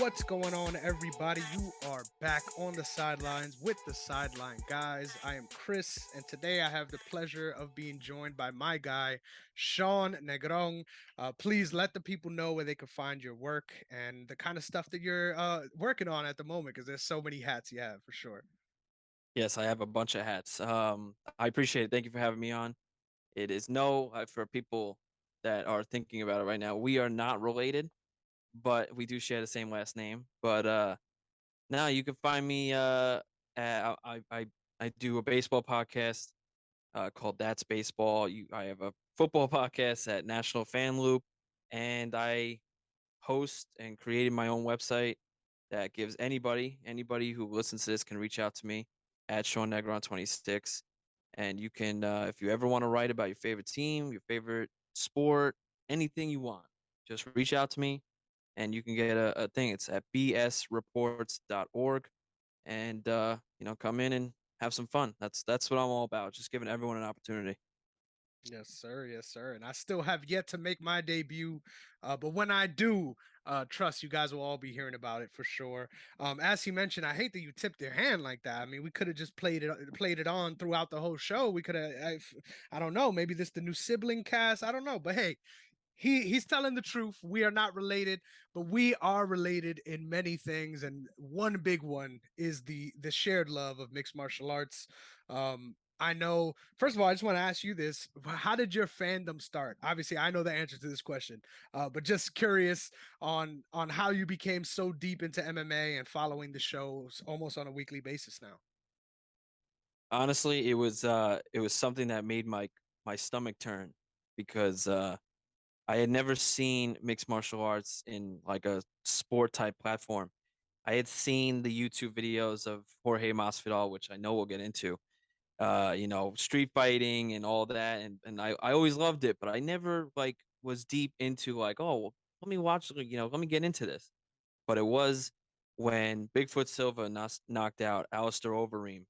What's going on, everybody? You are back on the sidelines with the Sideline guys. I am Chris, and today I have the pleasure of being joined by my guy, Sean Negron. Please let the people know where they can find your work and the kind of stuff that you're working on at the moment, because there's so many hats you have for sure. Yes, I have a bunch of hats. I appreciate it. Thank you for having me on. It is for people that are thinking about it right now. We are not related, but we do share the same last name. But now you can find me. I do a baseball podcast called That's Baseball. I have a football podcast at National Fan Loop, and I host and created my own website that gives anybody who listens to this can reach out to me at Sean Negron 26. And you can, if you ever want to write about your favorite team, your favorite sport, anything you want, just reach out to me and you can get a thing. It's at bsreports.org. And, come in and have some fun. That's what I'm all about. Just giving everyone an opportunity. Yes, sir. Yes, sir. And I still have yet to make my debut, but when I do, trust you guys will all be hearing about it for sure. As he mentioned, I hate that you tipped your hand like that. I mean, we could have just played it on throughout the whole show. We could have, I don't know, maybe this the new sibling cast. I don't know, but hey, he's telling the truth. We are not related, but we are related in many things, and one big one is the shared love of mixed martial arts. I know. First of all, I just want to ask you this: how did your fandom start? Obviously, I know the answer to this question, but just curious on how you became so deep into MMA and following the shows almost on a weekly basis now. Honestly, it was something that made my stomach turn because I had never seen mixed martial arts in like a sport type platform. I had seen the YouTube videos of Jorge Masvidal, which I know we'll get into, street fighting and all that, and I always loved it, but I never like was deep into like, oh, well, let me watch, let me get into this. But it was when Bigfoot Silva knocked out Alistair Overeem.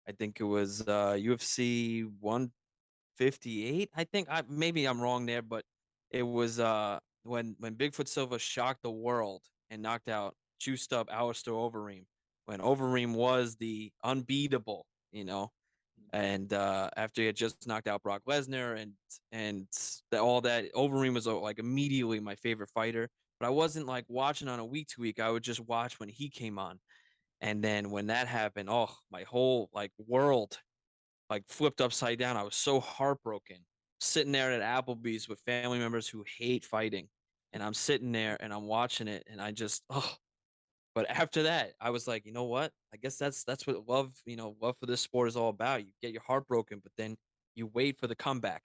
I think it was UFC 158. I think maybe I'm wrong there, but it was when Bigfoot Silva shocked the world and knocked out juiced up Alistair Overeem when Overeem was the unbeatable, and after he had just knocked out Brock Lesnar and all that, Overeem was like immediately my favorite fighter. But I wasn't like watching on a week to week. I would just watch when he came on, and then when that happened, oh, my whole like world like flipped upside down. I was so heartbroken sitting there at Applebee's with family members who hate fighting. And I'm sitting there and I'm watching it and I just, oh, but after that, I was like, you know what? I guess that's what love, love for this sport is all about. You get your heart broken, but then you wait for the comeback.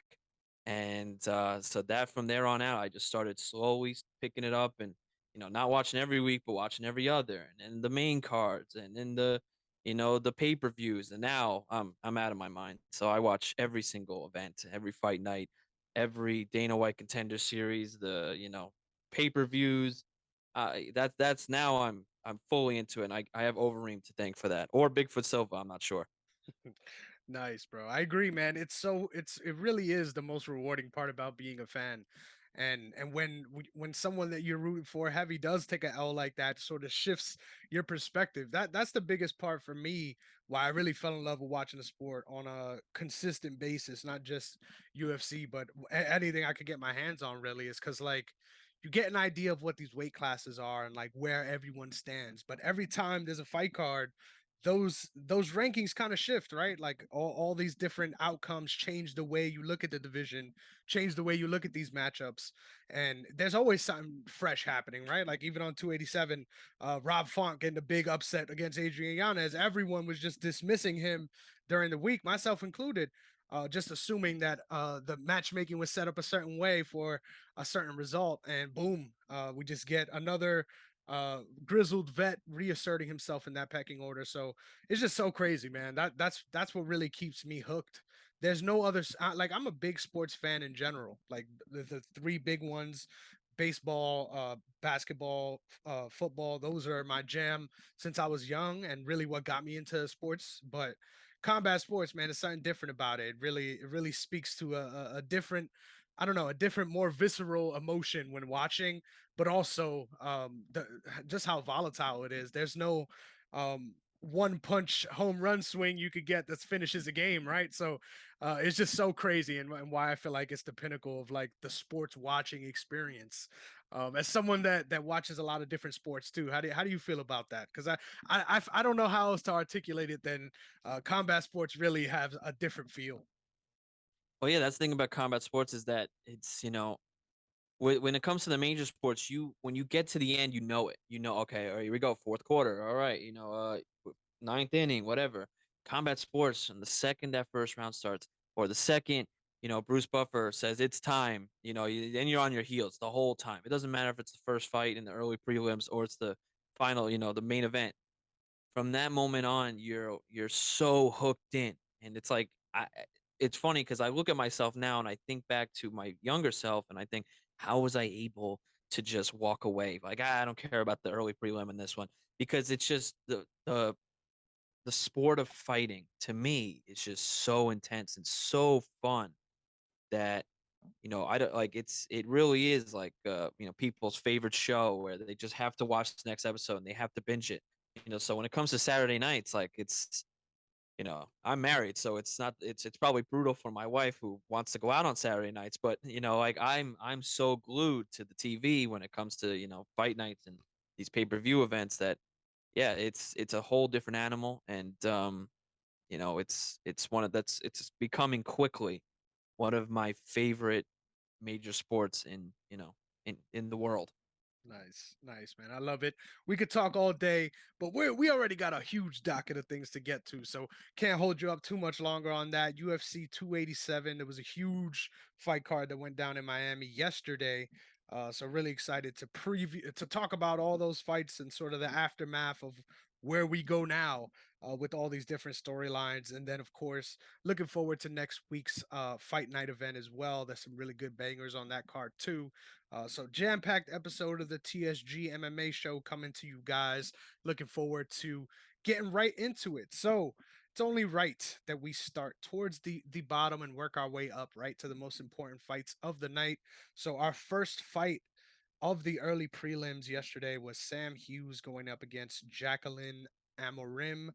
And so that from there on out, I just started slowly picking it up and not watching every week, but watching every other, and then the main cards, and then the pay-per-views. And now I'm out of my mind. So I watch every single event, every fight night, every Dana White Contender Series, the pay-per-views. That's now I'm fully into it. And I have Overeem to thank for that, or Bigfoot Silva. I'm not sure. Nice, bro. I agree, man. It really is the most rewarding part about being a fan. And when someone that you're rooting for heavy does take a L like that, sort of shifts your perspective. That's the biggest part for me why I really fell in love with watching the sport on a consistent basis, not just UFC, but anything I could get my hands on really is cuz like you get an idea of what these weight classes are and like where everyone stands. But every time there's a fight card, those rankings kind of shift, right? Like all these different outcomes change the way you look at the division, change the way you look at these matchups, and there's always something fresh happening, right? Like even on 287, Rob Font getting a big upset against Adrian Yanez, everyone was just dismissing him during the week, myself included, just assuming that the matchmaking was set up a certain way for a certain result, and boom, we just get another grizzled vet reasserting himself in that pecking order. So it's just so crazy, man. That's what really keeps me hooked. There's no other like I'm a big sports fan in general. Like the three big ones, baseball, basketball, football, those are my jam since I was young and really what got me into sports. But combat sports, man, there's something different about it. It really speaks to a different, I don't know, a different, more visceral emotion when watching, but also just how volatile it is. There's no one punch home run swing you could get that finishes a game, right? So it's just so crazy, and why I feel like it's the pinnacle of like the sports watching experience. As someone that watches a lot of different sports too, how do you feel about that? Because I don't know how else to articulate it than combat sports really have a different feel. Well, yeah, that's the thing about combat sports is that it's, when it comes to the major sports, when you get to the end, you know it. You know, okay, all right, here we go, fourth quarter. All right, ninth inning, whatever. Combat sports, and the second that first round starts, or the second, Bruce Buffer says it's time, then you're on your heels the whole time. It doesn't matter if it's the first fight in the early prelims or it's the final, the main event. From that moment on, you're so hooked in, and it's like it's funny because I look at myself now and I think back to my younger self, and I think, how was I able to just walk away? Like, I don't care about the early prelim in this one because it's just the sport of fighting to me is just so intense and so fun that I don't like it really is like people's favorite show where they just have to watch the next episode and they have to binge it. So when it comes to Saturday nights, like I'm married, so it's probably brutal for my wife who wants to go out on Saturday nights, but like I'm so glued to the TV when it comes to, fight nights and these pay-per-view events that yeah, it's a whole different animal, and it's one of that's it's becoming quickly one of my favorite major sports in the world. Nice, nice, man. I love it. We could talk all day, but we already got a huge docket of things to get to, so can't hold you up too much longer on that. UFC 287. There was a huge fight card that went down in Miami yesterday. So really excited to preview to talk about all those fights and sort of the aftermath of where we go now with all these different storylines, and then of course looking forward to next week's fight night event as well. There's some really good bangers on that card too. So jam-packed episode of the TSG MMA show coming to you guys. Looking forward to getting right into it. So it's only right that we start towards the bottom and work our way up right to the most important fights of the night. So our first fight of the early prelims yesterday was Sam Hughes going up against Jacqueline Amorim.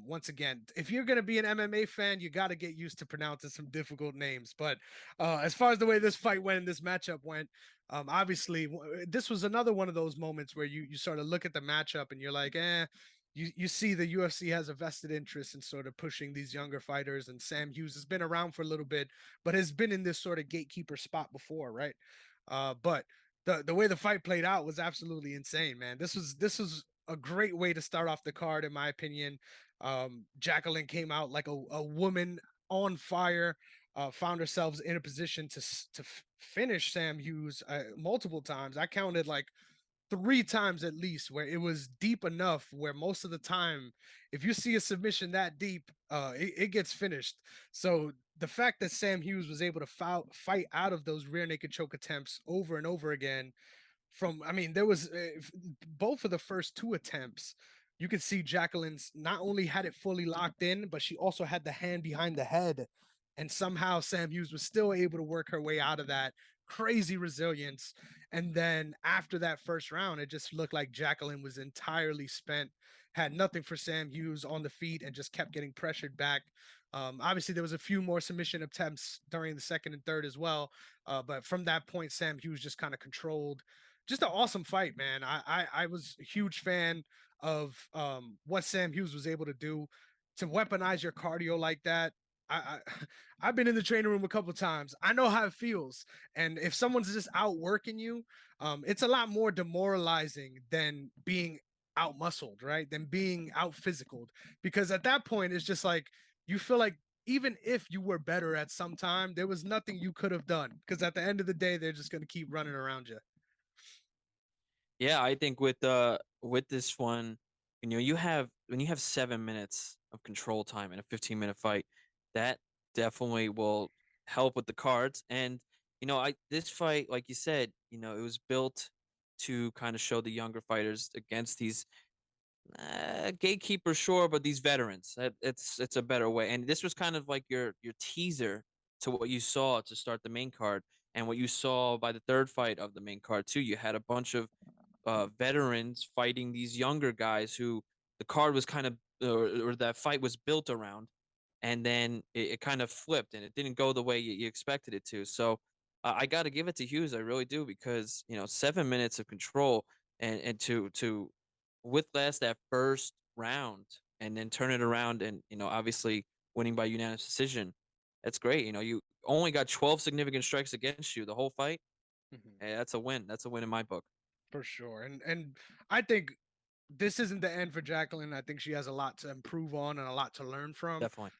Once again, if you're going to be an MMA fan, you got to get used to pronouncing some difficult names. But as far as the way this fight went and this matchup went, obviously, this was another one of those moments where you sort of look at the matchup and you're like, you see the UFC has a vested interest in sort of pushing these younger fighters, and Sam Hughes has been around for a little bit, but has been in this sort of gatekeeper spot before, right? But the way the fight played out was absolutely insane, man. This was a great way to start off the card, in my opinion. Jacqueline came out like a woman on fire. Found ourselves in a position to finish Sam Hughes multiple times. I counted like three times at least where it was deep enough where most of the time if you see a submission that deep it gets finished. So the fact that Sam Hughes was able to fight out of those rear naked choke attempts over and over again from I mean there was both of the first two attempts you could see Jacqueline's not only had it fully locked in, but she also had the hand behind the head, and somehow Sam Hughes was still able to work her way out of that. Crazy resilience. And then after that first round it just looked like Jacqueline was entirely spent, had nothing for Sam Hughes on the feet, and just kept getting pressured back. Obviously there was a few more submission attempts during the second and third as well, but from that point Sam Hughes just kind of controlled. Just an awesome fight, man. I was a huge fan of what Sam Hughes was able to do to weaponize your cardio like that. I've been in the training room a couple of times. I know how it feels, and if someone's just outworking you, it's a lot more demoralizing than being out muscled, right? Than being out physicaled, because at that point it's just like you feel like even if you were better at some time, there was nothing you could have done because at the end of the day, they're just going to keep running around you. Yeah, I think with this one, you have when you have 7 minutes of control time in a 15-minute fight, that definitely will help with the cards. And I this fight, like you said, it was built to kind of show the younger fighters against these gatekeepers, sure, but these veterans. It's a better way. And this was kind of like your teaser to what you saw to start the main card. And what you saw by the third fight of the main card too, you had a bunch of veterans fighting these younger guys who the card was kind of or that fight was built around, and then it kind of flipped and it didn't go the way you expected it to. So I got to give it to Hughes, I really do, because 7 minutes of control and to with last that first round and then turn it around and obviously winning by unanimous decision. That's great. You only got 12 significant strikes against you the whole fight. Mhm. Hey, that's a win. That's a win in my book. For sure. And I think this isn't the end for Jacqueline. I think she has a lot to improve on and a lot to learn from. Definitely.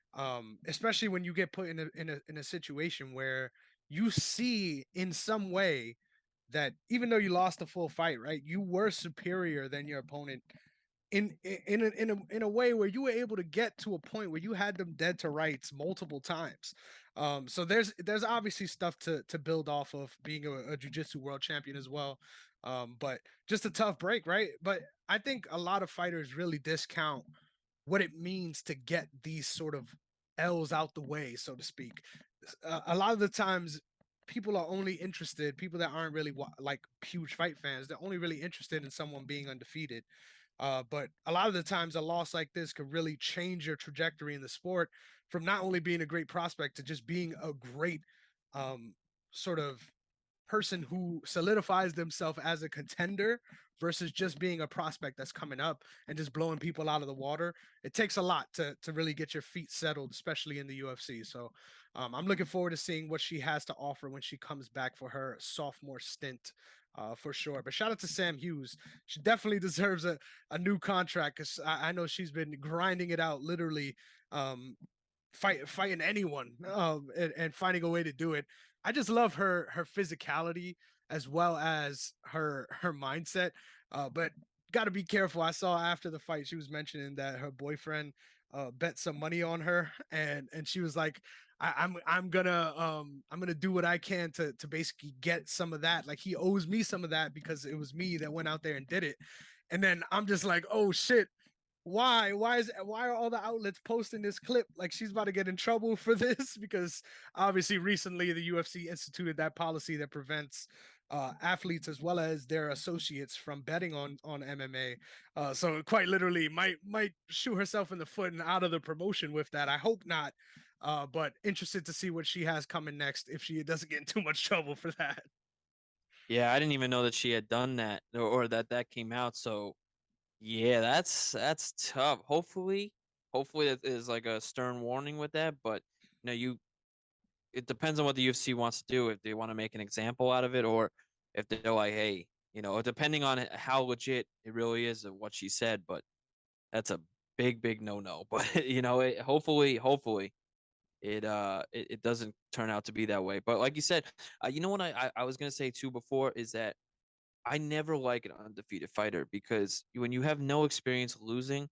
Especially when you get put in a situation where you see in some way that even though you lost the full fight, right, you were superior than your opponent in a way where you were able to get to a point where you had them dead to rights multiple times. So there's obviously stuff to build off of being a jiu-jitsu world champion as well. But just a tough break, right? But I think a lot of fighters really discount what it means to get these sort of L's out the way, so to speak. A lot of the times, people are only interested, people that aren't really like huge fight fans, they're only really interested in someone being undefeated. But a lot of the times, a loss like this could really change your trajectory in the sport from not only being a great prospect to just being a great um, sort of person who solidifies themselves as a contender versus just being a prospect that's coming up and just blowing people out of the water. It takes a lot to really get your feet settled, especially in the UFC. So I'm looking forward to seeing what she has to offer when she comes back for her sophomore stint. For sure. But shout out to Sam Hughes. She definitely deserves a new contract because I know she's been grinding it out literally um, fighting anyone and finding a way to do it. I just love her physicality as well as her mindset. But got to be careful. I saw after the fight she was mentioning that her boyfriend bet some money on her, and she was like, I'm gonna do what I can to basically get some of that. Like he owes me some of that because it was me that went out there and did it. And then I'm just like, oh shit, why are all the outlets posting this clip like she's about to get in trouble for this? Because obviously recently the UFC instituted that policy that prevents athletes as well as their associates from betting on MMA. So quite literally might shoot herself in the foot and out of the promotion with that. I hope not. But interested to see what she has coming next if she doesn't get in too much trouble for that. Yeah, I didn't even know that she had done that or that that came out. So yeah, that's tough. Hopefully that is like a stern warning with that. But you it depends on what the UFC wants to do. If they want to make an example out of it, or if they're like, hey, depending on how legit it really is of what she said. But that's a big no no. But hopefully it doesn't turn out to be that way. But like you said, you know what I was gonna say too before is that I never like an undefeated fighter because when you have no experience losing,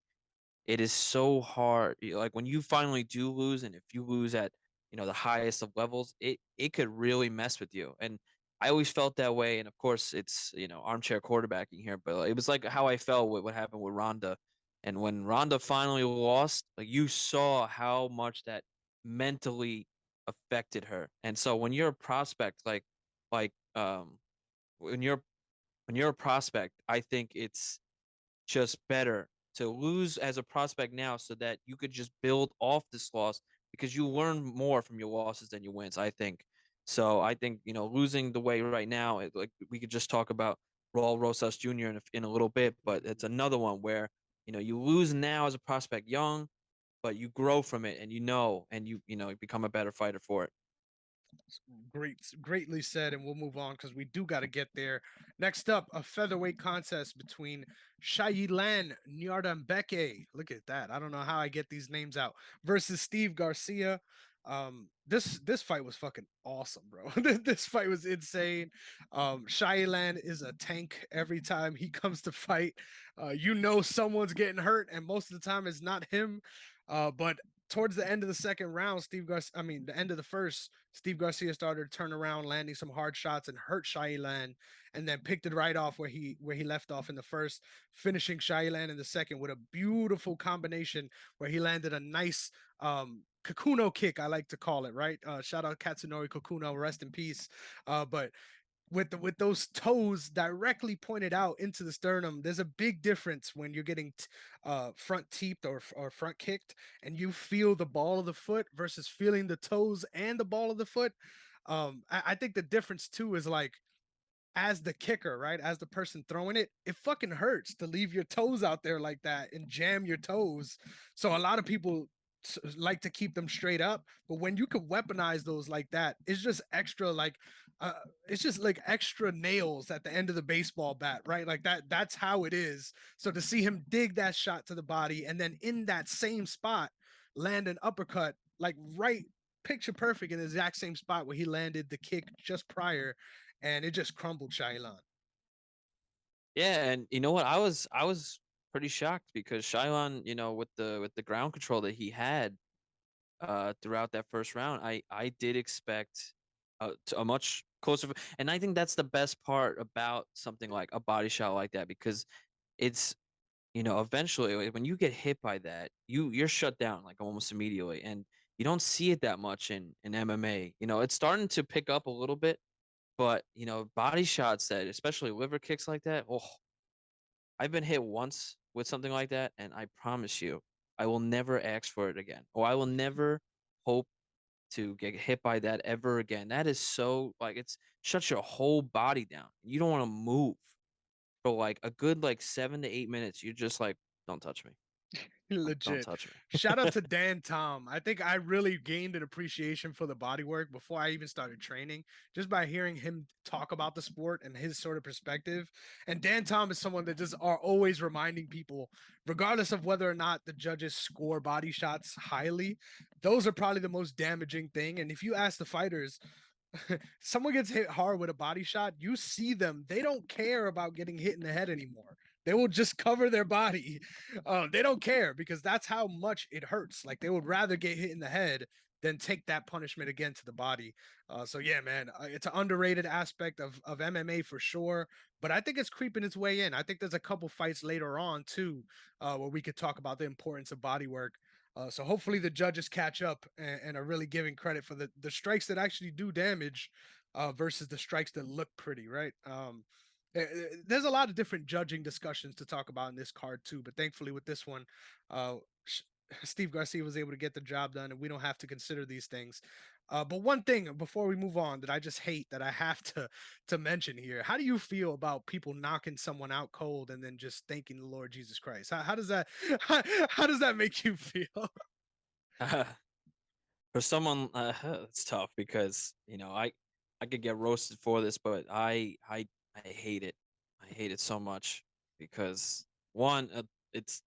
it is so hard. Like when you finally do lose, and if you lose at the highest of levels, it could really mess with you. And I always felt that way. And of course, it's armchair quarterbacking here, but it was like how I felt with what happened with Ronda. And when Ronda finally lost, like you saw how much that mentally affected her. And so when you're a prospect, like when you're a prospect, I think it's just better to lose as a prospect now so that you could just build off this loss because you learn more from your losses than your wins, I think. So I think, losing the way right now, like we could just talk about Raul Rosas Jr. in a little bit, but it's another one where, you lose now as a prospect young, but you grow from it and and you become a better fighter for it. Greatly said, and we'll move on because we do got to get there. Next up, a featherweight contest between Shayilan Nyardambeke. Look at that. I don't know how I get these names out. Versus Steve Garcia. This fight was fucking awesome, bro. This fight was insane. Shayilan is a tank every time he comes to fight. Someone's getting hurt, and most of the time it's not him. But towards the end of the second round, the end of the first, Steve Garcia started to turn around, landing some hard shots and hurt Shailan, and then picked it right off where he left off in the first, finishing Shailan in the second with a beautiful combination where he landed a nice Kakuno kick, I like to call it, right? Shout out Katsunori Kakuno, rest in peace. But with those toes directly pointed out into the sternum, there's a big difference when you're getting front teeped or front kicked, and you feel the ball of the foot versus feeling the toes and the ball of the foot. I think the difference too is like, as the kicker, right? As the person throwing it, it fucking hurts to leave your toes out there like that and jam your toes. So a lot of people like to keep them straight up, but when you can weaponize those like that, it's just extra like uh, it's just like extra nails at the end of the baseball bat, right? Like that's how it is. So to see him dig that shot to the body and then in that same spot land an uppercut like right picture perfect in the exact same spot where he landed the kick just prior, and it just crumbled Shailan. Yeah, and you know what? I was pretty shocked because Shylon, with the ground control that he had throughout that first round, I did expect a much closer, and I think that's the best part about something like a body shot like that because it's eventually when you get hit by that, you're shut down like almost immediately, and you don't see it that much in MMA. It's starting to pick up a little bit, but body shots that, especially liver kicks like that, oh, I've been hit once with something like that, and I promise you, I will never ask for it again, or I will never hope to get hit by that ever again. That is so like it's shuts your whole body down. You don't want to move for like a good like 7 to 8 minutes. You're just like, don't touch me. Don't Legit. touch me. Shout out to Dan Tom. I think I really gained an appreciation for the body work before I even started training, just by hearing him talk about the sport and his sort of perspective. And Dan Tom is someone that just are always reminding people, regardless of whether or not the judges score body shots highly, those are probably the most damaging thing. And if you ask the fighters, someone gets hit hard with a body shot, you see them, they don't care about getting hit in the head anymore. They will just cover their body. They don't care because that's how much it hurts. Like they would rather get hit in the head than take that punishment again to the body. So yeah, man, it's an underrated aspect of MMA for sure. But I think it's creeping its way in. I think there's a couple fights later on too, where we could talk about the importance of body work. So hopefully the judges catch up and are really giving credit for the strikes that actually do damage versus the strikes that look pretty, right? There's a lot of different judging discussions to talk about in this card too, but thankfully with this one, uh, Steve Garcia was able to get the job done, and we don't have to consider these things. But one thing before we move on that I just hate that I have to mention here: how do you feel about people knocking someone out cold and then just thanking the Lord Jesus Christ? How does that how does that make you feel? For someone, it's tough because I could get roasted for this, but I hate it. I hate it so much because one, it's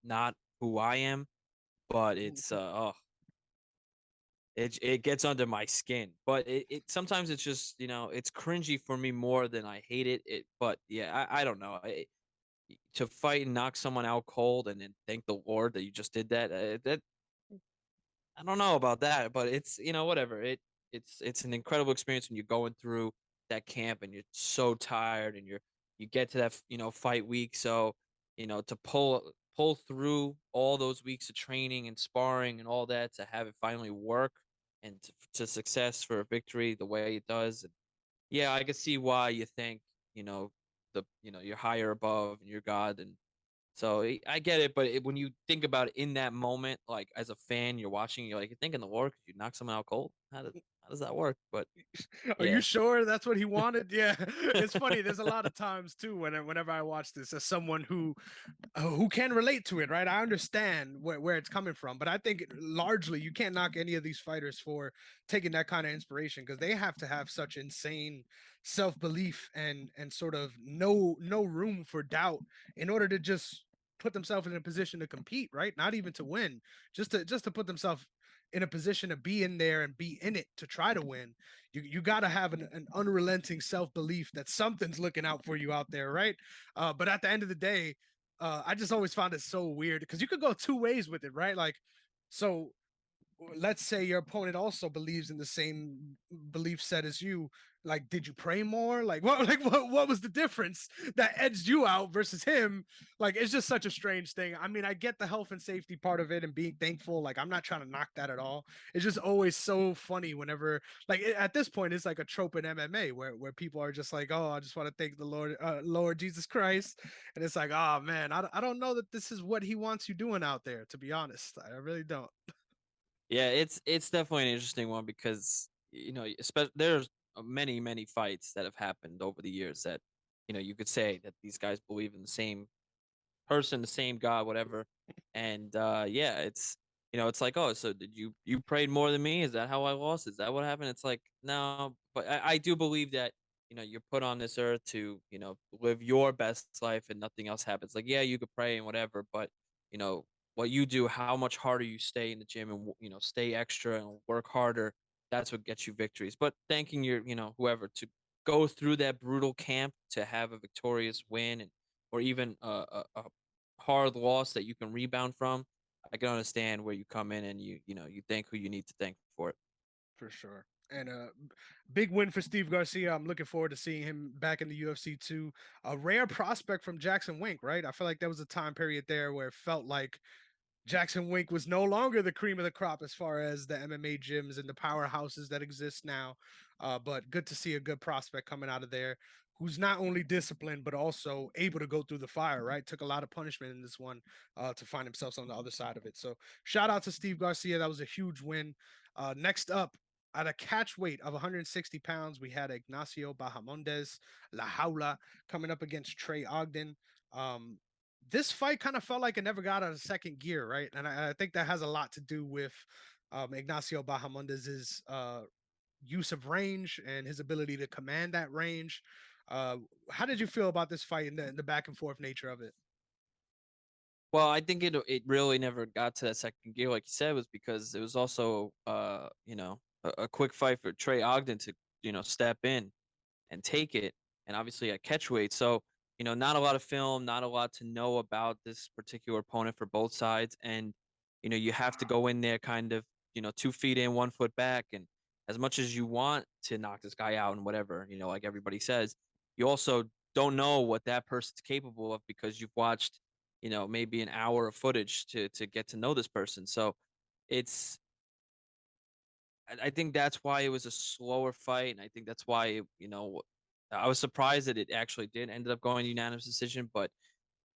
not who I am, but it's oh, it gets under my skin. But it sometimes it's just it's cringy for me more than I hate it. But yeah, I don't know. To fight and knock someone out cold and then thank the Lord that you just did that. That I don't know about that, but it's whatever. It's an incredible experience when you're going through that camp and you're so tired and you get to that fight week. So to pull through all those weeks of training and sparring and all that to have it finally work and to success for a victory the way it does. And yeah, I can see why you think you're higher above and you're God and so I get it, but when you think about it in that moment, like as a fan, you're watching, you're thinking the war, could you knock someone out cold? How does that work? But Are you yeah, sure that's what he wanted? Yeah, it's funny. There's a lot of times too whenever I watch this as someone who can relate to it, right? I understand where it's coming from, but I think largely you can't knock any of these fighters for taking that kind of inspiration because they have to have such insane self-belief and sort of no room for doubt in order to just put themselves in a position to compete, right? Not even to win, just to put themselves in a position to be in there and be in it to try to win. You got to have an unrelenting self-belief that something's looking out for you out there, right? But at the end of the day, I just always found it so weird because you could go two ways with it, right? Like, so let's say your opponent also believes in the same belief set as you. Like, did you pray more? Like, what? Like, what was the difference that edged you out versus him? Like, it's just such a strange thing. I mean, I get the health and safety part of it and being thankful. Like, I'm not trying to knock that at all. It's just always so funny whenever, like, at this point, it's like a trope in MMA where people are just like, oh, I just want to thank the Lord Jesus Christ, and it's like, oh man, I don't know that this is what he wants you doing out there. To be honest, I really don't. Yeah, it's definitely an interesting one because especially there's many fights that have happened over the years that you could say that these guys believe in the same person, the same God, whatever. And yeah, it's like, oh, so did you prayed more than me? Is that how I lost? Is that what happened? It's like, no, but I do believe that, you're put on this earth to, live your best life and nothing else happens. Like, yeah, you could pray and whatever, but you know, what you do, how much harder you stay in the gym and stay extra and work harder, that's what gets you victories. But thanking your, whoever to go through that brutal camp to have a victorious win and or even a hard loss that you can rebound from, I can understand where you come in and you thank who you need to thank for it. For sure. And big win for Steve Garcia. I'm looking forward to seeing him back in the UFC too. A rare prospect from Jackson Wink, right? I feel like there was a time period there where it felt like Jackson Wink was no longer the cream of the crop as far as the MMA gyms and the powerhouses that exist now. But good to see a good prospect coming out of there who's not only disciplined but also able to go through the fire. Right, took a lot of punishment in this one to find himself on the other side of it. So shout out to Steve Garcia. That was a huge win. Next up. At a catch weight of 160 pounds, we had Ignacio Bahamondes, La Jaula, coming up against Trey Ogden. Um, this fight kind of felt like it never got out of second gear, right? And I think that has a lot to do with Ignacio Bahamundez's use of range and his ability to command that range. Uh, how did you feel about this fight and the back and forth nature of it? Well, I think it really never got to that second gear, like you said, was because it was also a quick fight for Trey Ogden to step in and take it, and obviously at catchweight. So, not a lot of film, not a lot to know about this particular opponent for both sides. And, you have to go in there kind of, 2 feet in, 1 foot back. And as much as you want to knock this guy out and whatever, like everybody says, you also don't know what that person's capable of because you've watched, maybe an hour of footage to get to know this person. So it's I think that's why it was a slower fight, and I think that's why, I was surprised that it actually did ended up going unanimous decision, but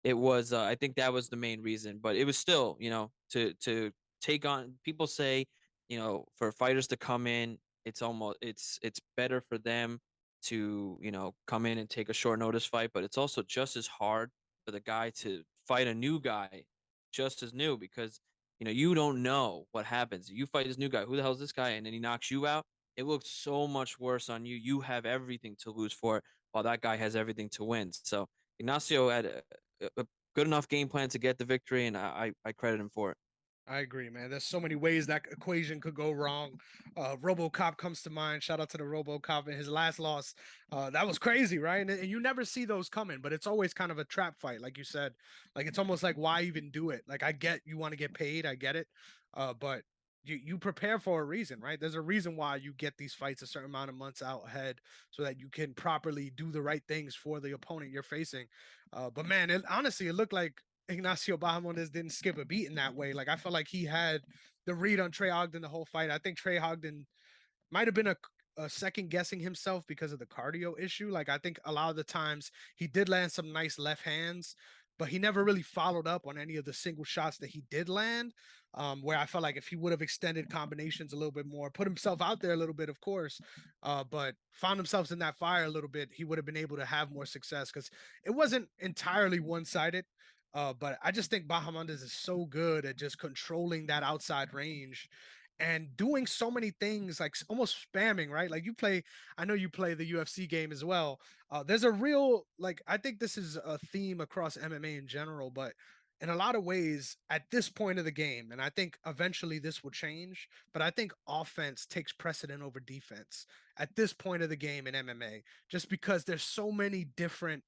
it was, I think that was the main reason, but it was still, to take on people say, for fighters to come in, it's better for them to, come in and take a short notice fight, but it's also just as hard for the guy to fight a new guy just as new because, you don't know what happens. You fight this new guy, who the hell is this guy? And then he knocks you out. It looks so much worse on you. You have everything to lose for it, while that guy has everything to win. So Ignacio had a good enough game plan to get the victory, and I credit him for it. I agree, man. There's so many ways that equation could go wrong. RoboCop comes to mind. Shout out to the RoboCop in his last loss. That was crazy, right? And you never see those coming, but it's always kind of a trap fight, like you said. Like it's almost like why even do it? Like I get you want to get paid, I get it, but you prepare for a reason, right? There's a reason why you get these fights a certain amount of months out ahead, so that you can properly do the right things for the opponent you're facing. But man, honestly, it looked like Ignacio Bahamondes didn't skip a beat in that way. Like I felt like he had the read on Trey Ogden the whole fight. I think Trey Ogden might have been a second guessing himself because of the cardio issue. Like I think a lot of the times he did land some nice left hands, but he never really followed up on any of the single shots that he did land. Where I felt like if he would have extended combinations a little bit more, put himself out there a little bit, of course, but found himself in that fire a little bit, he would have been able to have more success because it wasn't entirely one sided. But I just think Bahamondes is so good at just controlling that outside range and doing so many things like almost spamming, right? Like you play, I know you play the UFC game as well. There's a real, like, I think this is a theme across MMA in general, but in a lot of ways at this point of the game, and I think eventually this will change, but I think offense takes precedent over defense at this point of the game in MMA, just because there's so many different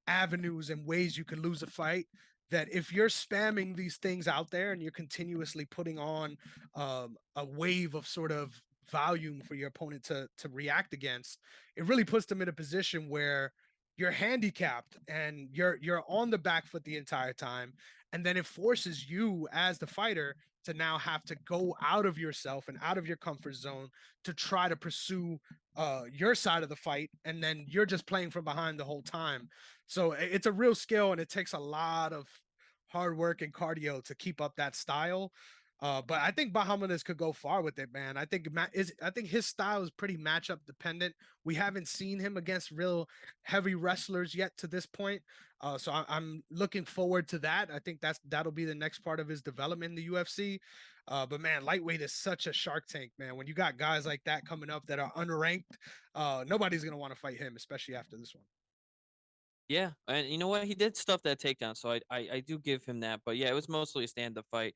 avenues and ways you can lose a fight that if you're spamming these things out there and you're continuously putting on a wave of sort of volume for your opponent to react against, it really puts them in a position where you're handicapped and you're on the back foot the entire time, and then it forces you as the fighter to now have to go out of yourself and out of your comfort zone to try to pursue your side of the fight, and then you're just playing from behind the whole time. So it's a real skill, and it takes a lot of hard work and cardio to keep up that style. But I think Bahamas could go far with it, man. I think his style is pretty matchup dependent. We haven't seen him against real heavy wrestlers yet to this point, so I'm looking forward to that. I think that'll be the next part of his development in the UFC. But man, lightweight is such a shark tank, man. When you got guys like that coming up that are unranked, nobody's gonna want to fight him, especially after this one. Yeah, and you know what? He did stuff that takedown, so I do give him that. But yeah, it was mostly a stand-up fight.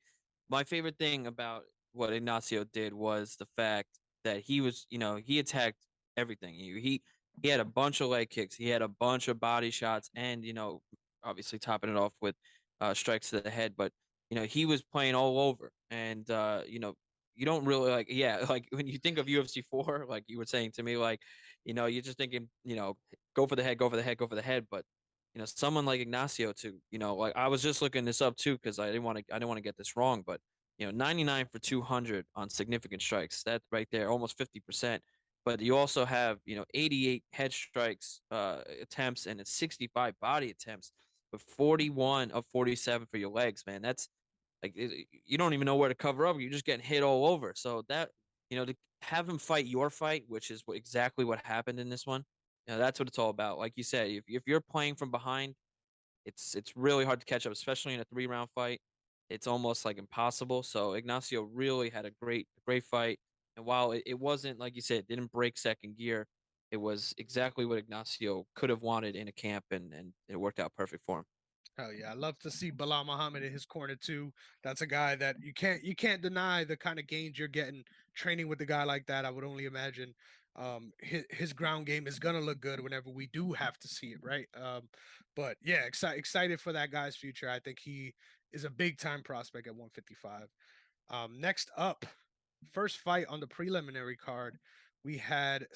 My favorite thing about what Ignacio did was the fact that he was, he attacked everything. He had a bunch of leg kicks, he had a bunch of body shots, and obviously topping it off with strikes to the head. But he was playing all over, and you don't really like, yeah, like when you think of UFC 4, like you were saying to me, like you're just thinking, go for the head, go for the head, go for the head. But someone like Ignacio too, like I was just looking this up too because I didn't want to get this wrong, but 99 for 200 on significant strikes. That right there, almost 50%. But you also have 88 head strikes attempts and it's 65 body attempts, with 41 of 47 for your legs, man. That's like you don't even know where to cover up. You're just getting hit all over. So that to have him fight your fight, which is exactly what happened in this one. That's what it's all about. Like you said, if you're playing from behind, it's really hard to catch up, especially in a 3 round fight. It's almost like impossible. So Ignacio really had a great fight. And while it wasn't, like you said, it didn't break second gear, it was exactly what Ignacio could have wanted in a camp, and it worked out perfect for him. Hell yeah, I love to see Bilal Muhammad in his corner too. That's a guy that you can't deny the kind of gains you're getting training with a guy like that. I would only imagine his ground game is gonna look good whenever we do have to see it, right? But yeah, excited for that guy's future. I think he is a big time prospect at 155. Next up, first fight on the preliminary card, we had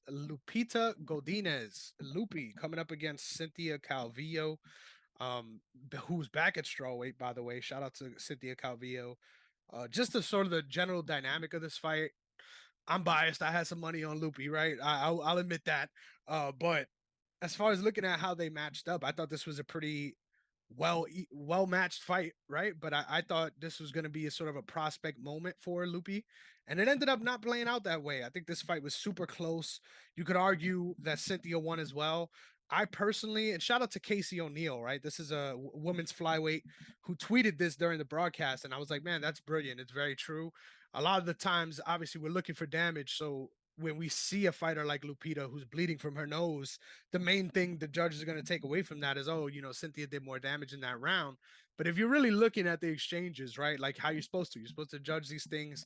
Lupita Godinez, Lupi, coming up against Cynthia Calvillo, who's back at strawweight, by the way. Shout out to Cynthia Calvillo. Just the sort of the general dynamic of this fight. I'm biased. I had some money on Loopy, right? I'll admit that. But as far as looking at how they matched up, I thought this was a pretty well matched fight, right? But I thought this was going to be a sort of a prospect moment for Loopy, and it ended up not playing out that way. I think this fight was super close. You could argue that Cynthia won as well. I personally, and shout out to Casey O'Neill, right? This is a women's flyweight who tweeted this during the broadcast, and I was like, man, that's brilliant. It's very true. A lot of the times, obviously, we're looking for damage, so when we see a fighter like Lupita who's bleeding from her nose, the main thing the judge is going to take away from that is, oh, Cynthia did more damage in that round. But if you're really looking at the exchanges, right, like how you're supposed to judge these things.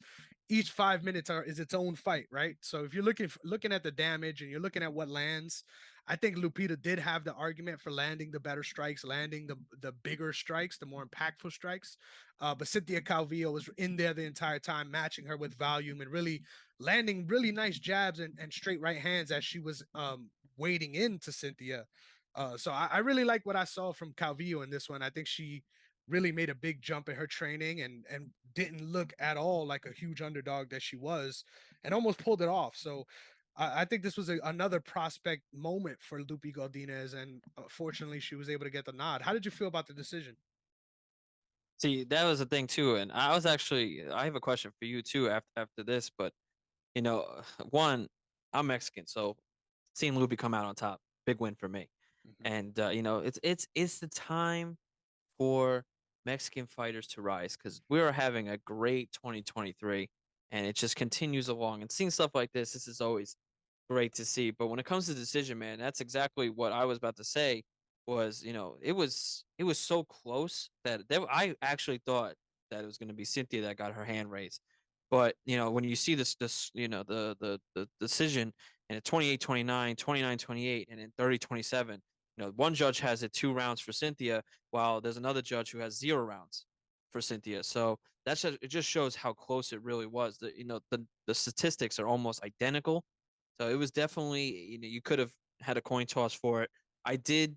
Each 5 minutes is its own fight, right? So if you're looking at the damage and you're looking at what lands, I think Lupita did have the argument for landing the better strikes, landing the bigger strikes, the more impactful strikes. But Cynthia Calvillo was in there the entire time, matching her with volume and really landing really nice jabs and straight right hands as she was wading into Cynthia. So I really like what I saw from Calvillo in this one. I think she really made a big jump in her training and didn't look at all like a huge underdog that she was, and almost pulled it off. So I think this was another prospect moment for Lupi Godinez, and fortunately, she was able to get the nod. How did you feel about the decision? See, that was the thing too, and I have a question for you too after this, but you know, one, I'm Mexican, so seeing Luby come out on top, big win for me. Mhm. And it's the time for Mexican fighters to rise because we are having a great 2023, and it just continues along. And seeing stuff like this is always great to see. But when it comes to decision, man, that's exactly what I was about to say. Was it was so close that I actually thought that it was going to be Cynthia that got her hand raised. But when you see this the decision and a 28-29, 29-28, and in 30-27, one judge has it 2 rounds for Cynthia, while there's another judge who has 0 rounds. for Cynthia. So that's just, it just shows how close it really was. The statistics are almost identical. So it was definitely, you could have had a coin toss for it. I did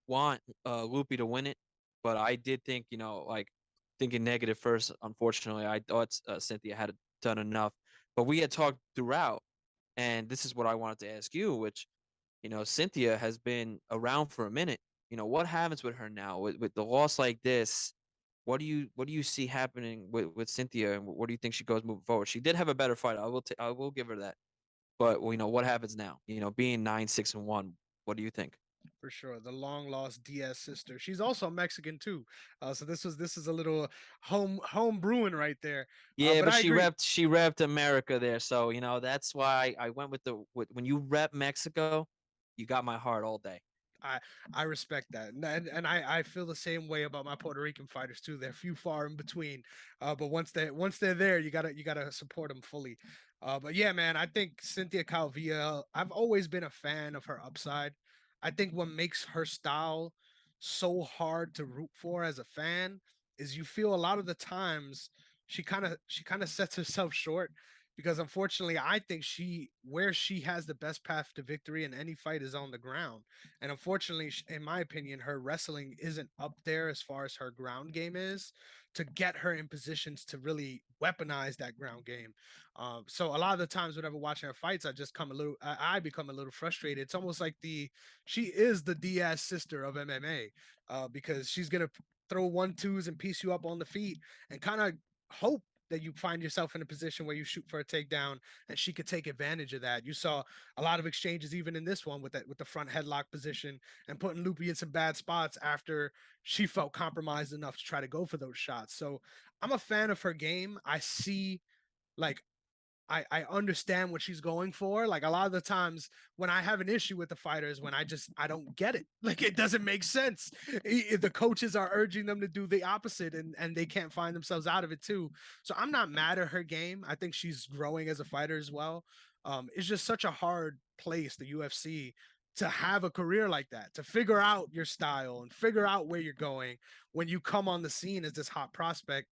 want Loopy to win it, but I did think, like thinking negative first. Unfortunately, I thought Cynthia had done enough, but we had talked throughout, and this is what I wanted to ask you, which Cynthia has been around for a minute. What happens with her now with the loss like this? What do you see happening with Cynthia, and what do you think she goes moving forward? She did have a better fight. I will give her that. But what happens now? Being 9-6-1, what do you think? For sure. The long lost Diaz sister. She's also Mexican too. So this is a little home brewing right there. Yeah, But but I agree. she repped America there, so that's why I went with when you rep Mexico, you got my heart all day. I I respect that, and I feel the same way about my Puerto Rican fighters too. They're few far in between, but once they're there, you gotta support them fully. But yeah, man, I think Cynthia Calvillo. I've always been a fan of her upside. I think what makes her style so hard to root for as a fan is you feel a lot of the times she kind of sets herself short because unfortunately I think she where she has the best path to victory in any fight is on the ground, and unfortunately, in my opinion, her wrestling isn't up there as far as her ground game is to get her in positions to really weaponize that ground game. So a lot of the times, whenever watching her fights, I become a little frustrated. It's almost like she is the Diaz sister of MMA, because she's gonna throw 1-2s and piece you up on the feet and kind of hope that you find yourself in a position where you shoot for a takedown and she could take advantage of that. You saw a lot of exchanges even in this one with the front headlock position and putting Loopy in some bad spots after she felt compromised enough to try to go for those shots. So I'm a fan of her game. I see like I understand what she's going for. Like a lot of the times when I have an issue with the fighters, when I don't get it. Like it doesn't make sense. The coaches are urging them to do the opposite and they can't find themselves out of it too. So I'm not mad at her game. I think she's growing as a fighter as well. It's just such a hard place, the UFC, to have a career like that, to figure out your style and figure out where you're going when you come on the scene as this hot prospect.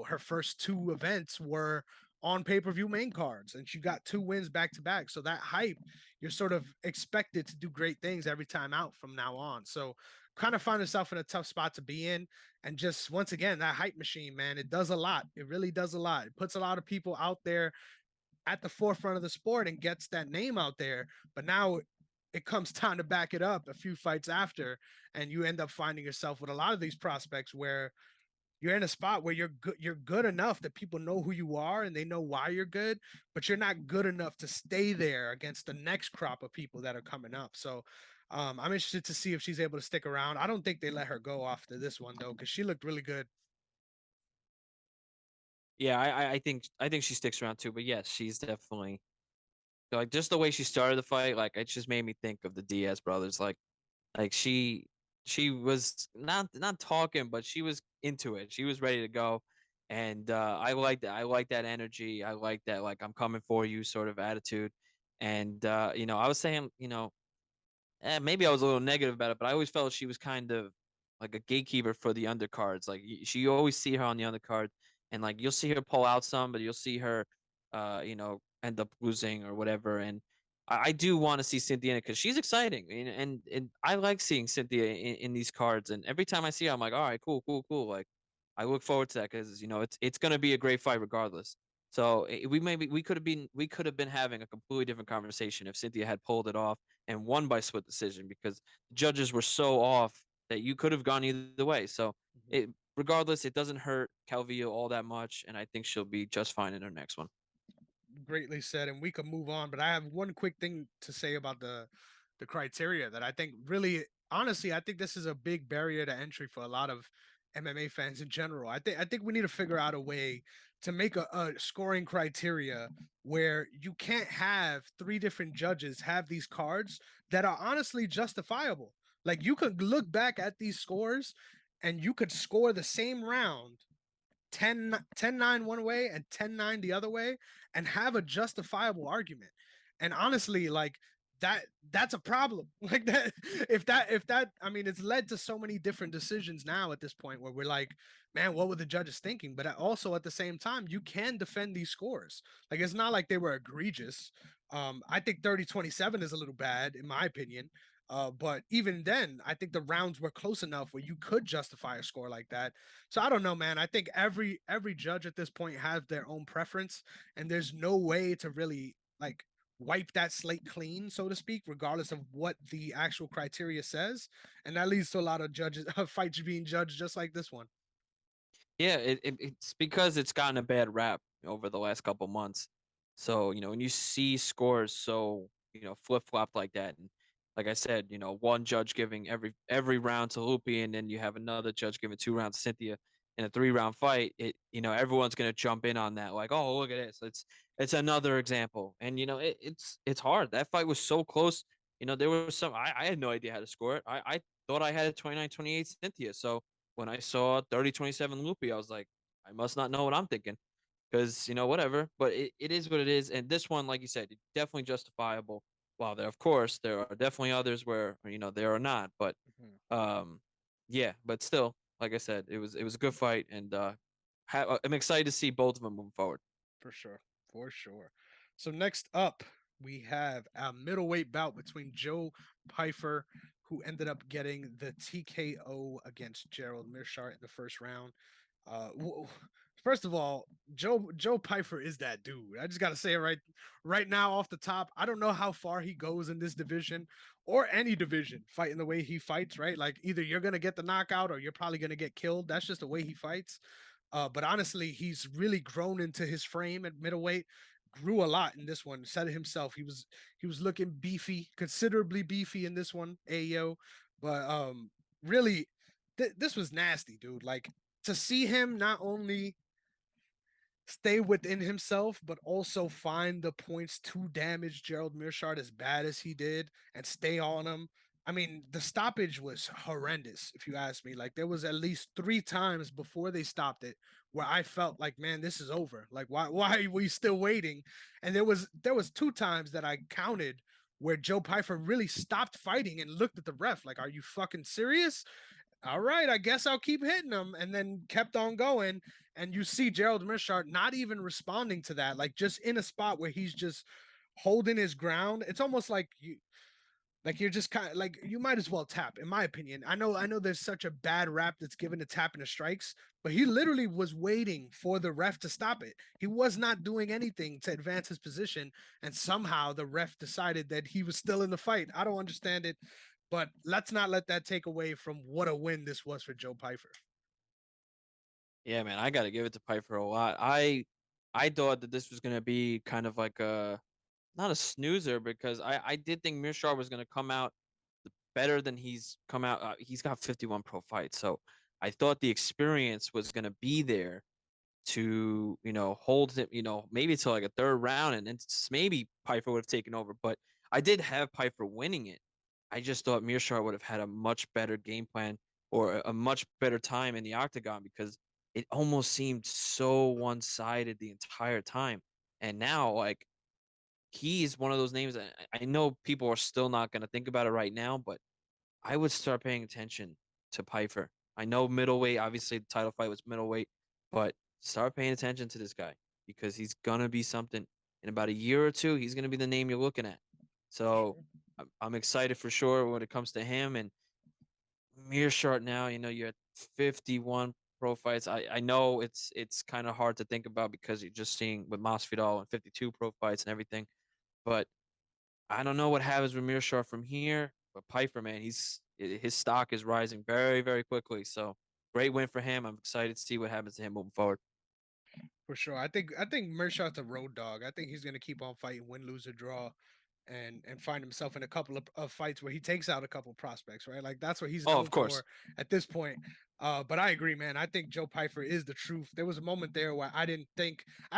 Her first two events were on pay-per-view main cards and she got two wins back to back, so that hype, you're sort of expected to do great things every time out from now on. So kind of find yourself in a tough spot to be in, and just once again, that hype machine, man, it does a lot. It really does a lot. It puts a lot of people out there at the forefront of the sport and gets that name out there, but now it comes time to back it up a few fights after, and you end up finding yourself with a lot of these prospects where you're in a spot where you're good enough that people know who you are and they know why you're good, but you're not good enough to stay there against the next crop of people that are coming up. So I'm interested to see if she's able to stick around. I don't think they let her go after this one though, because she looked really good. Yeah, I think she sticks around too. But yes, she's definitely like just the way she started the fight. Like it just made me think of the Diaz brothers. Like she was not talking, but she was into it. She was ready to go, and I like that. I like that energy. I like that like I'm coming for you sort of attitude. And I was saying, maybe I was a little negative about it, but I always felt she was kind of like a gatekeeper for the undercards. Like you always see her on the undercard, and like you'll see her pull out some, but you'll see her, end up losing or whatever. And I do want to see Cynthia because she's exciting, and I like seeing Cynthia in these cards. And every time I see her, I'm like, all right, cool, cool, cool. Like I look forward to that because it's gonna be a great fight regardless. So we could have been having a completely different conversation if Cynthia had pulled it off and won by split decision because the judges were so off that you could have gone either way. So Mhm. regardless, it doesn't hurt Calvillo all that much, and I think she'll be just fine in her next one. Greatly said, and we can move on. But I have one quick thing to say about the criteria that I think really, honestly, I think this is a big barrier to entry for a lot of MMA fans in general. I think we need to figure out a way to make a scoring criteria where you can't have three different judges have these cards that are honestly justifiable. Like you could look back at these scores and you could score the same round 10-9 one way and 10-9 the other way and have a justifiable argument. And honestly, like that that's a problem. Like that, if that, I mean, it's led to so many different decisions now at this point where we're like, man, what were the judges thinking? But also at the same time, you can defend these scores. Like it's not like they were egregious. I think 30-27 is a little bad in my opinion. But even then, I think the rounds were close enough where you could justify a score like that. So I don't know, man. I think every judge at this point has their own preference, and there's no way to really like wipe that slate clean, so to speak, regardless of what the actual criteria says. And that leads to a lot of judges fights being judged just like this one. Yeah, it's because it's gotten a bad rap over the last couple months. So, when you see scores so, flip flop like that, and like I said, one judge giving every round to Loopy, and then you have another judge giving 2 rounds to Cynthia in a 3 round fight, everyone's gonna jump in on that, like, oh, look at this. It's another example. And it's hard. That fight was so close. There was some I had no idea how to score it. I thought I had a 29-28 Cynthia. So when I saw 30-27 Loopy, I was like, I must not know what I'm thinking. Because, whatever. But it is what it is. And this one, like you said, definitely justifiable. While there, of course, there are definitely others where, there are not. But Mhm. um yeah, but still, like I said, it was a good fight, and I'm excited to see both of them moving forward. For sure. For sure. So next up, we have a middleweight bout between Joe Pyfer, who ended up getting the TKO against Gerald Mearshart in the first round. First of all, Joe Pyfer is that dude. I just gotta say it right now off the top. I don't know how far he goes in this division or any division, fighting the way he fights. Right, like either you're gonna get the knockout or you're probably gonna get killed. That's just the way he fights. But honestly, he's really grown into his frame at middleweight. Grew a lot in this one. Said it himself. He was looking beefy, considerably beefy in this one. Ayo, but really, this was nasty, dude. Like to see him not only stay within himself, but also find the points to damage Gerald Mearshart as bad as he did and stay on him. I mean, the stoppage was horrendous, if you ask me. Like there was at least 3 times before they stopped it where I felt like, man, this is over. Like, why are we still waiting? And there was 2 times that I counted where Joe Pyfer really stopped fighting and looked at the ref like, are you fucking serious? All right, I guess I'll keep hitting him, and then kept on going. And you see Gerald Mearshart not even responding to that, like just in a spot where he's just holding his ground. It's almost like you're just kind of like you might as well tap, in my opinion. I know there's such a bad rap that's given to tapping the strikes, but he literally was waiting for the ref to stop it. He was not doing anything to advance his position, and somehow the ref decided that he was still in the fight. I don't understand it, but let's not let that take away from what a win this was for Joe Pyfer. Yeah, man, I got to give it to Piper a lot. I thought that this was gonna be kind of like a not a snoozer, because I did think Mirshar was gonna come out better than he's come out. He's got 51 pro fights, so I thought the experience was gonna be there to hold him, maybe to like a third round, and then maybe Piper would have taken over. But I did have Piper winning it. I just thought Mearshart would have had a much better game plan, or a much better time in the octagon, because it almost seemed so one-sided the entire time. And now, like, he's one of those names that I know people are still not going to think about it right now, but I would start paying attention to Piper. I know middleweight, obviously the title fight was middleweight, but start paying attention to this guy, because he's gonna be something in about a year or two. He's gonna be the name you're looking at. For So sure. I'm excited for sure when it comes to him. And Mearshart now, you're at 51 pro fights. I know it's kind of hard to think about because you're just seeing with Masvidal and 52 pro fights and everything, but I don't know what happens with Mearshart from here, but Piper, man, his stock is rising very, very quickly. So great win for him. I'm excited to see what happens to him moving forward. For sure. I think Mearshot's a road dog. I think he's gonna keep on fighting, win, lose, or draw, and find himself in a couple of fights where he takes out a couple prospects, right? Like that's what he's Oh, known of course. for at this point. But I agree, man. I think Joe Pyfer is the truth. There was a moment there where I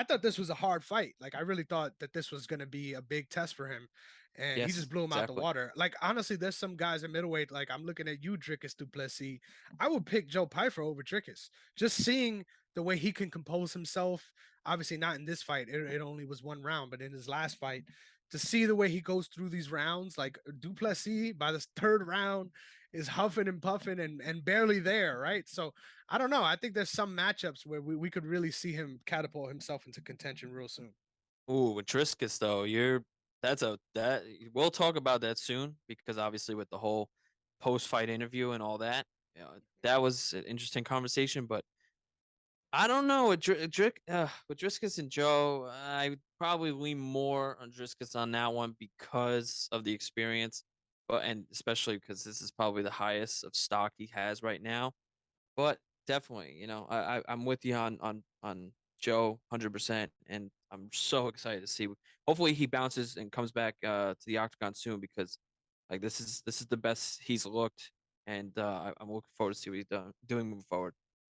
thought this was a hard fight. Like I really thought that this was gonna be a big test for him. And he just Yes, blew him out the exactly. water. Like honestly, there's some guys in middleweight. Like I'm looking at you, Dricus Duplessis. I would pick Joe Pyfer over Dricus. Just seeing the way he can compose himself. Obviously, not in this fight. It only was 1 round, but in his last fight, to see the way he goes through these rounds, like Duplessis by the third round is huffing and puffing and barely there, right? So I don't know. I think there's some matchups where we could really see him catapult himself into contention real soon. Ooh, with Triscus though, that we'll talk about that soon because obviously with the whole post fight interview and all that, that was an interesting conversation. But I don't know with Driscus and Joe, I would probably lean more on Driscus on that one because of the experience, but and especially because this is probably the highest of stock he has right now. But definitely, I'm with you on Joe 100%, and I'm so excited to see. Hopefully, he bounces and comes back to the octagon soon because like this is the best he's looked, and I'm looking forward to see what he's doing moving forward.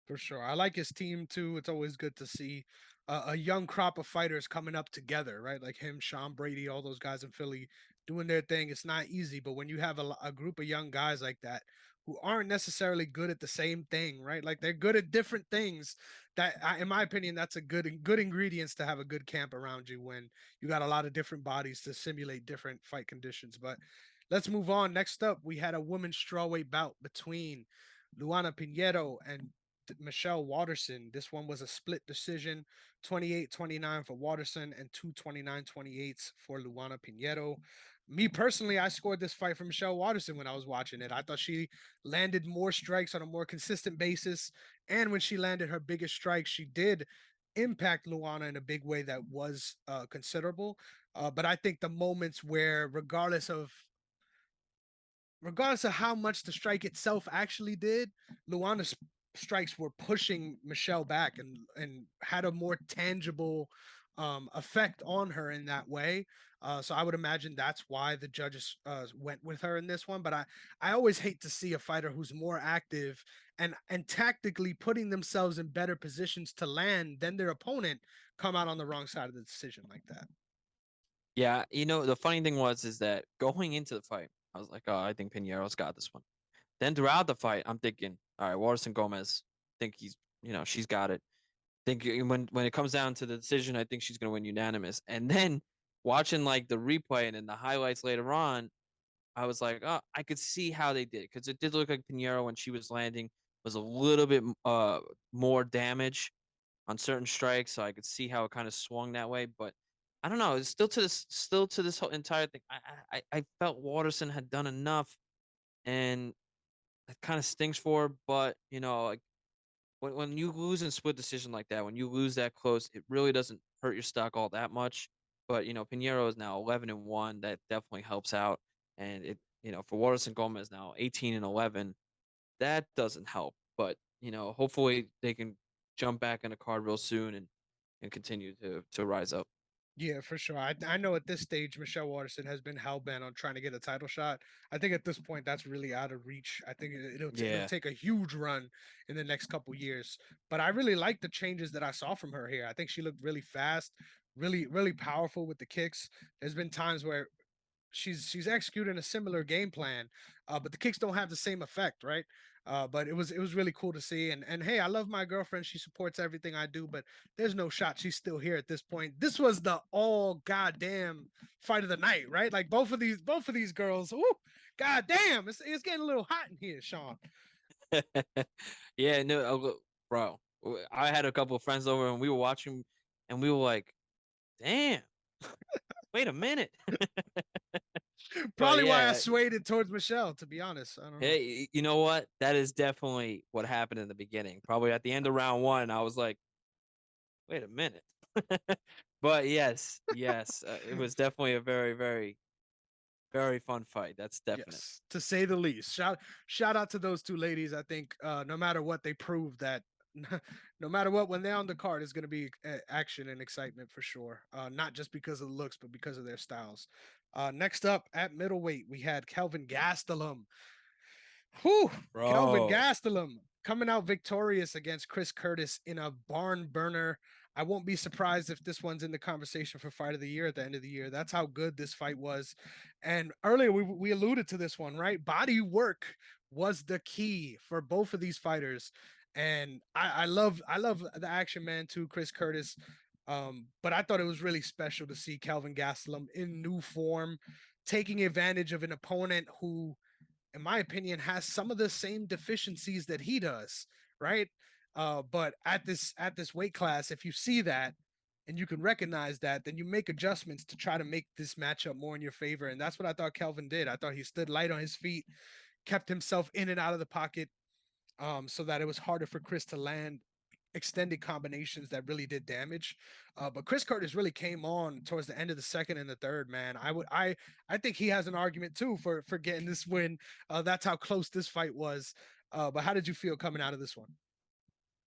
For sure. I like his team too. It's always good to see a young crop of fighters coming up together, right? Like him, Sean Brady, all those guys in Philly doing their thing. It's not easy, but when you have a group of young guys like that who aren't necessarily good at the same thing, right? Like they're good at different things. In my opinion, that's a good ingredients to have a good camp around you when you got a lot of different bodies to simulate different fight conditions. But let's move on. Next up, we had a women's strawweight bout between Luana Pinheiro and Michelle Waterson. This one was a split decision, 28-29 for Waterson and 229-28 for Luana Pinheiro. Me personally, I scored this fight for Michelle Waterson when I was watching it. I thought she landed more strikes on a more consistent basis. And when she landed her biggest strike, she did impact Luana in a big way that was considerable. But I think the moments where, regardless of how much the strike itself actually did, Luana's strikes were pushing Michelle back and had a more tangible effect on her in that way. So I would imagine that's why the judges went with her in this one. But I always hate to see a fighter who's more active and tactically putting themselves in better positions to land than their opponent come out on the wrong side of the decision like that. Yeah, the funny thing is that going into the fight, I was like, oh, I think Pinheiro's got this one. Then throughout the fight, I'm thinking, all right, Waterson Gomez, think she's got it. Think when it comes down to the decision, I think she's gonna win unanimous. And then watching like the replay and then the highlights later on, I was like, oh, I could see how they did because it did look like Pinheiro when she was landing was a little bit more damage on certain strikes, so I could see how it kind of swung that way. But I don't know. It's still to this whole entire thing. I felt Waterson had done enough, and it kind of stings for her. But like when you lose in split decision like that, when you lose that close, it really doesn't hurt your stock all that much. But Pinheiro is now 11-1. That definitely helps out, and for Waterson Gomez now 18-11. That doesn't help. But hopefully they can jump back in the card real soon and continue to rise up. Yeah, for sure. I know at this stage, Michelle Waterson has been hell bent on trying to get a title shot. I think at this point, that's really out of reach. I think it'll Yeah. take a huge run in the next couple years. But I really like the changes that I saw from her here. I think she looked really fast, really powerful with the kicks. There's been times where she's executing a similar game plan, but the kicks don't have the same effect, right? But it was really cool to see. And hey, I love my girlfriend. She supports everything I do, but there's no shot she's still here at this point. This was the all goddamn fight of the night, right? Like both of these girls. Ooh, goddamn, it's getting a little hot in here, Sean. Yeah, no, bro. I had a couple of friends over and we were watching and we were like, damn, wait a minute. But Probably why I yeah, swayed it towards Michelle. To be honest, I don't know. hey, you know what? That is definitely what happened in the beginning. Probably at the end of round one, I was like, wait a minute. But yes, it was definitely a very, very, very fun fight. That's definite. Yes, to say the least. Shout out to those two ladies. I think no matter what, they proved that no matter what, when they're on the card, it's going to be action and excitement for sure. Not just because of the looks, but because of their styles. Next up at middleweight, we had Kelvin Gastelum. Whew, Kelvin Bro. Gastelum coming out victorious against Chris Curtis in a barn burner. I won't be surprised if this one's in the conversation for fight of the year at the end of the year. That's how good this fight was. And earlier we alluded to this one, right? Body work was the key for both of these fighters. And I love the action man too, Chris Curtis. But I thought it was really special to see Kelvin Gastelum in new form, taking advantage of an opponent who, in my opinion, has some of the same deficiencies that he does, right? But at this weight class, if you see that and you can recognize that, then you make adjustments to try to make this matchup more in your favor. And that's what I thought Kelvin did. I thought he stood light on his feet, kept himself in and out of the pocket, so that it was harder for Chris to land extended combinations that really did damage. But Chris Curtis really came on towards the end of the second and the third. Man, I think he has an argument too for getting this win. That's how close this fight was. But how did you feel coming out of this one?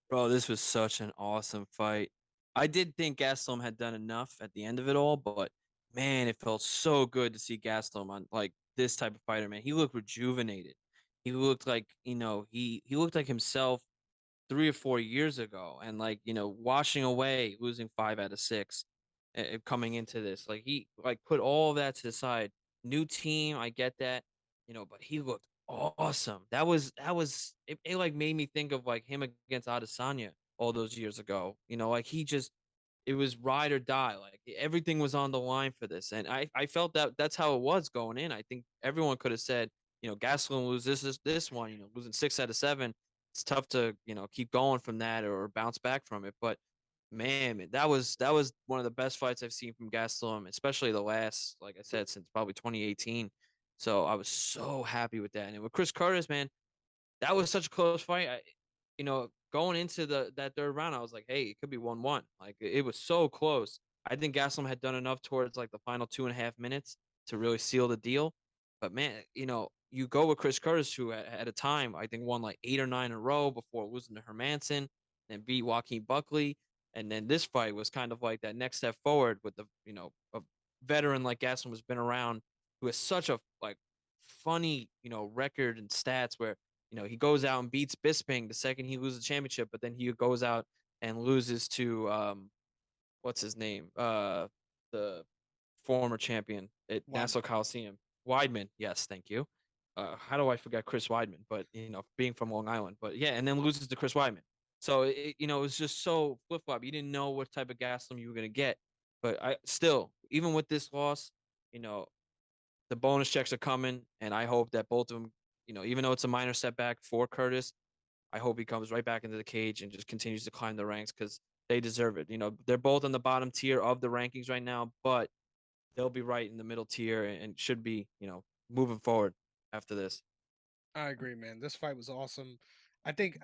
Bro, this was such an awesome fight. I did think Gastelum had done enough at the end of it all, but man, it felt so good to see Gastelum on like this type of fighter, man. He looked rejuvenated. He looked like, he looked like himself 3 or 4 years ago, and like, washing away losing 5 out of 6, coming into this. Like he like put all of that to the side. New team, I get that, but he looked awesome. It like made me think of like him against Adesanya all those years ago. Like he just it was ride or die. Like everything was on the line for this. And I felt that that's how it was going in. I think everyone could have said, Gastelum lose this one, losing 6 out of 7. It's tough to, keep going from that or bounce back from it. But man, that was one of the best fights I've seen from Gastelum, especially the last, like I said, since probably 2018. So I was so happy with that. And with Chris Curtis, man, that was such a close fight. Going into that third round, I was like, hey, it could be 1-1. Like it was so close. I think Gaslam had done enough towards like the final 2.5 minutes to really seal the deal. But man, you go with Chris Curtis, who at a time I think won like 8 or 9 in a row before losing to Hermanson, then beat Joaquin Buckley. And then this fight was kind of like that next step forward with a veteran like Gaslam has been around, who has such a like funny, record and stats where he goes out and beats Bisping the second he loses the championship, but then he goes out and loses to what's his name? The former champion at Nassau Weidman. Coliseum. Weidman, yes, thank you. How do I forget Chris Weidman? But being from Long Island, but yeah, and then loses to Chris Weidman. So it was just so flip flop. You didn't know what type of Gaslam you were gonna get, but I still, even with this loss, you know, the bonus checks are coming, and I hope that both of them, even though it's a minor setback for Curtis, I hope he comes right back into the cage and just continues to climb the ranks because they deserve it. They're both on the bottom tier of the rankings right now, but they'll be right in the middle tier and should be, moving forward after this. I agree, man. This fight was awesome. I think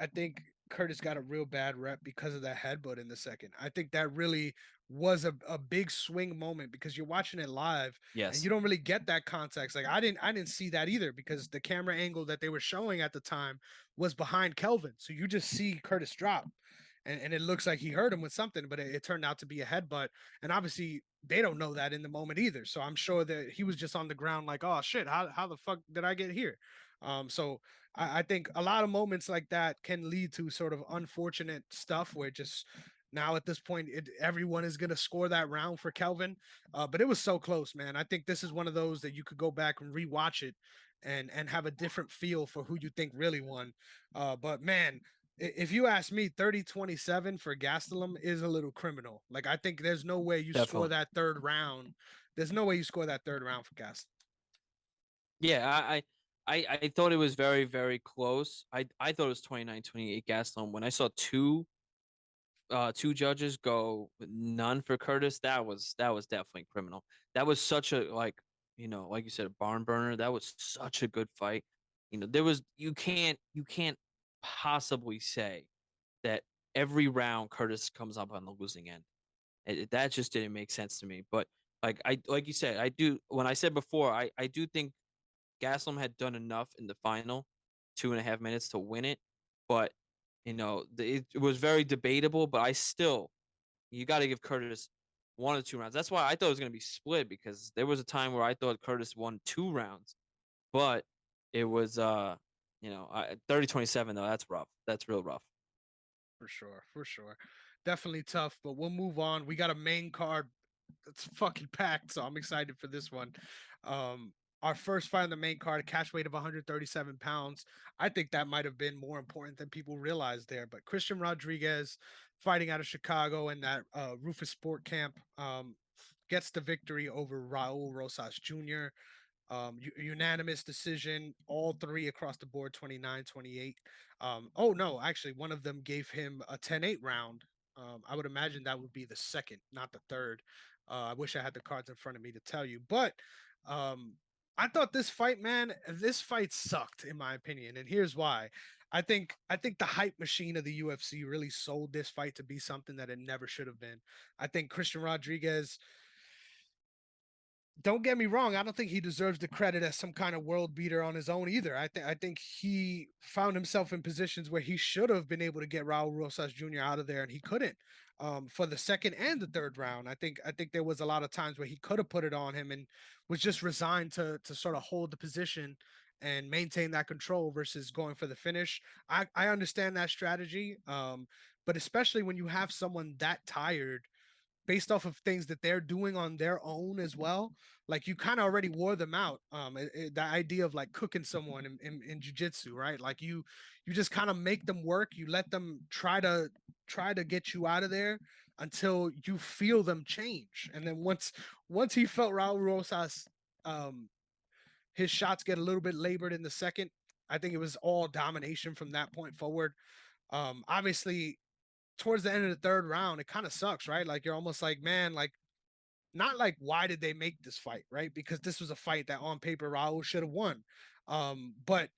Curtis got a real bad rep because of that headbutt in the second. I think that really was a big swing moment because you're watching it live and you Yes, don't really get that context. Like I didn't see that either because the camera angle that they were showing at the time was behind Kelvin. So you just see Curtis drop. And it looks like he hurt him with something, but it turned out to be a headbutt. And obviously they don't know that in the moment either. So I'm sure that he was just on the ground like, oh shit, how the fuck did I get here? So I think a lot of moments like that can lead to sort of unfortunate stuff where just now at this point everyone is going to score that round for Kelvin. But it was so close, man. I think this is one of those that you could go back and rewatch it and have a different feel for who you think really won. But man, if you ask me, 30-27 for Gastelum is a little criminal. Like I think there's no way you score definitely. that third round. There's no way you score that third round for Gastelum. Yeah, I thought it was very, very close. I thought it was 29-28 Gaston. When I saw two judges go with none for Curtis, that was definitely criminal. That was such a like you said, a barn burner. That was such a good fight. There was you can't possibly say that every round Curtis comes up on the losing end. That just didn't make sense to me. But like you said, I do when I said before, I do think Gaslam had done enough in the final 2.5 minutes to win it, but it was very debatable. But you got to give Curtis 1 or 2 rounds. That's why I thought it was going to be split because there was a time where I thought Curtis won 2 rounds, but it was 30-27 though. That's rough. That's real rough. For sure, for sure. Definitely tough, but we'll move on. We got a main card that's fucking packed, so I'm excited for this one. Um, our first fight on the main card, a catch weight of 137 pounds. I think that might have been more important than people realize there. But Christian Rodriguez fighting out of Chicago in that Rufus Sport Camp gets the victory over Raul Rosas Jr. Unanimous decision, all three across the board, 29-28. Oh, no, actually, one of them gave him a 10-8 round. I would imagine that would be the second, not the third. I wish I had the cards in front of me to tell you. But um, I thought this fight sucked, in my opinion. And here's why. I think the hype machine of the UFC really sold this fight to be something that it never should have been. I think Christian Rodriguez, don't get me wrong, I don't think he deserves the credit as some kind of world beater on his own either. I think he found himself in positions where he should have been able to get Raul Rosas Jr. out of there, and he couldn't. For the second and the third round, I think there was a lot of times where he could have put it on him and was just resigned to sort of hold the position and maintain that control versus going for the finish. I understand that strategy, but especially when you have someone that tired based off of things that they're doing on their own as well. Like you kind of already wore them out. The idea of like cooking someone in jujitsu, right? Like you just kind of make them work. You let them try to get you out of there until you feel them change. And then once he felt Raul Rosas, um, his shots get a little bit labored in the second. I think it was all domination from that point forward. Obviously, towards the end of the third round, it kind of sucks, right? Like you're almost like, man, like not like why did they make this fight, right? Because this was a fight that on paper Raul should have won. But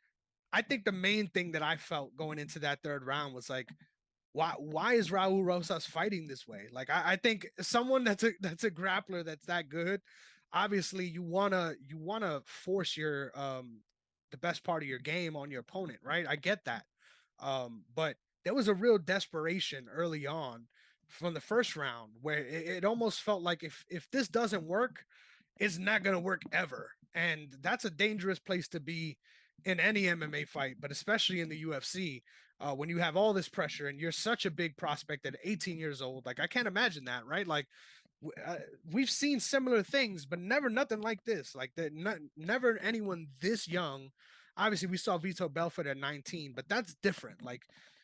I think the main thing that I felt going into that third round was like, why is Raul Rosas fighting this way? Like I think someone that's a grappler that's that good, obviously you wanna force your the best part of your game on your opponent, right? I get that. But there was a real desperation early on from the first round where it almost felt like if this doesn't work, it's not going to work ever. And that's a dangerous place to be in any MMA fight, but especially in the UFC, when you have all this pressure and you're such a big prospect at 18 years old. Like, I can't imagine that, right? Like, we've seen similar things, but never nothing like this. Like, never anyone this young. Obviously, we saw Vito Belfort at 19, but that's different. Like,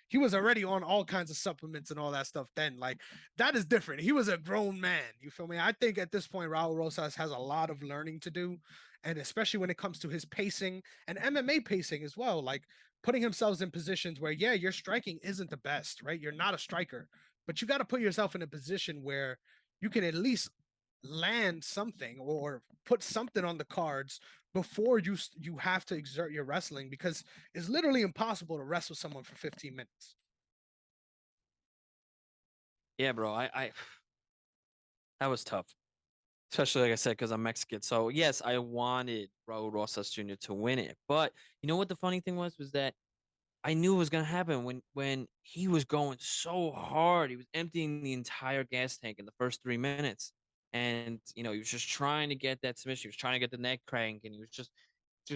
he was already on all kinds of supplements and all that stuff then. Like, that is different. He was a grown man. You feel me? I think at this point, Raul Rosas has a lot of learning to do. And especially when it comes to his pacing and MMA pacing as well, like putting himself in positions where, yeah, your striking isn't the best, right? You're not a striker, but you got to put yourself in a position where you can at least land something or put something on the cards before you have to exert your wrestling, because it's literally impossible to wrestle someone for 15 minutes. Yeah, bro. I that was tough, especially like I said, because I'm Mexican. So yes, I wanted Raul Rosas Jr. to win it, but you know what the funny thing was that I knew it was gonna happen when he was going so hard. He was emptying the entire gas tank in the first 3 minutes, and he was just trying to get that submission. He was trying to get the neck crank, and he was just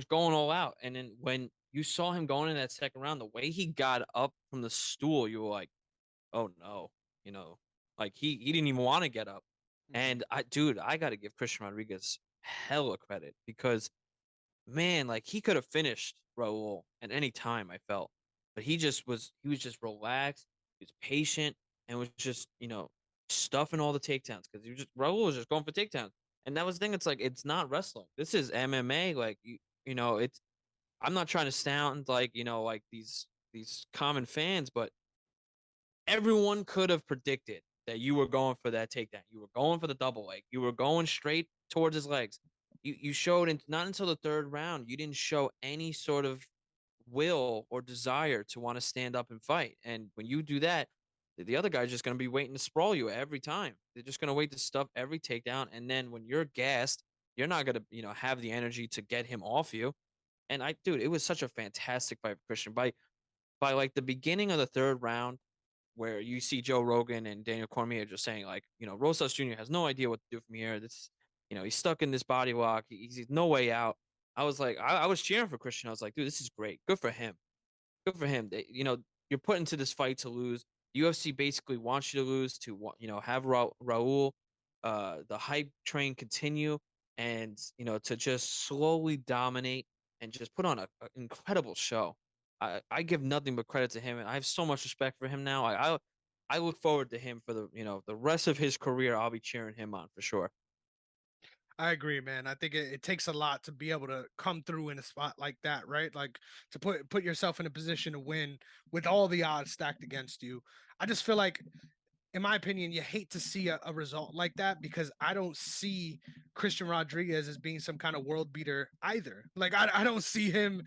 going all out. And then when you saw him going in that second round, the way he got up from the stool, you were like, oh no, you know, like he didn't even want to get up. Mm-hmm. And dude, I got to give Christian Rodriguez hella credit because man, like he could have finished Raul at any time, I felt. But he was just relaxed, he was patient, and was just, stuffing all the takedowns because Raul was just going for takedowns. And that was the thing, it's like it's not wrestling. This is MMA. Like it's I'm not trying to sound like, like these common fans, but everyone could have predicted that you were going for that takedown. You were going for the double leg. You were going straight towards his legs. You showed not until the third round, you didn't show any sort of will or desire to want to stand up and fight. And when you do that, the other guy's just going to be waiting to sprawl you every time. They're just going to wait to stuff every takedown. And then when you're gassed, you're not going to, have the energy to get him off you. And dude, it was such a fantastic fight for Christian. By like the beginning of the third round, where you see Joe Rogan and Daniel Cormier just saying like, Rosas Jr. has no idea what to do from here. He's stuck in this body lock. He's no way out. I was like, I was cheering for Christian. I was like, dude, this is great. Good for him. Good for him. You're put into this fight to lose. UFC basically wants you to lose to, have Raul, the hype train continue. and to just slowly dominate and just put on a incredible show. I give nothing but credit to him, and I have so much respect for him now. I look forward to him for the rest of his career. I'll be cheering him on for sure. I agree, man. I think it takes a lot to be able to come through in a spot like that, right? Like to put yourself in a position to win with all the odds stacked against you. I just feel like, in my opinion, you hate to see a result like that because I don't see Christian Rodriguez as being some kind of world beater either. Like I don't see him.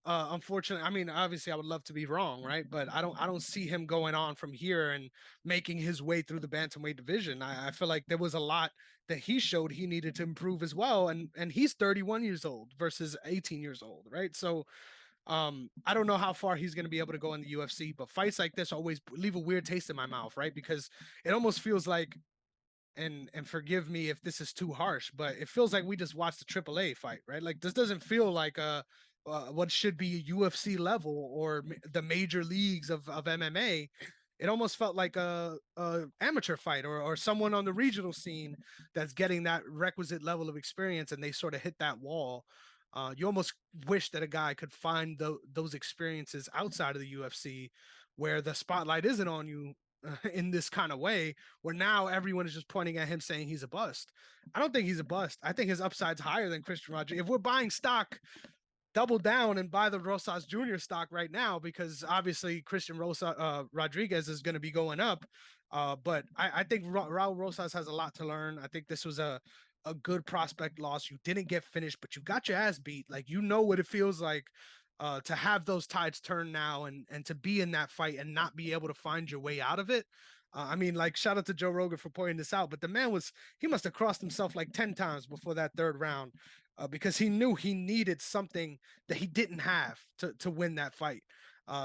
Unfortunately, I mean, obviously, I would love to be wrong, right? But I don't see him going on from here and making his way through the bantamweight division. I feel like there was a lot that he showed he needed to improve as well, and he's 31 years old versus 18 years old, right? So I don't know how far he's going to be able to go in the UFC, but fights like this always leave a weird taste in my mouth, right? Because it almost feels like, and forgive me if this is too harsh, but it feels like we just watched the AAA fight, right? Like this doesn't feel like what should be a UFC level or the major leagues of MMA. It almost felt like a amateur fight or someone on the regional scene that's getting that requisite level of experience, and they sort of hit that wall. You almost wish that a guy could find those experiences outside of the UFC, where the spotlight isn't on you in this kind of way, where now everyone is just pointing at him saying he's a bust. I don't think he's a bust. I think his upside's higher than Christian Rodriguez. If we're buying stock, double down and buy the Rosas Jr. stock right now, because obviously Christian Rodriguez is going to be going up. But I think Raul Rosas has a lot to learn. I think this was a good prospect loss. You didn't get finished, but you got your ass beat. Like, you know what it feels like to have those tides turn now and to be in that fight and not be able to find your way out of it. I mean, like, shout out to Joe Rogan for pointing this out, but the man he must have crossed himself like 10 times before that third round, because he knew he needed something that he didn't have to win that fight.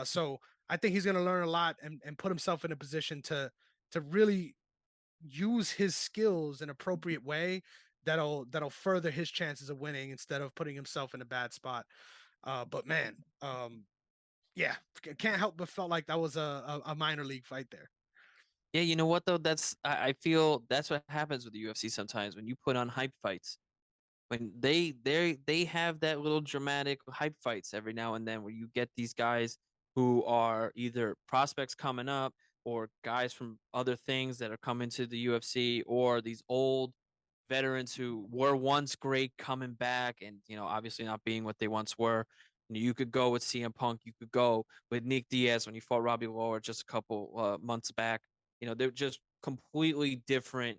So I think he's going to learn a lot and put himself in a position to really use his skills in an appropriate way that'll further his chances of winning instead of putting himself in a bad spot. But man, yeah, can't help but felt like that was a minor league fight there. Yeah, you know what though? I feel that's what happens with the UFC sometimes when you put on hype fights. When they have that little dramatic hype fights every now and then where you get these guys who are either prospects coming up or guys from other things that are coming to the UFC, or these old veterans who were once great coming back and obviously not being what they once were. You could go with CM Punk, you could go with Nick Diaz when he fought Robbie Lawler just a couple months back. They're just completely different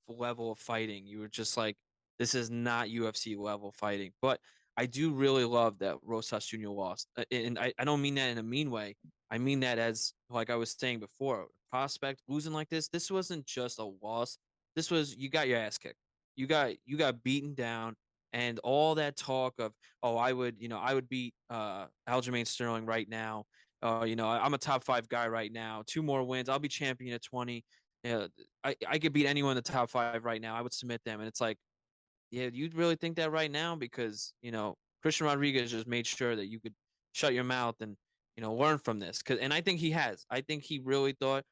level of fighting. You were just like, this is not UFC level fighting. But I do really love that Rosas Jr. lost. And I don't mean that in a mean way. I mean that as, like I was saying before, prospect losing like this wasn't just a loss. This was, you got your ass kicked. You got beaten down, and all that talk of, oh, I would beat Aljamain Sterling right now. I'm a top 5 guy right now. 2 more wins. I'll be champion at 20. Yeah, I could beat anyone in the top 5 right now. I would submit them. And it's like, yeah, you'd really think that right now? Because, Christian Rodriguez just made sure that you could shut your mouth and, learn from this. And I think he has. I think he really thought,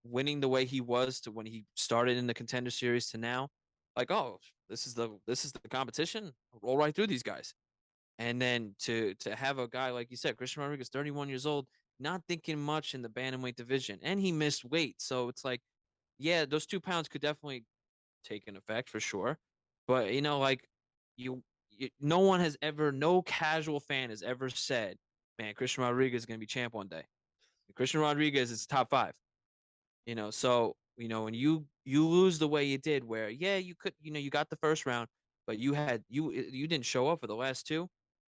winning the way he was to when he started in the Contender Series to now, like, oh, this is the competition. I'll roll right through these guys. And then to have a guy like you said, Christian Rodriguez, 31 years old, not thinking much in the bantamweight division, and he missed weight. So it's like, yeah, those 2 pounds could definitely take an effect for sure. But like, no one has ever, no casual fan has ever said, "Man, Christian Rodriguez is going to be champ one day." Christian Rodriguez is top 5. So when you lose the way you did, where yeah, you could, you got the first round, but you didn't show up for the last 2.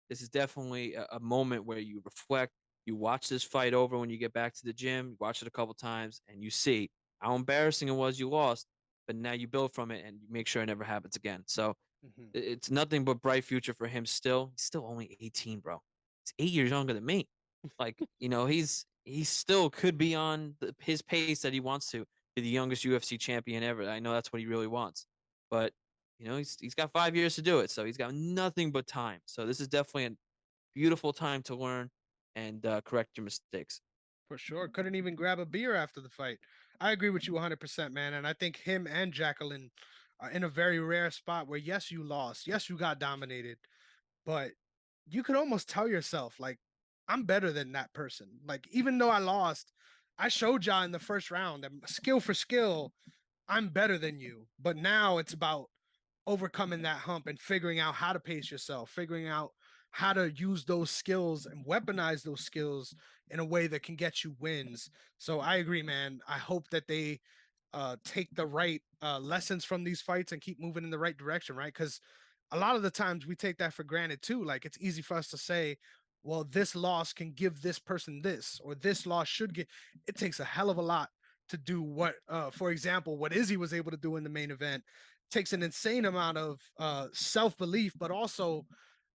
This is definitely a moment where you reflect. You watch this fight over when you get back to the gym. You watch it a couple times, and you see how embarrassing it was you lost. But now you build from it and you make sure it never happens again. So Mhm. it's nothing but bright future for him still. He's still only 18, bro. He's 8 years younger than me. Like, he still could be on his pace that he wants to be the youngest UFC champion ever. I know that's what he really wants. But, he's got 5 years to do it. So he's got nothing but time. So this is definitely a beautiful time to learn and correct your mistakes. For sure. Couldn't even grab a beer after the fight. I agree with you 100%, man. And I think him and Jacqueline in a very rare spot where yes, you lost, yes, you got dominated, but you could almost tell yourself like I'm better than that person. Like even though I lost, I showed y'all in the first round that skill for skill, I'm better than you. But now it's about overcoming that hump and figuring out how to pace yourself, figuring out how to use those skills and weaponize those skills in a way that can get you wins. So I agree, man. I hope that they take the right lessons from these fights and keep moving in the right direction, right? Because a lot of the times we take that for granted too. Like it's easy for us to say, well, this loss can give this person this, or this loss should get. It takes a hell of a lot to do what, for example, what Izzy was able to do in the main event. Takes an insane amount of self belief, but also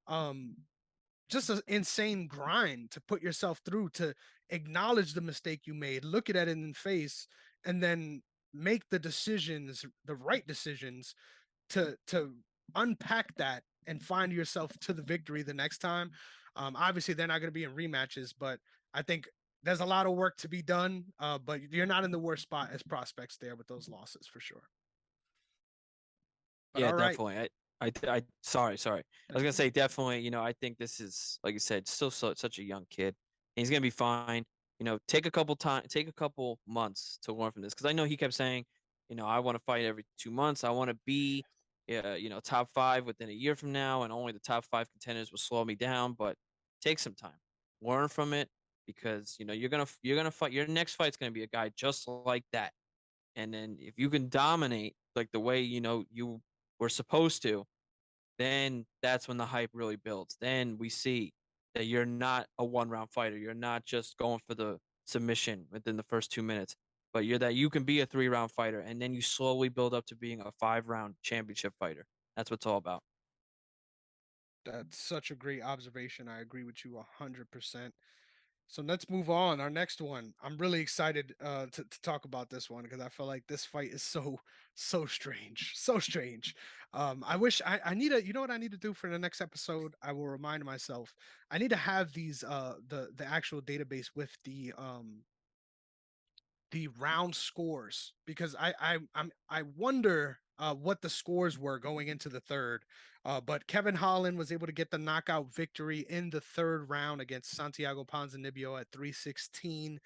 um, just an insane grind to put yourself through to acknowledge the mistake you made, look at it in the face, and then make the decisions, the right decisions to unpack that and find yourself to the victory the next time. Obviously, they're not going to be in rematches, but I think there's a lot of work to be done. But you're not in the worst spot as prospects there with those losses for sure. But Yeah, all right, definitely. Sorry. I was that's gonna cool. say definitely. I think this is, like you said, still such a young kid, and he's gonna be fine. Take a couple months to learn from this, because I know he kept saying, I want to fight every 2 months. I want to be, top five within a year from now, and only the top five contenders will slow me down. But take some time, learn from it, because you're gonna fight. Your next fight's gonna be a guy just like that. And then if you can dominate like the way you were supposed to, then that's when the hype really builds. Then we see that you're not a one-round fighter. You're not just going for the submission within the first 2 minutes, but you can be a three-round fighter, and then you slowly build up to being a five-round championship fighter. That's what it's all about. That's such a great observation. I agree with you 100%. So let's move on. Our next one. I'm really excited to talk about this one because I feel like this fight is so strange, so strange. I wish I need a. You know what I need to do for the next episode? I will remind myself. I need to have these the actual database with the round scores because I wonder what the scores were going into the third. But Kevin Holland was able to get the knockout victory in the third round against Santiago Ponzinibbio at 316.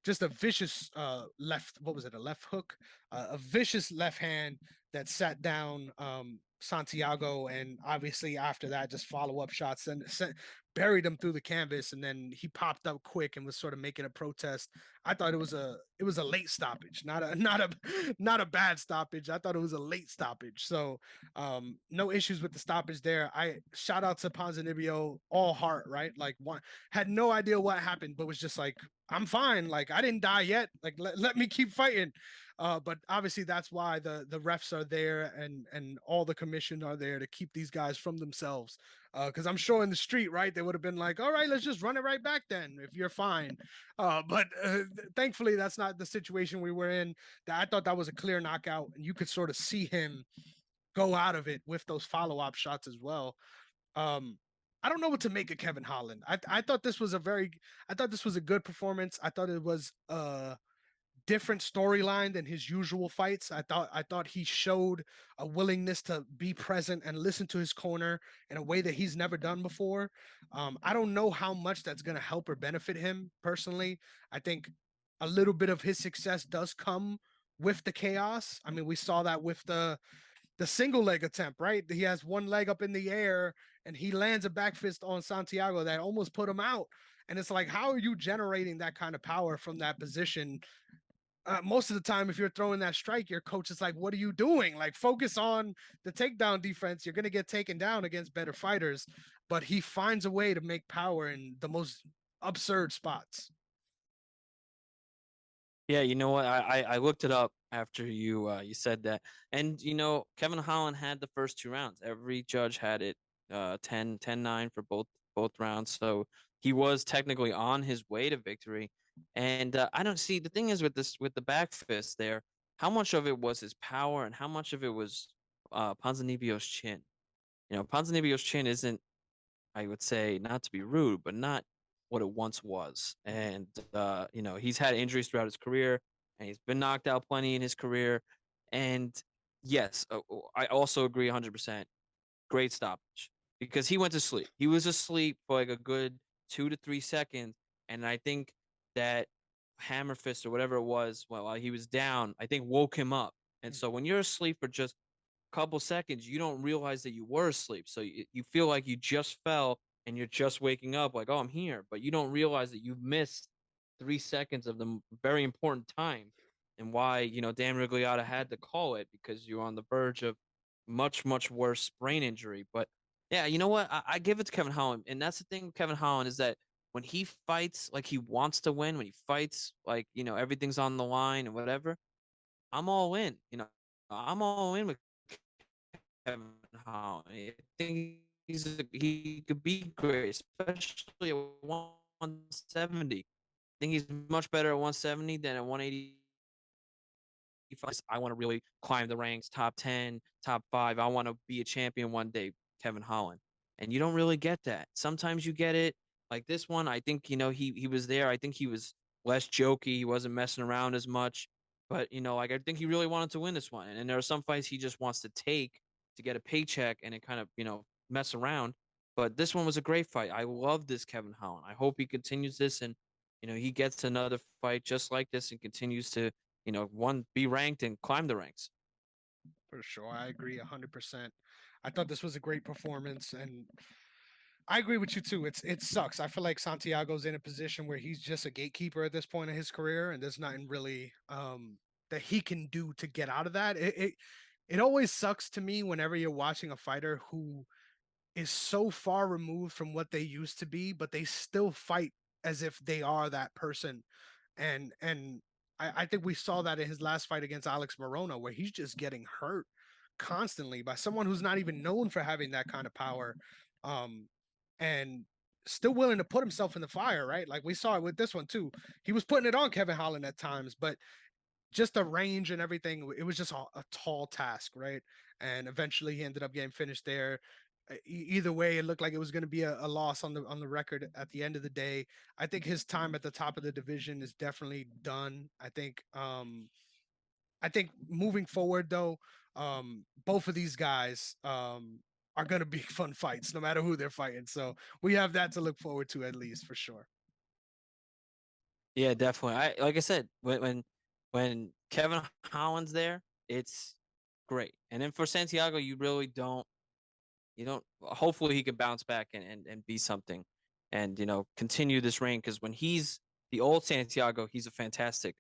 Just a vicious left. What was it? A left hook, a vicious left hand that sat down Santiago, and obviously after that, just follow up shots and buried him through the canvas, and then he popped up quick and was sort of making a protest. I thought it was a late stoppage, not a bad stoppage. I thought it was a late stoppage. So no issues with the stoppage there. I shout out to Ponzinibbio, all heart, right? Like one had no idea what happened, but was just like, I'm fine. Like I didn't die yet. Like let me keep fighting. But obviously that's why the refs are there and all the commission are there to keep these guys from themselves. Because I'm sure in the street, right, they would have been like, all right, let's just run it right back then if you're fine. But thankfully that's not the situation we were in. I thought that was a clear knockout, and you could sort of see him go out of it with those follow up shots as well. Um, I don't know what to make of Kevin Holland. I thought this was I thought this was a good performance. I thought it was a different storyline than his usual fights. I thought he showed a willingness to be present and listen to his corner in a way that he's never done before. I don't know how much that's going to help or benefit him personally. I think a little bit of his success does come with the chaos. I mean, we saw that with the single leg attempt, right? He has one leg up in the air and he lands a back fist on Santiago that almost put him out. And it's like, how are you generating that kind of power from that position? Most of the time, if you're throwing that strike, your coach is like, what are you doing? Like, focus on the takedown defense. You're going to get taken down against better fighters. But he finds a way to make power in the most absurd spots. Yeah, you know what? I looked it up after you said that. And Kevin Holland had the first two rounds. Every judge had it 10-9 for both rounds. So he was technically on his way to victory. And I don't see, the thing is with the back fist there, how much of it was his power and how much of it was Ponzinibbio's chin. Ponzinibbio's chin isn't, I would say, not to be rude, but not what it once was. And he's had injuries throughout his career, and he's been knocked out plenty in his career. And Yes, I also agree 100%. Great stoppage because he went to sleep. He was asleep for like a good 2 to 3 seconds, and I think that hammer fist or whatever it was while he was down, I think woke him up. And so when you're asleep for just a couple seconds, you don't realize that you were asleep. So you feel like you just fell and you're just waking up, like, oh, I'm here, but you don't realize that you've missed 3 seconds of the very important time, and why Dan Rigliotta had to call it because you're on the verge of much worse brain injury. But yeah, you know what? I give it to Kevin Holland, and that's the thing with Kevin Holland is that when he fights like he wants to win, when he fights like everything's on the line and whatever, I'm all in. I'm all in with Kevin Holland. I think he could be great, especially at 170. I think he's much better at 170 than at 180. I want to really climb the ranks, top 10, top 5. I want to be a champion one day, Kevin Holland. And you don't really get that. Sometimes you get it. Like this one, I think, he was there. I think he was less jokey. He wasn't messing around as much. But, like I think he really wanted to win this one. And there are some fights he just wants to take to get a paycheck and then kind of, mess around. But this one was a great fight. I love this Kevin Holland. I hope he continues this and, he gets another fight just like this and continues to one, be ranked and climb the ranks. For sure. I agree 100%. I thought this was a great performance, and I agree with you too. It sucks. I feel like Santiago's in a position where he's just a gatekeeper at this point in his career, and there's nothing really that he can do to get out of that. It always sucks to me whenever you're watching a fighter who is so far removed from what they used to be, but they still fight as if they are that person. And I think we saw that in his last fight against Alex Morona, where he's just getting hurt constantly by someone who's not even known for having that kind of power. Um, and still willing to put himself in the fire, right? Like we saw it with this one too. He was putting it on Kevin Holland at times, but just the range and everything, it was just a tall task, right? And eventually he ended up getting finished there. Either way, it looked like it was going to be a loss on the record at the end of the day. I think his time at the top of the division is definitely done. I think moving forward though, both of these guys are going to be fun fights no matter who they're fighting. So we have that to look forward to at least for sure. Yeah, definitely. Like I said, when Kevin Holland's there, it's great. And then for Santiago, you don't hopefully he can bounce back and be something and continue this reign, because when he's the old Santiago, he's a fantastic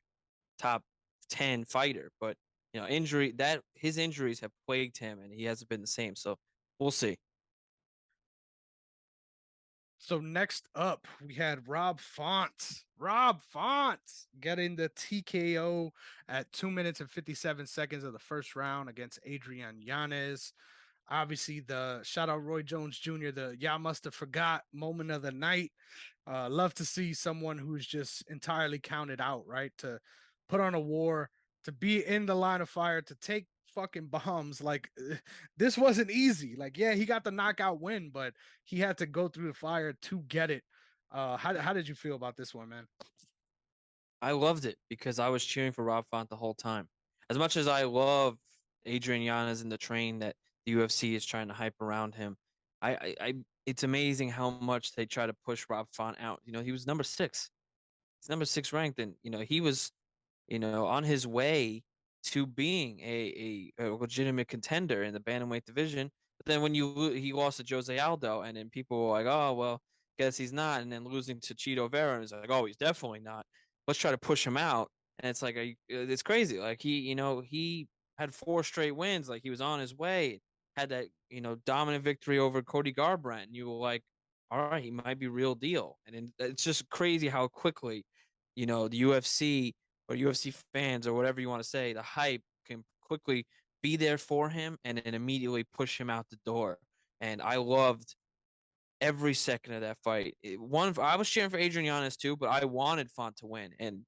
top 10 fighter. But his injuries have plagued him and he hasn't been the same. So we'll see. So next up, we had Rob Font. Rob Font getting the TKO at 2 minutes and 57 seconds of the first round against Adrian Yanez. Obviously, the shout out Roy Jones Jr., the y'all must have forgot moment of the night. Love to see someone who's just entirely counted out, right? To put on a war, to be in the line of fire, to take fucking bombs. Like this wasn't easy. Like, yeah, he got the knockout win, but he had to go through the fire to get it. How did you feel about this one, man? I loved it because I was cheering for Rob Font the whole time. As much as I love Adrian Yanez and the train that the UFC is trying to hype around him, it's amazing how much they try to push Rob Font out. He was number 6. He's number 6 ranked, and he was on his way to being a legitimate contender in the bantamweight division. But then when he lost to Jose Aldo, and then people were like, oh well, guess he's not. And then losing to Cheeto Vera, and it's like, oh, he's definitely not. Let's try to push him out. And it's like, it's crazy. Like he had 4 straight wins. Like he was on his way. Had that dominant victory over Cody Garbrandt, and you were like, all right, he might be real deal. And it's just crazy how quickly, the UFC or UFC fans or whatever you want to say, the hype can quickly be there for him and then immediately push him out the door. And I loved every second of that fight. I was cheering for Adrian Yanez too, but I wanted Font to win, and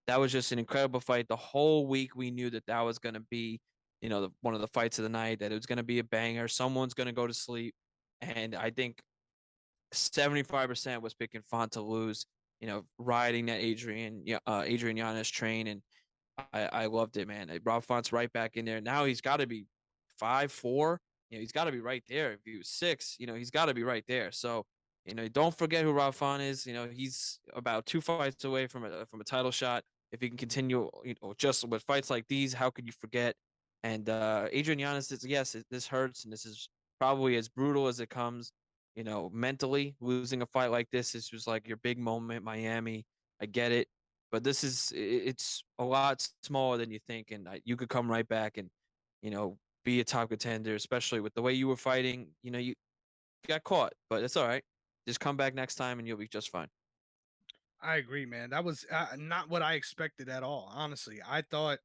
that was just an incredible fight. The whole week we knew that was going to be, one of the fights of the night. That it was going to be a banger. Someone's going to go to sleep, and I think 75% was picking Font to lose. Riding that Adrian Yanez train, and I loved it, man. Rob Font's right back in there. Now he's got to be 5'4", he's got to be right there. If he was 6, he's got to be right there. So, don't forget who Rob Font is. He's about 2 fights away from a title shot. If he can continue, just with fights like these, how could you forget? And Adrian Yanez is, yes, this hurts, and this is probably as brutal as it comes. Mentally losing a fight like this was like your big moment, Miami. I get it, but it's a lot smaller than you think, and you could come right back and be a top contender, especially with the way you were fighting. You got caught, but it's all right. Just come back next time, and you'll be just fine. I agree, man. That was not what I expected at all. Honestly, I thought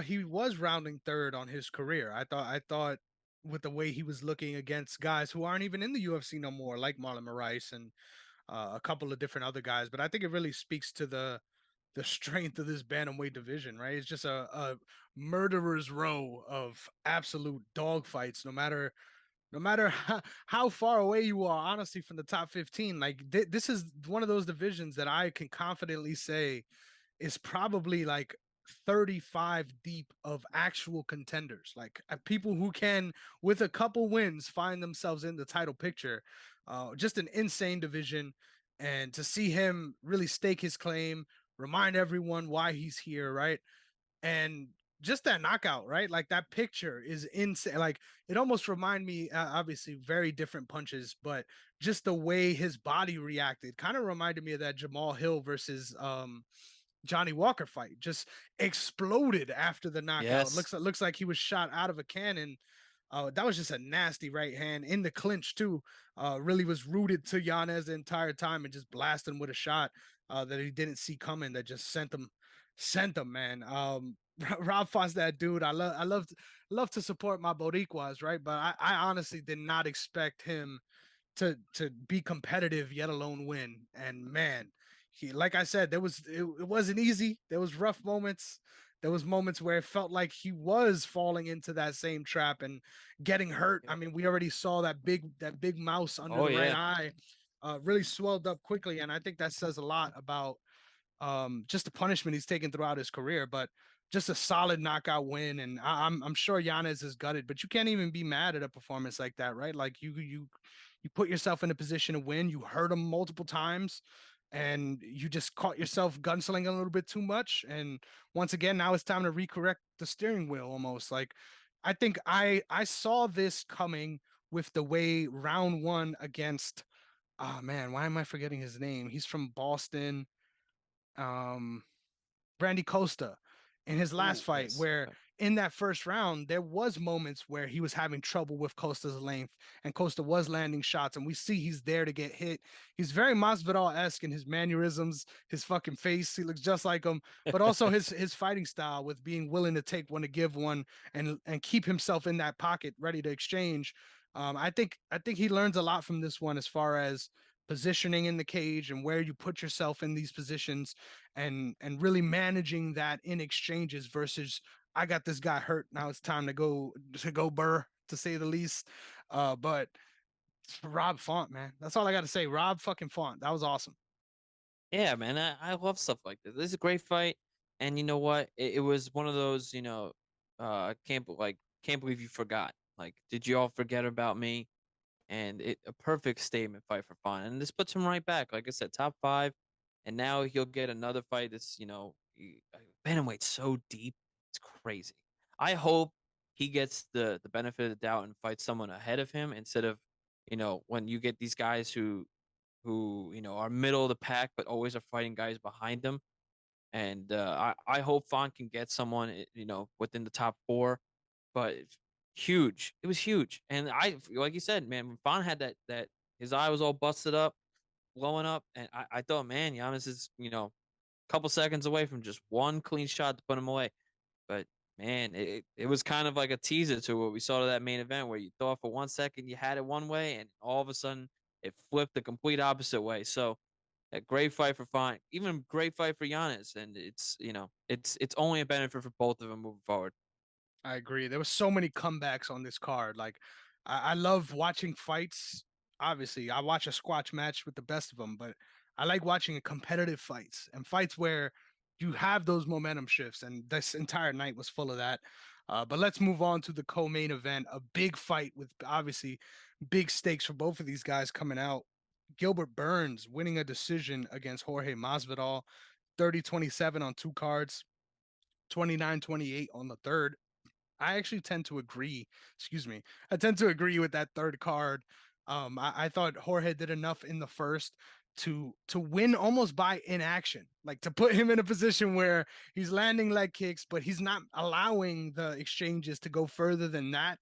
he was rounding third on his career. I thought with the way he was looking against guys who aren't even in the UFC no more, like Marlon Moraes and a couple of different other guys. But I think it really speaks to the strength of this bantamweight division, right? It's just a murderer's row of absolute dogfights, no matter how far away you are, honestly, from the top 15. Like this is one of those divisions that I can confidently say is probably like 35 deep of actual contenders, like people who can, with a couple wins, find themselves in the title picture. Just an insane division. And to see him really stake his claim, remind everyone why he's here, right? And just that knockout, right? Like that picture is insane. Like it almost reminded me, obviously, very different punches, but just the way his body reacted kind of reminded me of that Jamal Hill versus Johnny Walker fight. Just exploded after the knockout. Yes. Looks like he was shot out of a cannon. That was just a nasty right hand in the clinch too. Really was rooted to Yanez the entire time and just blasted him with a shot that he didn't see coming. That just sent him, man. Rob Font's that dude. I love to support my Boricuas, right? But I honestly did not expect him to be competitive, yet alone win. And man, he, like I said, it wasn't easy. There was rough moments. There was moments where it felt like he was falling into that same trap and getting hurt. I Yep. mean, we already saw that big mouse under Oh the right yeah. eye really swelled up quickly, and I think that says a lot about just the punishment he's taken throughout his career. But just a solid knockout win, and I'm sure Yanez is gutted, but you can't even be mad at a performance like that, right? Like you put yourself in a position to win. You hurt him multiple times, and you just caught yourself gunslinging a little bit too much. And once again, now it's time to recorrect the steering wheel. Almost like I think I saw this coming with the way round one against. Oh man, why am I forgetting his name? He's from Boston. Um, Brandy Costa in his last Ooh, fight, yes. where Okay. in that first round, there was moments where he was having trouble with Costa's length and Costa was landing shots. And we see he's there to get hit. He's very Masvidal-esque in his mannerisms, his fucking face. He looks just like him, but also his fighting style with being willing to take one to give one and keep himself in that pocket ready to exchange. I think he learns a lot from this one as far as positioning in the cage and where you put yourself in these positions and really managing that in exchanges versus I got this guy hurt. Now it's time to go burr, to say the least. But Rob Font, man. That's all I got to say. Rob fucking Font. That was awesome. Yeah, man. I love stuff like this. This is a great fight, and you know what? It was one of those. Can't believe you forgot. Like, did you all forget about me? And a perfect statement fight for Font, and this puts him right back. Like I said, top 5, and now he'll get another fight. That's bantamweight's so deep, it's crazy. I hope he gets the benefit of the doubt and fights someone ahead of him instead of when you get these guys who are middle of the pack but always are fighting guys behind them. And I hope Font can get someone within the top 4, but huge. It was huge. And like you said, man, when Font had that his eye was all busted up, blowing up, and I thought, man, Giannis is a couple seconds away from just one clean shot to put him away. But man, it was kind of like a teaser to what we saw to that main event where you thought for 1 second you had it one way, and all of a sudden it flipped the complete opposite way. So a great fight for Font, even great fight for Giannis, and it's only a benefit for both of them moving forward. I agree. There was so many comebacks on this card. Like, I love watching fights. Obviously, I watch a squash match with the best of them, but I like watching competitive fights and fights where you have those momentum shifts. And this entire night was full of that. But let's move on to the co-main event, a big fight with obviously big stakes for both of these guys coming out. Gilbert Burns winning a decision against Jorge Masvidal, 30-27 on two cards, 29-28 on the third. I actually tend to agree. Excuse me. I tend to agree with that third card. I thought Jorge did enough in the first to win almost by inaction, like to put him in a position where he's landing leg kicks, but he's not allowing the exchanges to go further than that.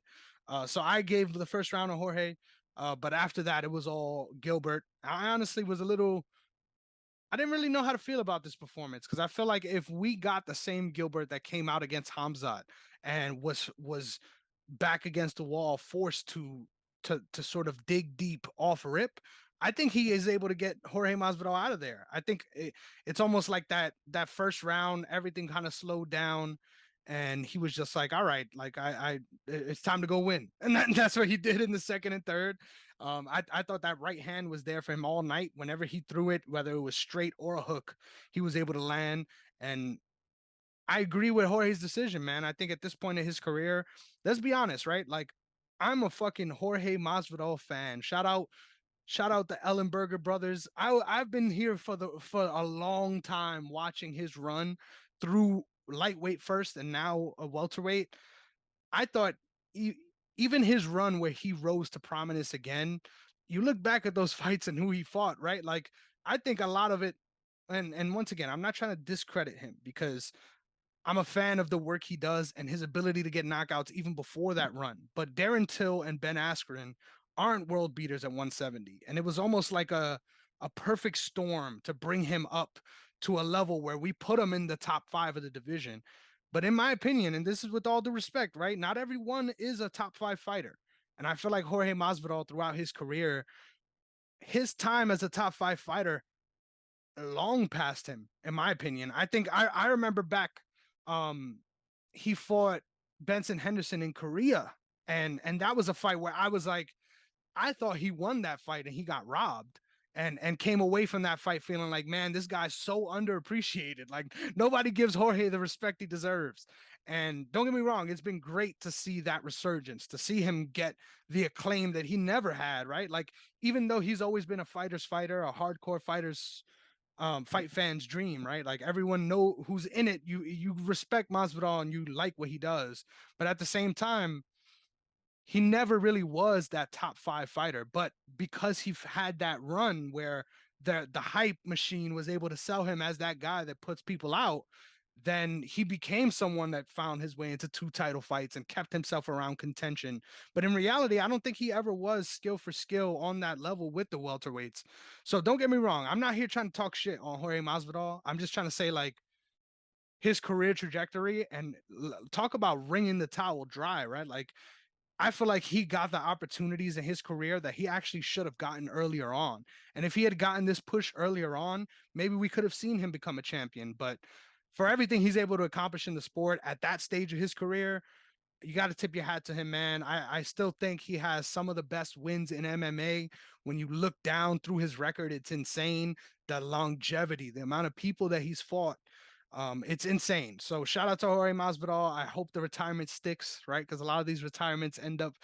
So I gave the first round to Jorge, but after that it was all Gilbert. I honestly was a little I didn't really know how to feel about this performance because I feel like if we got the same Gilbert that came out against Hamzat and was back against the wall, forced to sort of dig deep off rip, I think he is able to get Jorge Masvidal out of there. I think it's almost like that first round, everything kind of slowed down, and he was just like, "All right, like it's time to go win," and that's what he did in the second and third. I thought that right hand was there for him all night. Whenever he threw it, whether it was straight or a hook, he was able to land. And I agree with Jorge's decision, man. I think at this point in his career, let's be honest, right? Like, I'm a fucking Jorge Masvidal fan. Shout out the Ellenberger brothers. I've been here for a long time watching his run through lightweight first and now a welterweight. I thought even his run where he rose to prominence again, you look back at those fights and who he fought, right? Like I think a lot of it, and once again, I'm not trying to discredit him because I'm a fan of the work he does and his ability to get knockouts even before that run. But Darren Till and Ben Askren aren't world beaters at 170. And it was almost like a perfect storm to bring him up to a level where we put him in the top 5 of the division. But in my opinion, and this is with all due respect, right? Not everyone is a top 5 fighter. And I feel like Jorge Masvidal throughout his career, his time as a top 5 fighter long past him, in my opinion. I think I remember back um he fought Benson Henderson in Korea, and that was a fight where I was like, I thought he won that fight and he got robbed. And came away from that fight feeling like, man, this guy's so underappreciated. Like nobody gives Jorge the respect he deserves. And don't get me wrong, it's been great to see that resurgence, to see him get the acclaim that he never had, right? Like even though he's always been a fighter's fighter, a hardcore fighter's fight fans dream, right? Like everyone know who's in it. You respect Masvidal and you like what he does, but at the same time, he never really was that top 5 fighter. But because he had that run where the hype machine was able to sell him as that guy that puts people out, then he became someone that found his way into 2 title fights and kept himself around contention. But in reality, I don't think he ever was skill for skill on that level with the welterweights. So don't get me wrong. I'm not here trying to talk shit on Jorge Masvidal. I'm just trying to say like his career trajectory and talk about wringing the towel dry, right? Like I feel like he got the opportunities in his career that he actually should have gotten earlier on. And if he had gotten this push earlier on, maybe we could have seen him become a champion. But for everything he's able to accomplish in the sport at that stage of his career, you got to tip your hat to him, man. I still think he has some of the best wins in MMA. When you look down through his record, it's insane. The longevity, the amount of people that he's fought, it's insane. So shout out to Jorge Masvidal. I hope the retirement sticks, right? Because a lot of these retirements end up,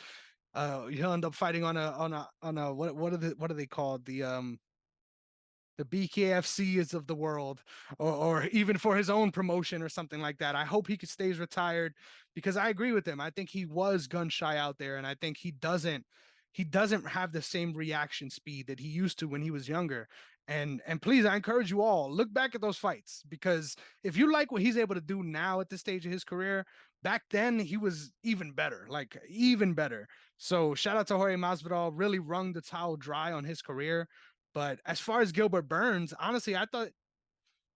he'll end up fighting on a what are they called? The BKFCs of the world, or even for his own promotion or something like that. I hope he stays retired because I agree with him. I think he was gun shy out there, and I think he doesn't have the same reaction speed that he used to when he was younger. And please, I encourage you all look back at those fights because if you like what he's able to do now at this stage of his career, back then he was even better, like even better. So shout out to Jorge Masvidal, really wrung the towel dry on his career. But as far as Gilbert Burns, honestly, I thought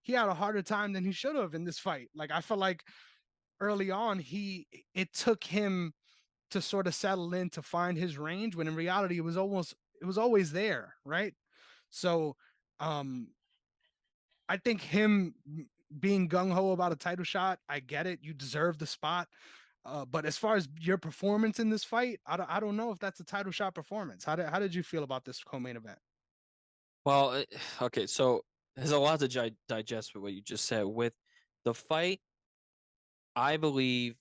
he had a harder time than he should have in this fight. Like I felt like early on, it took him to sort of settle in to find his range when in reality it was always there, right? So um I think him being gung ho about a title shot, I get it. You deserve the spot. But as far as your performance in this fight, I don't know if that's a title shot performance. How did you feel about this co-main event? Well, okay, so there's a lot to digest with what you just said. With the fight, I believe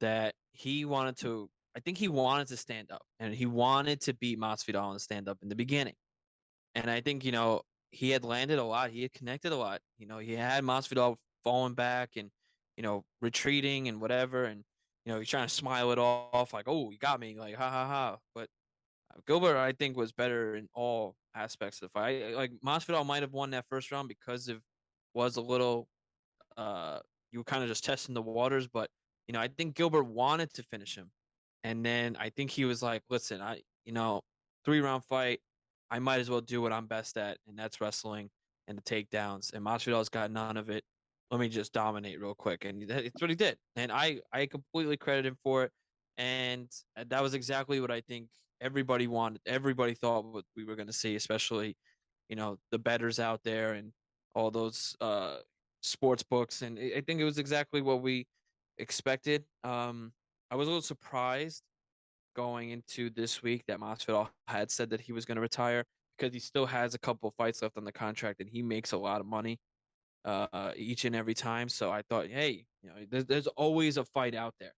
that he wanted to. I think he wanted to stand up, and he wanted to beat Masvidal and stand up in the beginning. And I think he had landed a lot. He had connected a lot. He had Masvidal falling back and retreating and whatever, and he's trying to smile it off like, "Oh, you got me," like, "Ha ha ha." But Gilbert, I think, was better in all aspects of the fight. Like Masvidal might have won that first round because of was a little you were kind of just testing the waters, but I think Gilbert wanted to finish him. And then I think he was like, listen, 3-round fight, I might as well do what I'm best at, and that's wrestling and the takedowns. And Masvidal's got none of it. Let me just dominate real quick. And it's what he did. And I completely credit him for it. And that was exactly what I think everybody wanted. Everybody thought what we were going to see, especially, the betters out there and all those sports books. And I think it was exactly what we expected. I was a little surprised going into this week that Masvidal had said that he was going to retire because he still has a couple of fights left on the contract and he makes a lot of money each and every time. So I thought, hey, there's always a fight out there.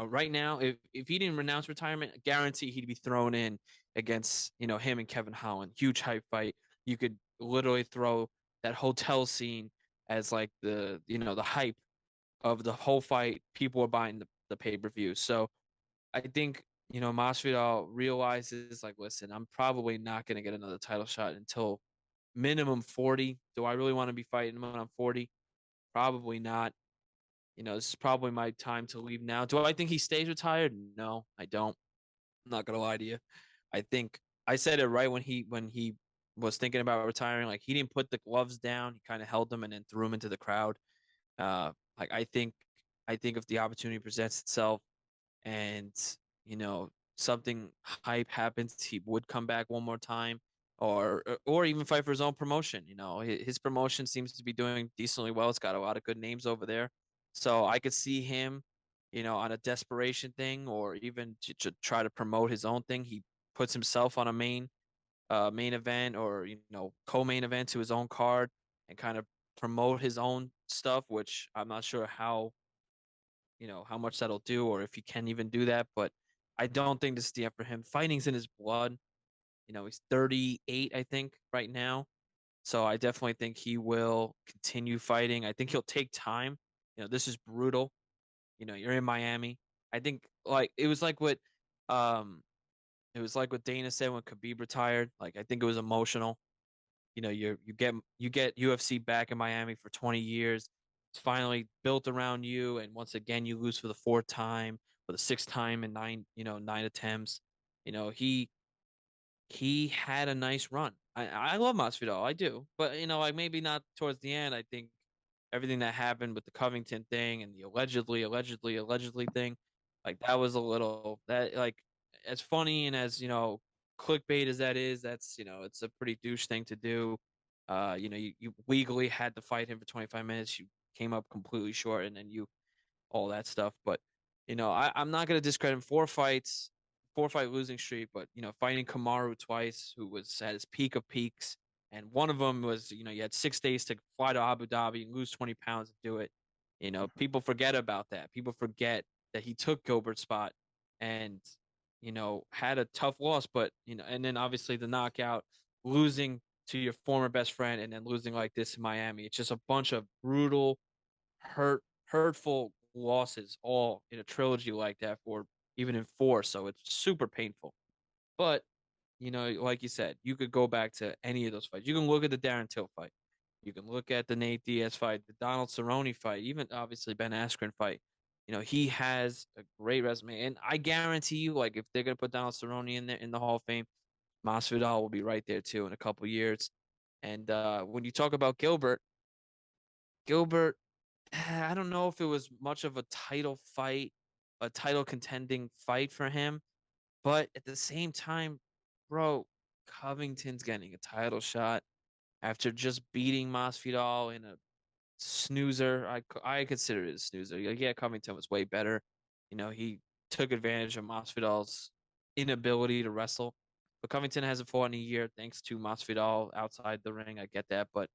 Right now, if he didn't renounce retirement, I guarantee he'd be thrown in against, him and Kevin Holland. Huge hype fight. You could literally throw that hotel scene as like the hype of the whole fight. People are buying the pay-per-view. So I think, Masvidal realizes like, listen, I'm probably not going to get another title shot until minimum 40. Do I really want to be fighting when I'm 40? Probably not. This is probably my time to leave now. Do I think he stays retired? No, I don't. I'm not gonna lie to you. I think I said it right when he was thinking about retiring. Like he didn't put the gloves down. He kind of held them and then threw them into the crowd. Like I think if the opportunity presents itself, and something hype happens, he would come back one more time, or even fight for his own promotion. His promotion seems to be doing decently well. It's got a lot of good names over there, so I could see him, on a desperation thing, or even to try to promote his own thing. He puts himself on a main event, or co-main event to his own card, and kind of promote his own stuff, which I'm not sure how much that'll do or if he can even do that. But I don't think this is the end for him. Fighting's in his blood. He's 38, I think, right now. So I definitely think he will continue fighting. I think he'll take time. This is brutal. You're in Miami. I think like um it was like what Dana said when Khabib retired. Like I think it was emotional. You get UFC back in Miami for 20 years. It's finally built around you, and once again you lose for the fourth time, for the sixth time in nine attempts. He had a nice run. I love Masvidal, I do, but like maybe not towards the end. I think everything that happened with the Covington thing and the allegedly thing, like that was a little that like as funny and as clickbait as that is, that's it's a pretty douche thing to do. You legally had to fight him for 25 minutes. You came up completely short, and then you all that stuff. But I'm not gonna discredit him. 4 fights, 4-fight losing streak, but fighting Kamaru twice, who was at his peak of peaks, and one of them was you had 6 days to fly to Abu Dhabi and lose 20 pounds to do it. People forget about that. People forget that he took Gilbert's spot and had a tough loss, but and then obviously the knockout, losing to your former best friend, and then losing like this in Miami. It's just a bunch of brutal, hurtful losses all in a trilogy like that, or even in 4. So it's super painful. But like you said, you could go back to any of those fights. You can look at the Darren Till fight. You can look at the Nate Diaz fight, the Donald Cerrone fight, even obviously Ben Askren fight. He has a great resume, and I guarantee you, like if they're gonna put Donald Cerrone in there in the Hall of Fame, Masvidal will be right there too in a couple years. And when you talk about Gilbert, I don't know if it was much of a title fight, a title contending fight for him, but at the same time, bro, Covington's getting a title shot after just beating Masvidal in a snoozer. I consider it a snoozer. Like, yeah, Covington was way better. He took advantage of Masvidal's inability to wrestle. But Covington hasn't fought in a year thanks to Masvidal outside the ring. I get that, but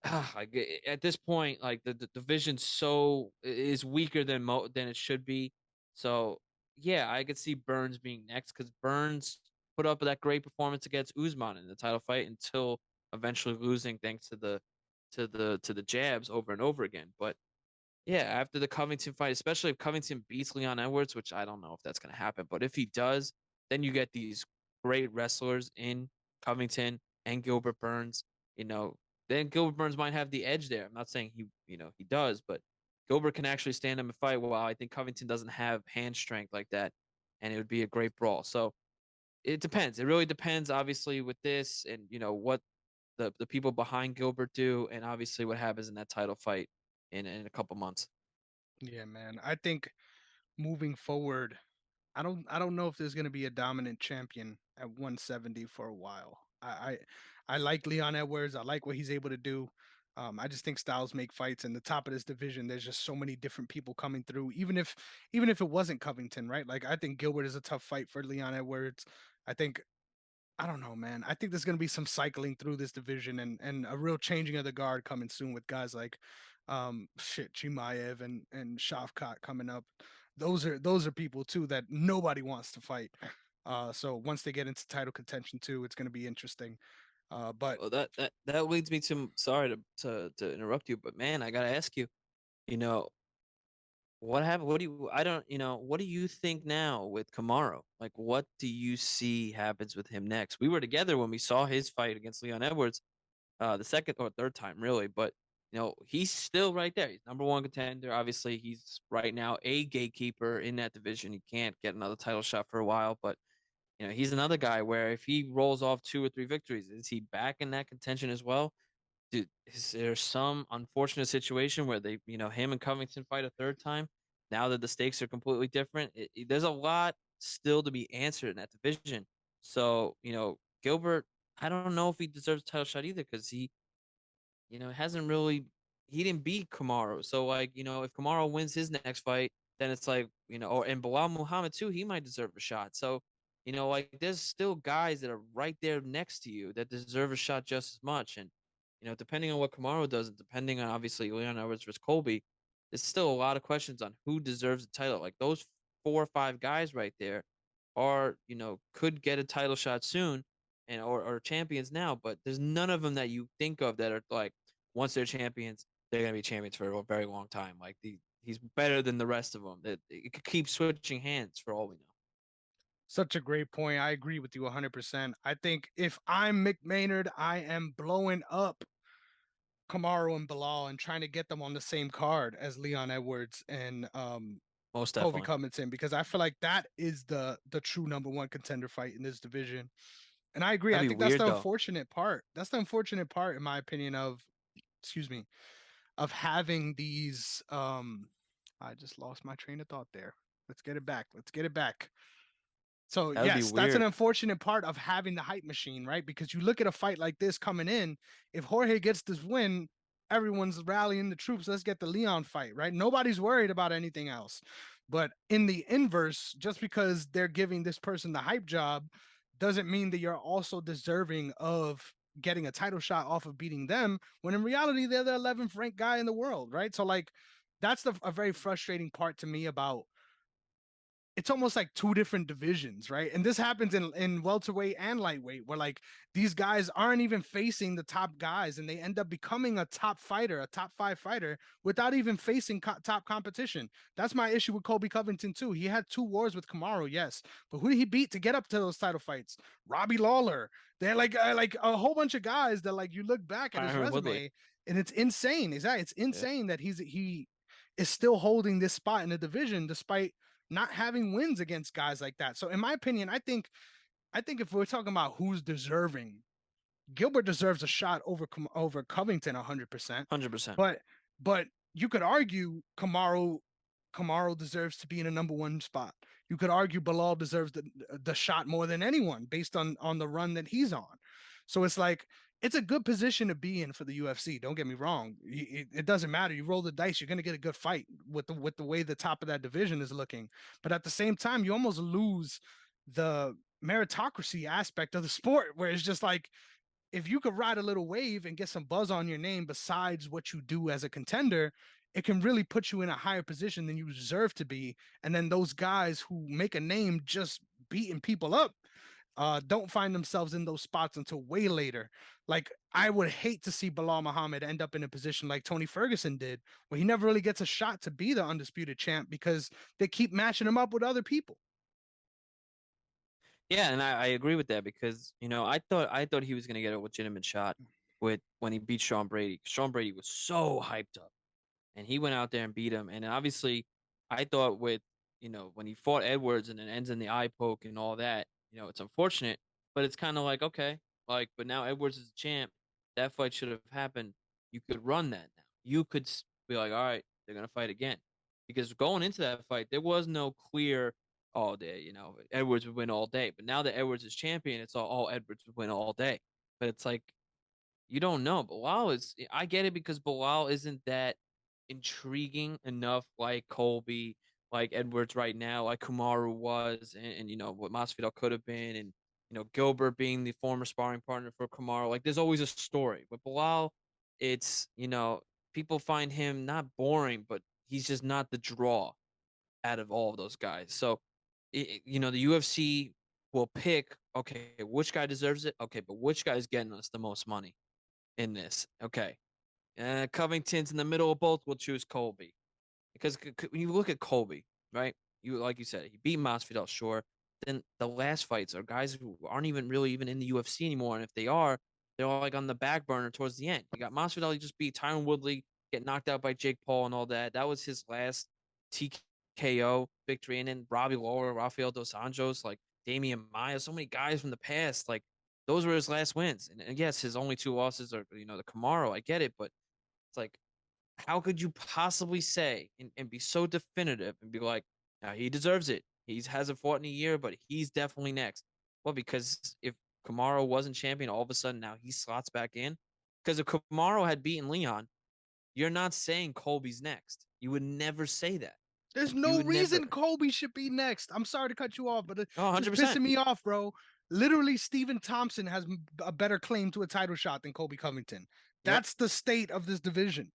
At this point, like the division so is weaker than it should be. So yeah, I could see Burns being next because Burns put up that great performance against Usman in the title fight until eventually losing thanks to the jabs over and over again. But yeah, after the Covington fight, especially if Covington beats Leon Edwards, which I don't know if that's going to happen, but if he does, then you get these great wrestlers in Covington and Gilbert Burns. You know, then Gilbert Burns might have the edge there. I'm not saying he does, but Gilbert can actually stand up and fight. Well, I think Covington doesn't have hand strength like that, and it would be a great brawl. So it depends. It really depends, obviously, with this and what the people behind Gilbert do, and obviously what happens in that title fight in a couple months. Yeah, man. I think moving forward, I don't know if there's gonna be a dominant champion at 170 for a while. I like Leon Edwards. I like what he's able to do. I just think styles make fights, and the top of this division, there's just so many different people coming through. Even if it wasn't Covington, right? Like I think Gilbert is a tough fight for Leon Edwards. I think I don't know, man. I think there's going to be some cycling through this division and a real changing of the guard coming soon with guys like Chimaev and Shavkat coming up. Those are people too that nobody wants to fight. So once they get into title contention too, it's going to be interesting. But Well, that leads me to sorry to interrupt you, but man, I gotta ask you, you know, what happened? What do you? I don't, what do you think now with Kamaro? Like, what do you see happens with him next? We were together when we saw his fight against Leon Edwards, the second or third time, really, but he's still right there. He's number one contender. Obviously, he's right now a gatekeeper in that division. He can't get another title shot for a while, but he's another guy where if he rolls off two or three victories, is he back in that contention as well? Dude, is there some unfortunate situation where him and Covington fight a third time now that the stakes are completely different? There's a lot still to be answered in that division. So, Gilbert, I don't know if he deserves a title shot either because hasn't really he didn't beat Kamaru. So like, if Kamaru wins his next fight, then it's like, or and Bilal Muhammad too, he might deserve a shot. So, like there's still guys that are right there next to you that deserve a shot just as much. And, depending on what Kamaru does and depending on obviously Leon Edwards versus Colby, there's still a lot of questions on who deserves the title. Like those 4 or 5 guys right there are, could get a title shot soon and or champions now, but there's none of them that you think of that are like once they're champions, they're gonna be champions for a very long time. Like he's better than the rest of them. That it could keep switching hands for all we know. such a great point. I agree with you 100%. I think if I'm Mick Maynard, I am blowing up Kamaru and Bilal and trying to get them on the same card as Leon Edwards and Most Kobe definitely. Covington because I feel like that is the true number one contender fight in this division. And I agree. I That'd be think that's weird the though. unfortunate part. That's the unfortunate part, in my opinion, of excuse me, of having these I just lost my train of thought there. Let's get it back. Let's get it back. So That would be yes, that's an weird. unfortunate part of having the hype machine, right? Because you look at a fight like this coming in, if Jorge gets this win, everyone's rallying the troops. Let's get the Leon fight, right? Nobody's worried about anything else. But in the inverse, just because they're giving this person the hype job doesn't mean that you're also deserving of getting a title shot off of beating them when in reality they're the 11th ranked guy in the world, right? So like that's a very frustrating part to me about it's almost like two different divisions, right? And this happens in welterweight and lightweight, where like these guys aren't even facing the top guys, and they end up becoming a top fighter, a top 5 fighter, without even facing top competition. That's my issue with Kobe Covington too. He had 2 wars with Kamaru, yes, but who did he beat to get up to those title fights? Robbie Lawler. They're like a whole bunch of guys that like you look back at his Tyron Woodley. resume, and it's insane. Exactly, it's Yeah. insane that he is still holding this spot in the division despite not having wins against guys like that. So in my opinion, I think if we're talking about who's deserving, Gilbert deserves a shot over Covington 100%. 100%. But but you could argue Kamaru deserves to be in a number one spot. You could argue Bilal deserves the shot more than anyone based on the run that he's on. So it's like it's a good position to be in for the UFC. Don't get me wrong. It doesn't matter. You roll the dice, you're going to get a good fight with the way the top of that division is looking. But at the same time, you almost lose the meritocracy aspect of the sport, where it's just like if you could ride a little wave and get some buzz on your name besides what you do as a contender, it can really put you in a higher position than you deserve to be. And then those guys who make a name just beating people up don't find themselves in those spots until way later. Like, I would hate to see Bilal Muhammad end up in a position like Tony Ferguson did, where he never really gets a shot to be the undisputed champ because they keep matching him up with other people. Yeah, and I agree with that because I thought he was gonna get a legitimate shot with when he beat Sean Brady. Sean Brady was so hyped up, and he went out there and beat him. And obviously, I thought with when he fought Edwards and it ends in the eye poke and all that, it's unfortunate, but it's kind of like okay, like but now Edwards is the champ. That fight should have happened. You could run that now. You could be like, all right, they're gonna fight again, because going into that fight, there was no clear all day. Edwards would win all day. But now that Edwards is champion, it's all Edwards would win all day. But it's like you don't know. Bilal is. I get it because Bilal isn't that intriguing enough like Colby, like Edwards right now, like Kamaru was, and what Masvidal could have been, and Gilbert being the former sparring partner for Kamaru. Like there's always a story. With Bilal, it's people find him not boring, but he's just not the draw out of all of those guys. So, the UFC will pick, okay, which guy deserves it? Okay, but which guy is getting us the most money in this? Okay. Covington's in the middle of both. We'll choose Colby. Because when you look at Colby, right? Like you said, he beat Masvidal, sure. Then the last fights are guys who aren't even really even in the UFC anymore, and if they are, they're all like on the back burner towards the end. You got Masvidal, he just beat Tyron Woodley, get knocked out by Jake Paul and all that. That was his last TKO victory, and then Robbie Lawler, Rafael dos Anjos, like Damian Maia, so many guys from the past, like those were his last wins. And yes, his only two losses are the Camaro. I get it, but it's like how could you possibly say and be so definitive and be like, he deserves it. He hasn't fought in a year, but he's definitely next. Well, because if Kamaru wasn't champion, all of a sudden now he slots back in. Because if Kamaru had beaten Leon, you're not saying Colby's next. You would never say that. There's You no would never. reason Colby should be next. I'm sorry to cut you off, but it's Oh, just 100%. pissing me off, bro. Literally, Stephen Thompson has a better claim to a title shot than Colby Covington. Yep. That's the state of this division.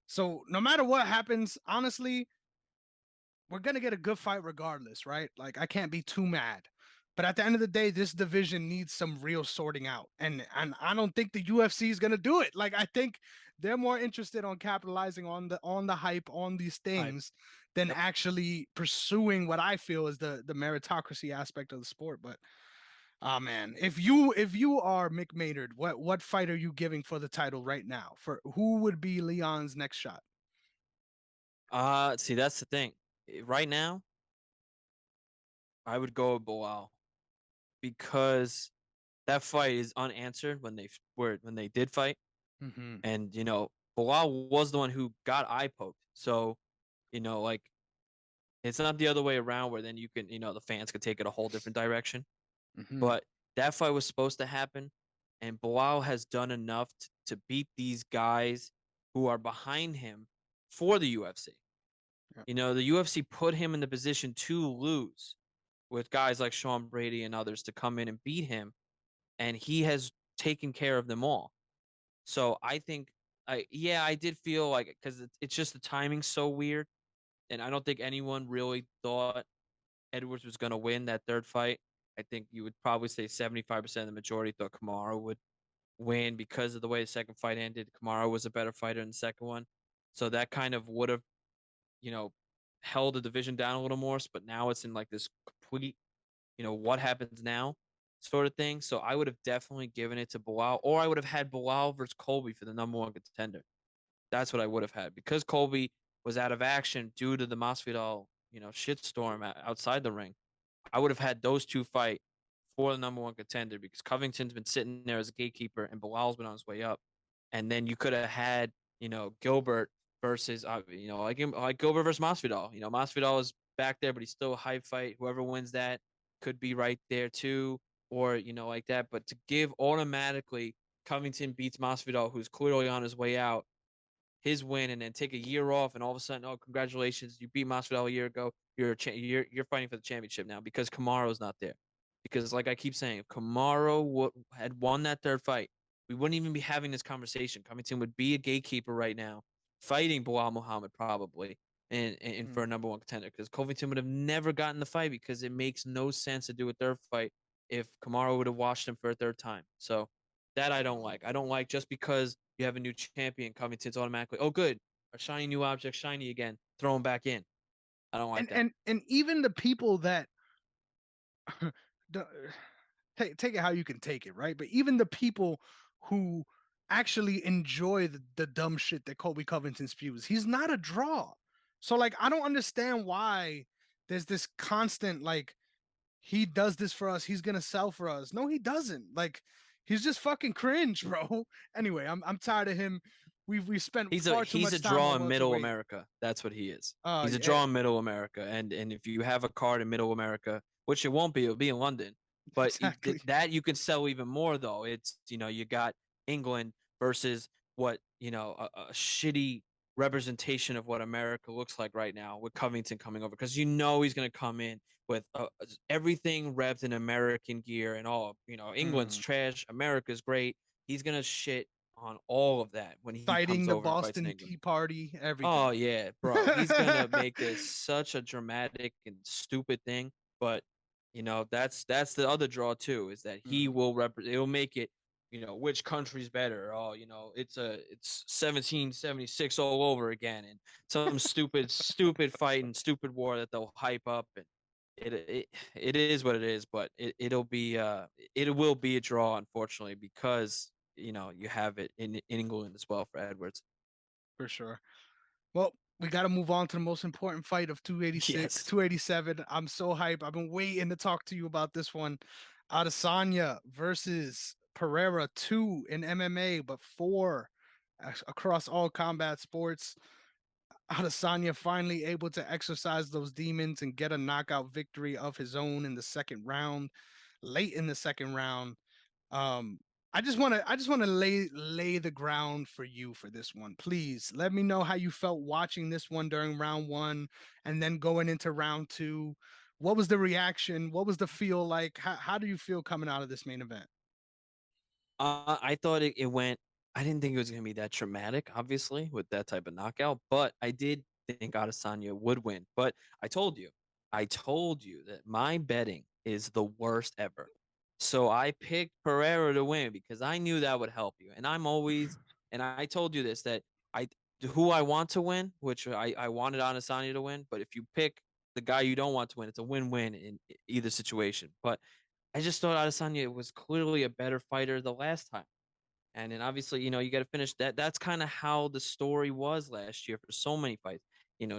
So no matter what happens, honestly, we're gonna get a good fight regardless, right? Like I can't be too mad. But at the end of the day, this division needs some real sorting out. And I don't think the UFC is gonna do it. Like I think they're more interested on capitalizing on the hype on these I. things than Yep. actually pursuing what I feel is the meritocracy aspect of the sport. But oh man, if you are Mick Maynard, what fight are you giving for the title right now? For who would be Leon's next shot? See, that's the thing. Right now, I would go with Bilal because that fight is unanswered when they did fight. Mm-hmm. And Bilal was the one who got eye poked. So, like it's not the other way around where then you can, the fans could take it a whole different direction. Mm-hmm. But that fight was supposed to happen, and Bilal has done enough to beat these guys who are behind him for the UFC. Yeah. The UFC put him in the position to lose with guys like Sean Brady and others to come in and beat him, and he has taken care of them all. So I think, I did feel like because it's just the timing's so weird, and I don't think anyone really thought Edwards was going to win that third fight. I think you would probably say 75% of the majority thought Kamaru would win because of the way the second fight ended. Kamaru was a better fighter in the second one, so that kind of would have, you know, held the division down a little more. But now it's in like this complete, what happens now sort of thing. So I would have definitely given it to Bilal, or I would have had Bilal versus Colby for the number one contender. That's what I would have had because Colby was out of action due to the Masvidal, shitstorm outside the ring. I would have had those two fight for the number one contender because Covington's been sitting there as a gatekeeper and Bilal's been on his way up. And then you could have had, Gilbert versus, like Gilbert versus Masvidal. Masvidal is back there, but he's still a high fight. Whoever wins that could be right there too, or, like that. But to give automatically Covington beats Masvidal, who's clearly on his way out, his win, and then take a year off, and all of a sudden, oh, congratulations, you beat Masvidal a year ago. You're fighting for the championship now because Kamaru's not there. Because like I keep saying, if Kamaru had won that third fight, we wouldn't even be having this conversation. Covington would be a gatekeeper right now, fighting Bilal Muhammad probably, and for a Mm. number one contender because Covington would have never gotten the fight because it makes no sense to do a third fight if Kamaru would have watched him for a third time. So that I don't like. I don't like just because you have a new champion, Covington's automatically, oh, good, a shiny new object, shiny again, throw him back in. I don't like And that. even the people that the, take it how you can take it, right? But even the people who actually enjoy the dumb shit that Colby Covington spews, he's not a draw. So like I don't understand why there's this constant like he does this for us, he's gonna sell for us. No, he doesn't. Like he's just fucking cringe, bro. Anyway, I'm tired of him. We've spent far too He's a much time draw on in Middle welterweight. America. That's what he is. He's a Yeah, draw in Middle America, and if you have a card in Middle America, which it won't be, it'll be in London, but exactly. that you can sell even more though. It's you got England versus what a shitty representation of what America looks like right now with Covington coming over because he's going to come in with everything revved in American gear and all. England's Mm. trash, America's great. He's going to shit on all of that when he Citing comes the over and fights in Boston England. Tea Party, Oh everything. yeah, bro. He's gonna make this such a dramatic and stupid thing, but that's the other draw too, is that he Mm. will represent. It'll make it. Which country's better? Oh, it's 1776 all over again, and some stupid fight and stupid war that they'll hype up, and it is what it is. But it will be a draw, unfortunately, because you have it in England as well for Edwards. For sure. Well, we got to move on to the most important fight of 286, Yes. 287. I'm so hyped. I've been waiting to talk to you about this one. Adesanya versus Pereira, 2 in MMA, but 4 across all combat sports. Adesanya finally able to exercise those demons and get a knockout victory of his own in the second round, late in the second round. Um, I just want to lay the ground for you for this one. Please let me know how you felt watching this one during round one and then going into round two. What was the reaction? What was the feel like? How do you feel coming out of this main event? I thought it went. I didn't think it was going to be that traumatic, obviously, with that type of knockout. But I did think Adesanya would win. But I told you that my betting is the worst ever. So I picked Pereira to win because I knew that would help you. And I told you this that I who I want to win, which I wanted Adesanya to win. But if you pick the guy you don't want to win, it's a win-win in either situation. But I just thought Adesanya was clearly a better fighter the last time. And then obviously, you got to finish that. That's kind of how the story was last year for so many fights.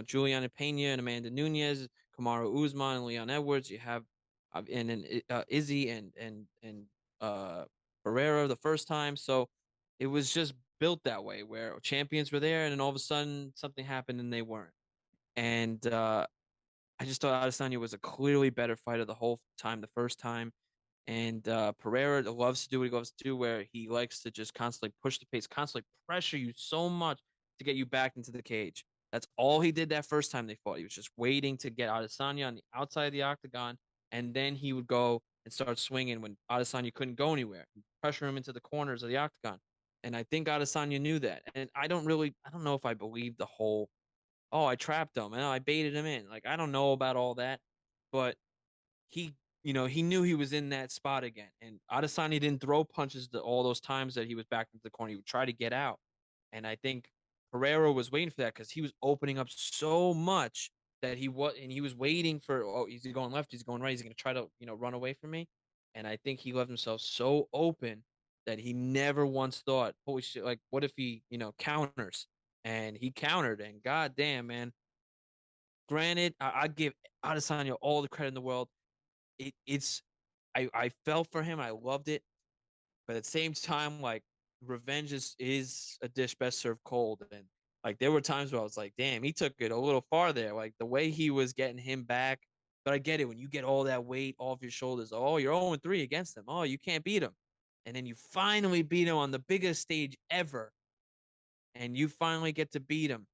Juliana Pena and Amanda Nunes, Kamaru Usman and Leon Edwards. You have and then Izzy and Pereira the first time. So it was just built that way where champions were there and then all of a sudden something happened and they weren't. And I just thought Adesanya was a clearly better fighter the whole time the first time. And Pereira loves to do what he loves to do, where he likes to just constantly push the pace, constantly pressure you so much to get you back into the cage. That's all he did that first time they fought. He was just waiting to get Adesanya on the outside of the octagon, and then he would go and start swinging when Adesanya couldn't go anywhere, pressure him into the corners of the octagon. And I think Adesanya knew that. And I don't know if I believe the whole, oh, I trapped him and I baited him in. Like, I don't know about all that, but he he knew he was in that spot again. And Adesanya didn't throw punches all those times that he was back into the corner. He would try to get out. And I think Pereira was waiting for that because he was opening up so much that he was waiting for, oh, is he going left? He's going right. He's going to try to, run away from me. And I think he left himself so open that he never once thought, holy shit, like, what if he, counters? And he countered. And goddamn, man, granted, I give Adesanya all the credit in the world. It's I felt for him. I loved it, but at the same time, like, revenge is a dish best served cold. And like there were times where I was like, damn, he took it a little farther. Like the way he was getting him back. But I get it when you get all that weight off your shoulders. Oh, you're 0-3 against him. Oh, you can't beat him. And then you finally beat him on the biggest stage ever. And you finally get to beat him.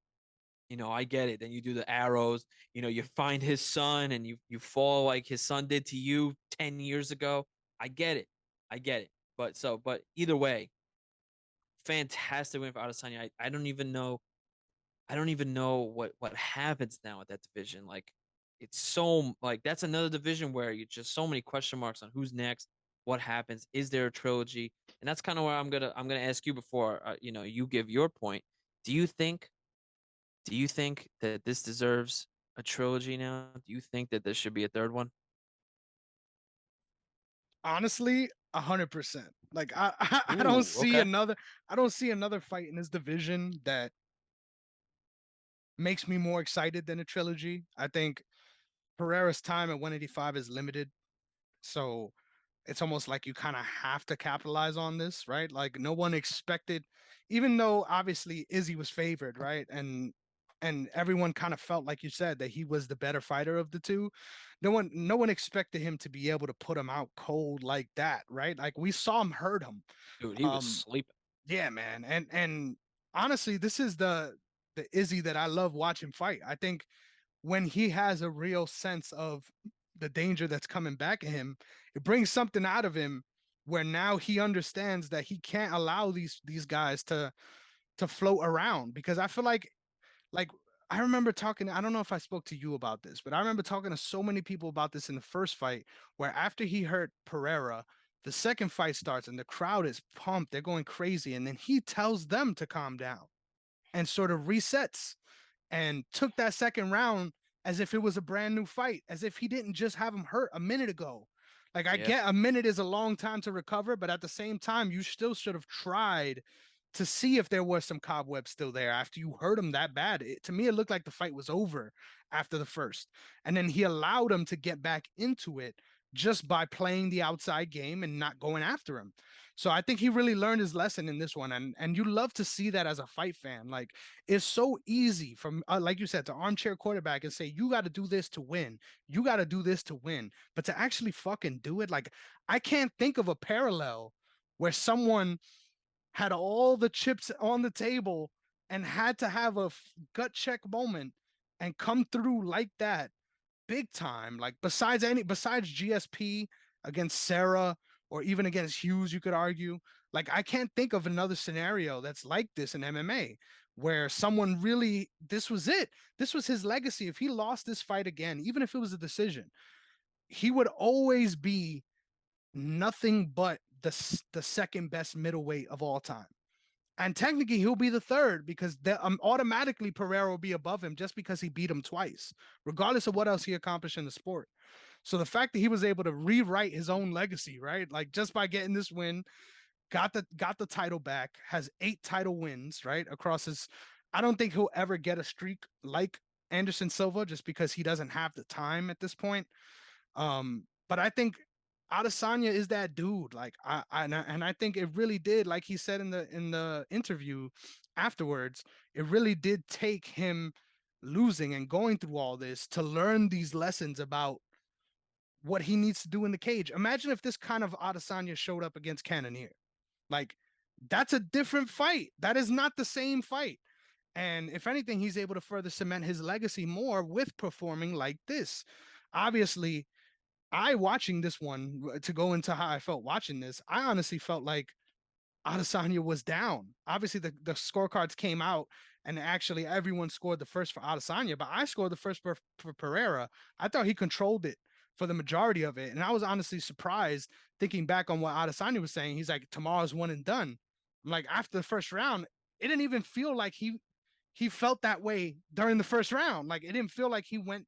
I get it. Then you do the arrows, you find his son and you fall like his son did to you 10 years ago. I get it. I get it. But either way, fantastic win for Adesanya. I don't even know. I don't even know what happens now at that division. Like, it's so like that's another division where you just so many question marks on who's next, what happens, is there a trilogy? And that's kind of where I'm gonna ask you before you give your point. Do you think do you think that this deserves a trilogy now? Do you think that there should be a third one? Honestly, 100%. Like I don't Ooh, see okay. another fight in this division that makes me more excited than a trilogy. I think Pereira's time at 185 is limited, so it's almost like you kind of have to capitalize on this, right? Like no one expected, even though obviously Izzy was favored, right? And everyone kind of felt like you said that he was the better fighter of the two. No one expected him to be able to put him out cold like that, right? Like we saw him hurt him. Dude, he was Um sleeping. yeah, man. And honestly, this is the Izzy that I love watching fight. I think when he has a real sense of the danger that's coming back at him, it brings something out of him where now he understands that he can't allow these guys to float around because I feel like I remember talking, I don't know if I spoke to you about this, but I remember talking to so many people about this in the first fight where after he hurt Pereira, the second fight starts and the crowd is pumped, they're going crazy and then he tells them to calm down and sort of resets and took that second round as if it was a brand new fight, as if he didn't just have him hurt a minute ago. Like I Yeah. get a minute is a long time to recover, but at the same time, you still should have tried to see if there was some cobwebs still there after you hurt him that bad. To me, it looked like the fight was over after the first. And then he allowed him to get back into it just by playing the outside game and not going after him. So I think he really learned his lesson in this one. And you love to see that as a fight fan. Like it's so easy from like you said to armchair quarterback and say you got to do this to win, you got to do this to win, but to actually fucking do it, like I can't think of a parallel where someone had all the chips on the table and had to have a gut check moment and come through like that big time. Like besides GSP against Sarah or even against Hughes, you could argue. Like I can't think of another scenario that's like this in MMA where someone really this was it. This was his legacy. If he lost this fight again, even if it was a decision, he would always be nothing but the second best middleweight of all time. And technically, he'll be the third because automatically Pereira will be above him just because he beat him twice, regardless of what else he accomplished in the sport. So the fact that he was able to rewrite his own legacy, right? Like just by getting this win, got the title back, has 8 title wins, right? Across his I don't think he'll ever get a streak like Anderson Silva just because he doesn't have the time at this point. But I think Adesanya is that dude. Like I think it really did, like he said in the interview afterwards, it really did take him losing and going through all this to learn these lessons about what he needs to do in the cage. Imagine if this kind of Adesanya showed up against Cannonier. Like that's a different fight. That is not the same fight. And if anything, he's able to further cement his legacy more with performing like this. Obviously, I watching this one to go into how I felt watching this, I honestly felt like Adesanya was down. Obviously, the scorecards came out, and actually everyone scored the first for Adesanya, but I scored the first for Pereira. I thought he controlled it for the majority of it, and I was honestly surprised thinking back on what Adesanya was saying. He's like, "Tomorrow's one and done." I'm like, after the first round, it didn't even feel like he felt that way during the first round. Like it didn't feel like he went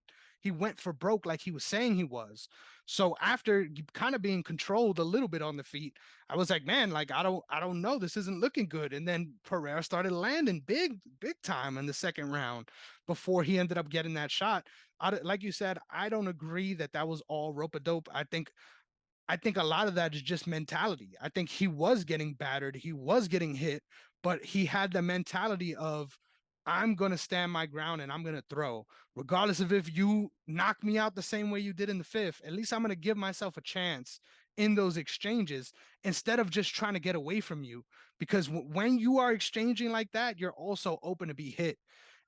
for broke like he was saying he was. So after kind of being controlled a little bit on the feet, I was like, man, like I don't know, this isn't looking good. And then Pereira started landing big time in the second round before he ended up getting that shot. Like you said, I don't agree that that was all rope a dope. I think a lot of that is just mentality. I think he was getting battered, he was getting hit, but he had the mentality of I'm going to stand my ground and I'm going to throw. Regardless of if you knock me out the same way you did in the fifth, at least I'm going to give myself a chance in those exchanges instead of just trying to get away from you. Because when you are exchanging like that, you're also open to be hit.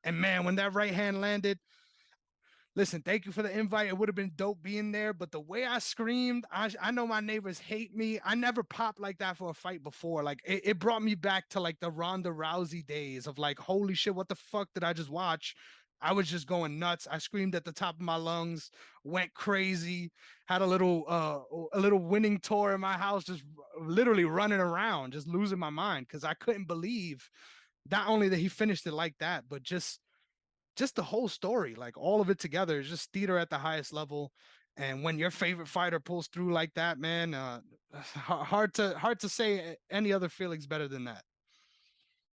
And man, when that right hand landed, Listen, thank you for the invite. It would have been dope being there, but the way I screamed, I know my neighbors hate me. I never popped like that for a fight before. Like it brought me back to like the Ronda Rousey days of like, holy shit, what the fuck did I just watch? I was just going nuts. I screamed at the top of my lungs, went crazy, had a little winning tour in my house, just literally running around, just losing my mind because I couldn't believe not only that he finished it like that, but just the whole story, like all of it together is just theater at the highest level. And when your favorite fighter pulls through like that, man, hard to say any other feelings better than that.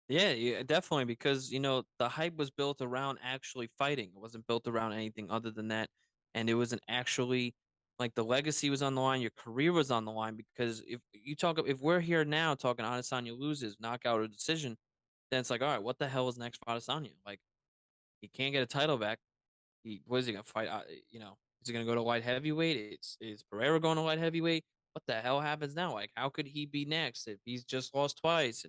Yeah, yeah, definitely because the hype was built around actually fighting. It wasn't built around anything other than that, and it wasn't actually like the legacy was on the line, your career was on the line. Because if we're here now talking Adesanya loses knockout or decision, then it's like, all right, what the hell is next for Adesanya? Like he can't get a title back. What is he gonna fight? Is he gonna go to light heavyweight? Is Pereira going to light heavyweight? What the hell happens now? Like, how could he be next if he's just lost twice?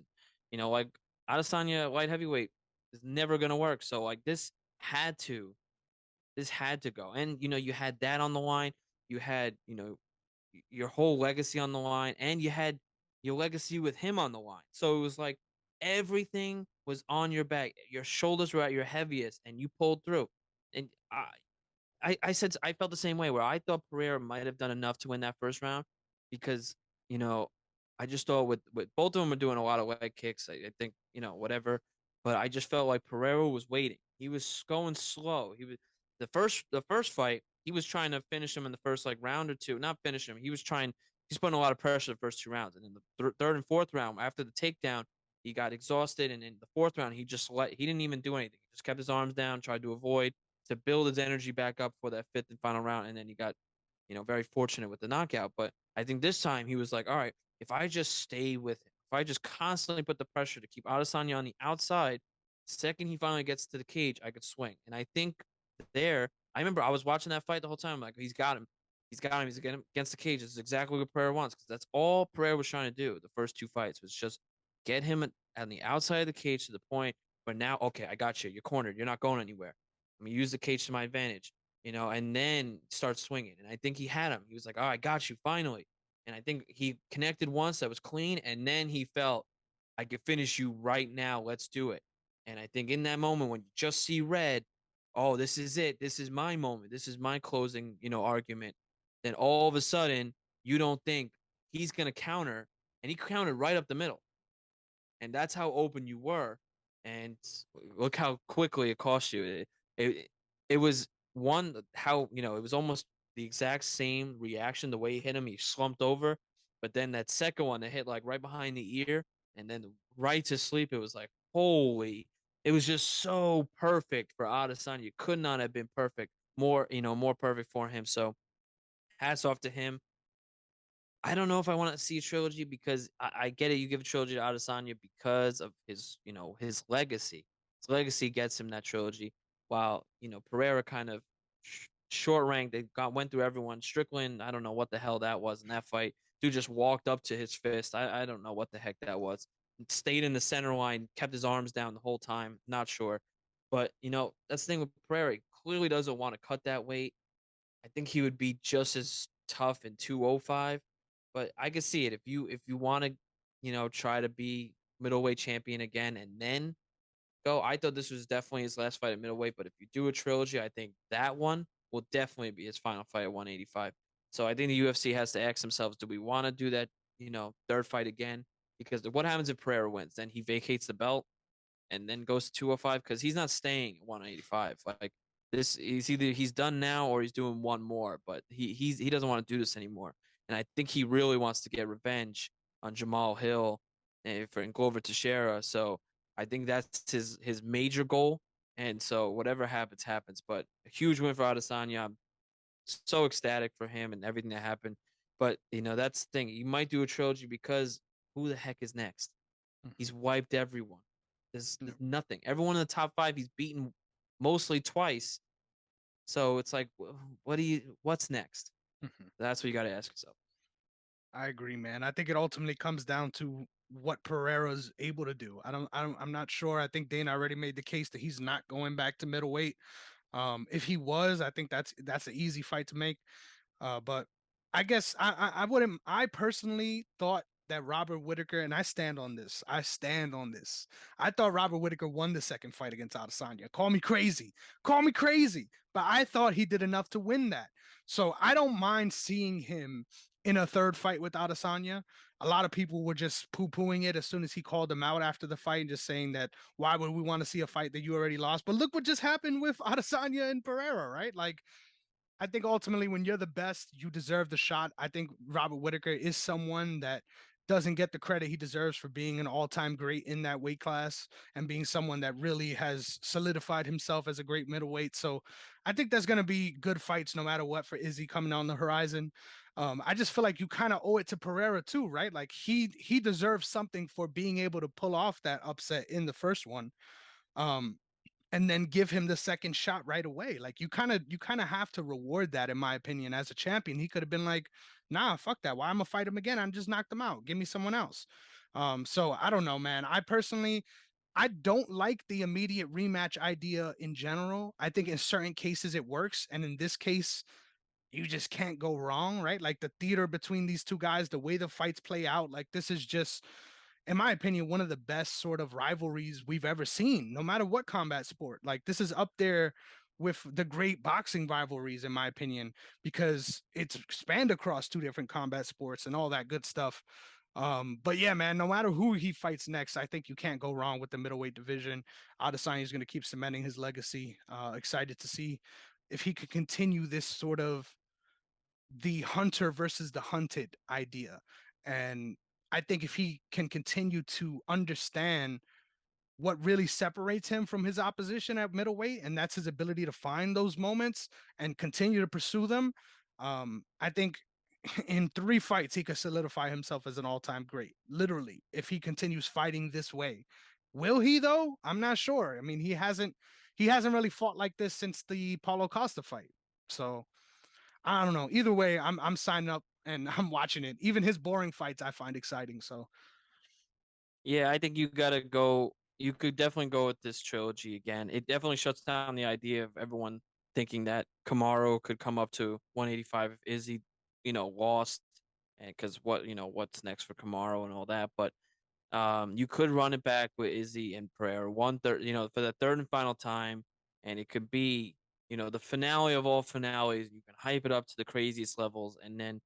And like Adesanya light heavyweight is never gonna work. So like had to, this had to go. And you had that on the line. You had your whole legacy on the line, and you had your legacy with him on the line. So it was like everything was on your back. Your shoulders were at your heaviest, and you pulled through. And I said I felt the same way where I thought Pereira might have done enough to win that first round because you know I just thought with both of them are doing a lot of leg kicks. I think whatever, but I just felt like Pereira was waiting. He was going slow. He was the first fight. He was trying to finish him in the first like round or two. Not finish him. He was trying. He's putting a lot of pressure the first two rounds, and in the third and fourth round after the takedown, he got exhausted, and in the fourth round he didn't even do anything. He just kept his arms down, tried to avoid to build his energy back up for that fifth and final round. And then he got, very fortunate with the knockout. But I think this time he was like, all right, if I just stay with him, if I just constantly put the pressure to keep Adesanya on the outside, second he finally gets to the cage, I could swing. And I think I remember I was watching that fight the whole time. I'm like, he's got him. He's got him. He's against the cage. This is exactly what Pereira wants because that's all Pereira was trying to do. The first two fights was just get him on the outside of the cage to the point where now, okay, I got you. You're cornered. You're not going anywhere. I'm gonna use the cage to my advantage, and then start swinging. And I think he had him. He was like, "Oh, I got you finally." And I think he connected once that was clean, and then he felt, "I could finish you right now. Let's do it." And I think in that moment when you just see red, oh, this is it. This is my moment. This is my closing, argument. Then all of a sudden, you don't think he's gonna counter, and he countered right up the middle, and that's how open you were. And look how quickly it cost you. It, it was one how it was almost the exact same reaction. The way he hit him, he slumped over, but then that second one that hit like right behind the ear, and then right to sleep. It was like holy. It was just so perfect for Adesanya. You could not have been perfect. More perfect for him. So hats off to him. I don't know if I want to see a trilogy because I get it. You give a trilogy to Adesanya because of his legacy. His legacy gets him that trilogy. While Pereira kind of short ranked, went through everyone. Strickland, I don't know what the hell that was in that fight. Dude just walked up to his fist. I don't know what the heck that was. Stayed in the center line, kept his arms down the whole time. Not sure, but that's the thing with Pereira. He clearly doesn't want to cut that weight. I think he would be just as tough in 205, but I could see it if you want to, try to be middleweight champion again and then go. I thought this was definitely his last fight at middleweight, but if you do a trilogy, I think that one will definitely be his final fight at 185. So I think the UFC has to ask themselves, do we want to do that, third fight again? Because what happens if Pereira wins? Then he vacates the belt and then goes to 205 because he's not staying at 185. Like this, he's done now or he's doing one more, but he doesn't want to do this anymore. And I think he really wants to get revenge on Jamal Hill and Glover Teixeira. So I think that's his major goal. And so whatever happens, happens. But a huge win for Adesanya. I'm so ecstatic for him and everything that happened. But that's the thing. You might do a trilogy because who the heck is next? He's Mhm. wiped everyone. There's No. nothing. Everyone in the top five, he's beaten mostly twice. So it's like, what's next? Mhm. That's what you got to ask yourself. I agree, man. I think it ultimately comes down to what Pereira's able to do. I'm not sure. I think Dana already made the case that he's not going back to middleweight. If he was, I think that's an easy fight to make. But I guess I wouldn't. I personally thought that Robert Whitaker, and I stand on this. I stand on this. I thought Robert Whitaker won the second fight against Adesanya. Call me crazy, but I thought he did enough to win that. So I don't mind seeing him in a third fight with Adesanya. A lot of people were just poo-pooing it as soon as he called them out after the fight and just saying that why would we want to see a fight that you already lost? But look what just happened with Adesanya and Pereira, right? Like I think ultimately, when you're the best, you deserve the shot. I think Robert Whitaker is someone that doesn't get the credit he deserves for being an all-time great in that weight class and being someone that really has solidified himself as a great middleweight. So I think there's going to be good fights no matter what for Izzy coming on the horizon. I just feel like you kind of owe it to Pereira too, right? Like he deserves something for being able to pull off that upset in the first one. Um, and then give him the second shot right away. Like you kind of have to reward that, in my opinion, as a champion. He could have been like, nah, fuck that. Why I'm gonna fight him again? I'm just knocked him out. Give me someone else. So I don't know, man. I personally I don't like the immediate rematch idea in general. I think in certain cases it works. And in this case, you just can't go wrong, right? Like the theater between these two guys, the way the fights play out, like this is just, in my opinion, one of the best sort of rivalries we've ever seen, no matter what combat sport. Like this is up there with the great boxing rivalries, in my opinion, because it's spanned across two different combat sports and all that good stuff. But yeah, man, no matter who he fights next, I think you can't go wrong with the middleweight division. Adesanya is going to keep cementing his legacy. Excited to see if he could continue this sort of the hunter versus the hunted idea. And I think if he can continue to understand what really separates him from his opposition at middleweight, and that's his ability to find those moments and continue to pursue them, I think in 3 fights he could solidify himself as an all-time great. Literally, if he continues fighting this way, will he though? I'm not sure. I mean, he hasn't really fought like this since the Paulo Costa fight. So I don't know. Either way, I'm signing up and I'm watching it. Even his boring fights I find exciting. So Yeah, I think you gotta go. You could definitely go with this trilogy again. It definitely shuts down the idea of everyone thinking that Kamaru could come up to 185 if Izzy, lost, and because what's next for Kamaru and all that. But you could run it back with Izzy and Pereira one third, for the third and final time, and it could be, the finale of all finales. You can hype it up to the craziest levels, and then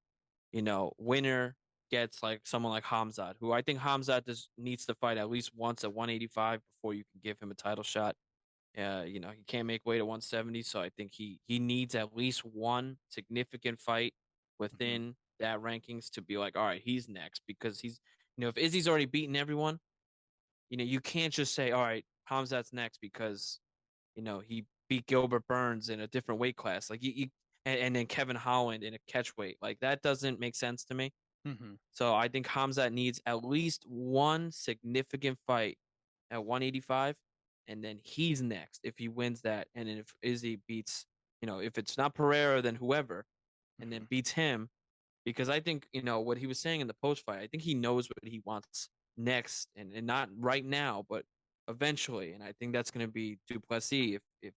winner gets like someone like Hamzat, who I think Hamzat just needs to fight at least once at 185 before you can give him a title shot. He can't make weight at 170, so I think he needs at least one significant fight mhm, within that rankings to be like, all right, he's next because if Izzy's already beaten everyone, you can't just say, all right, Hamzat's next because he beat Gilbert Burns in a different weight class, like and then Kevin Holland in a catch weight, like that doesn't make sense to me. mhm, So I think Hamzat needs at least one significant fight at 185, and then he's next if he wins that. And then if Izzy beats, if it's not Pereira, then whoever, and mhm, then beats him, because I think, what he was saying in the post fight, I think he knows what he wants next, and not right now, but eventually. And I think that's going to be Duplessis if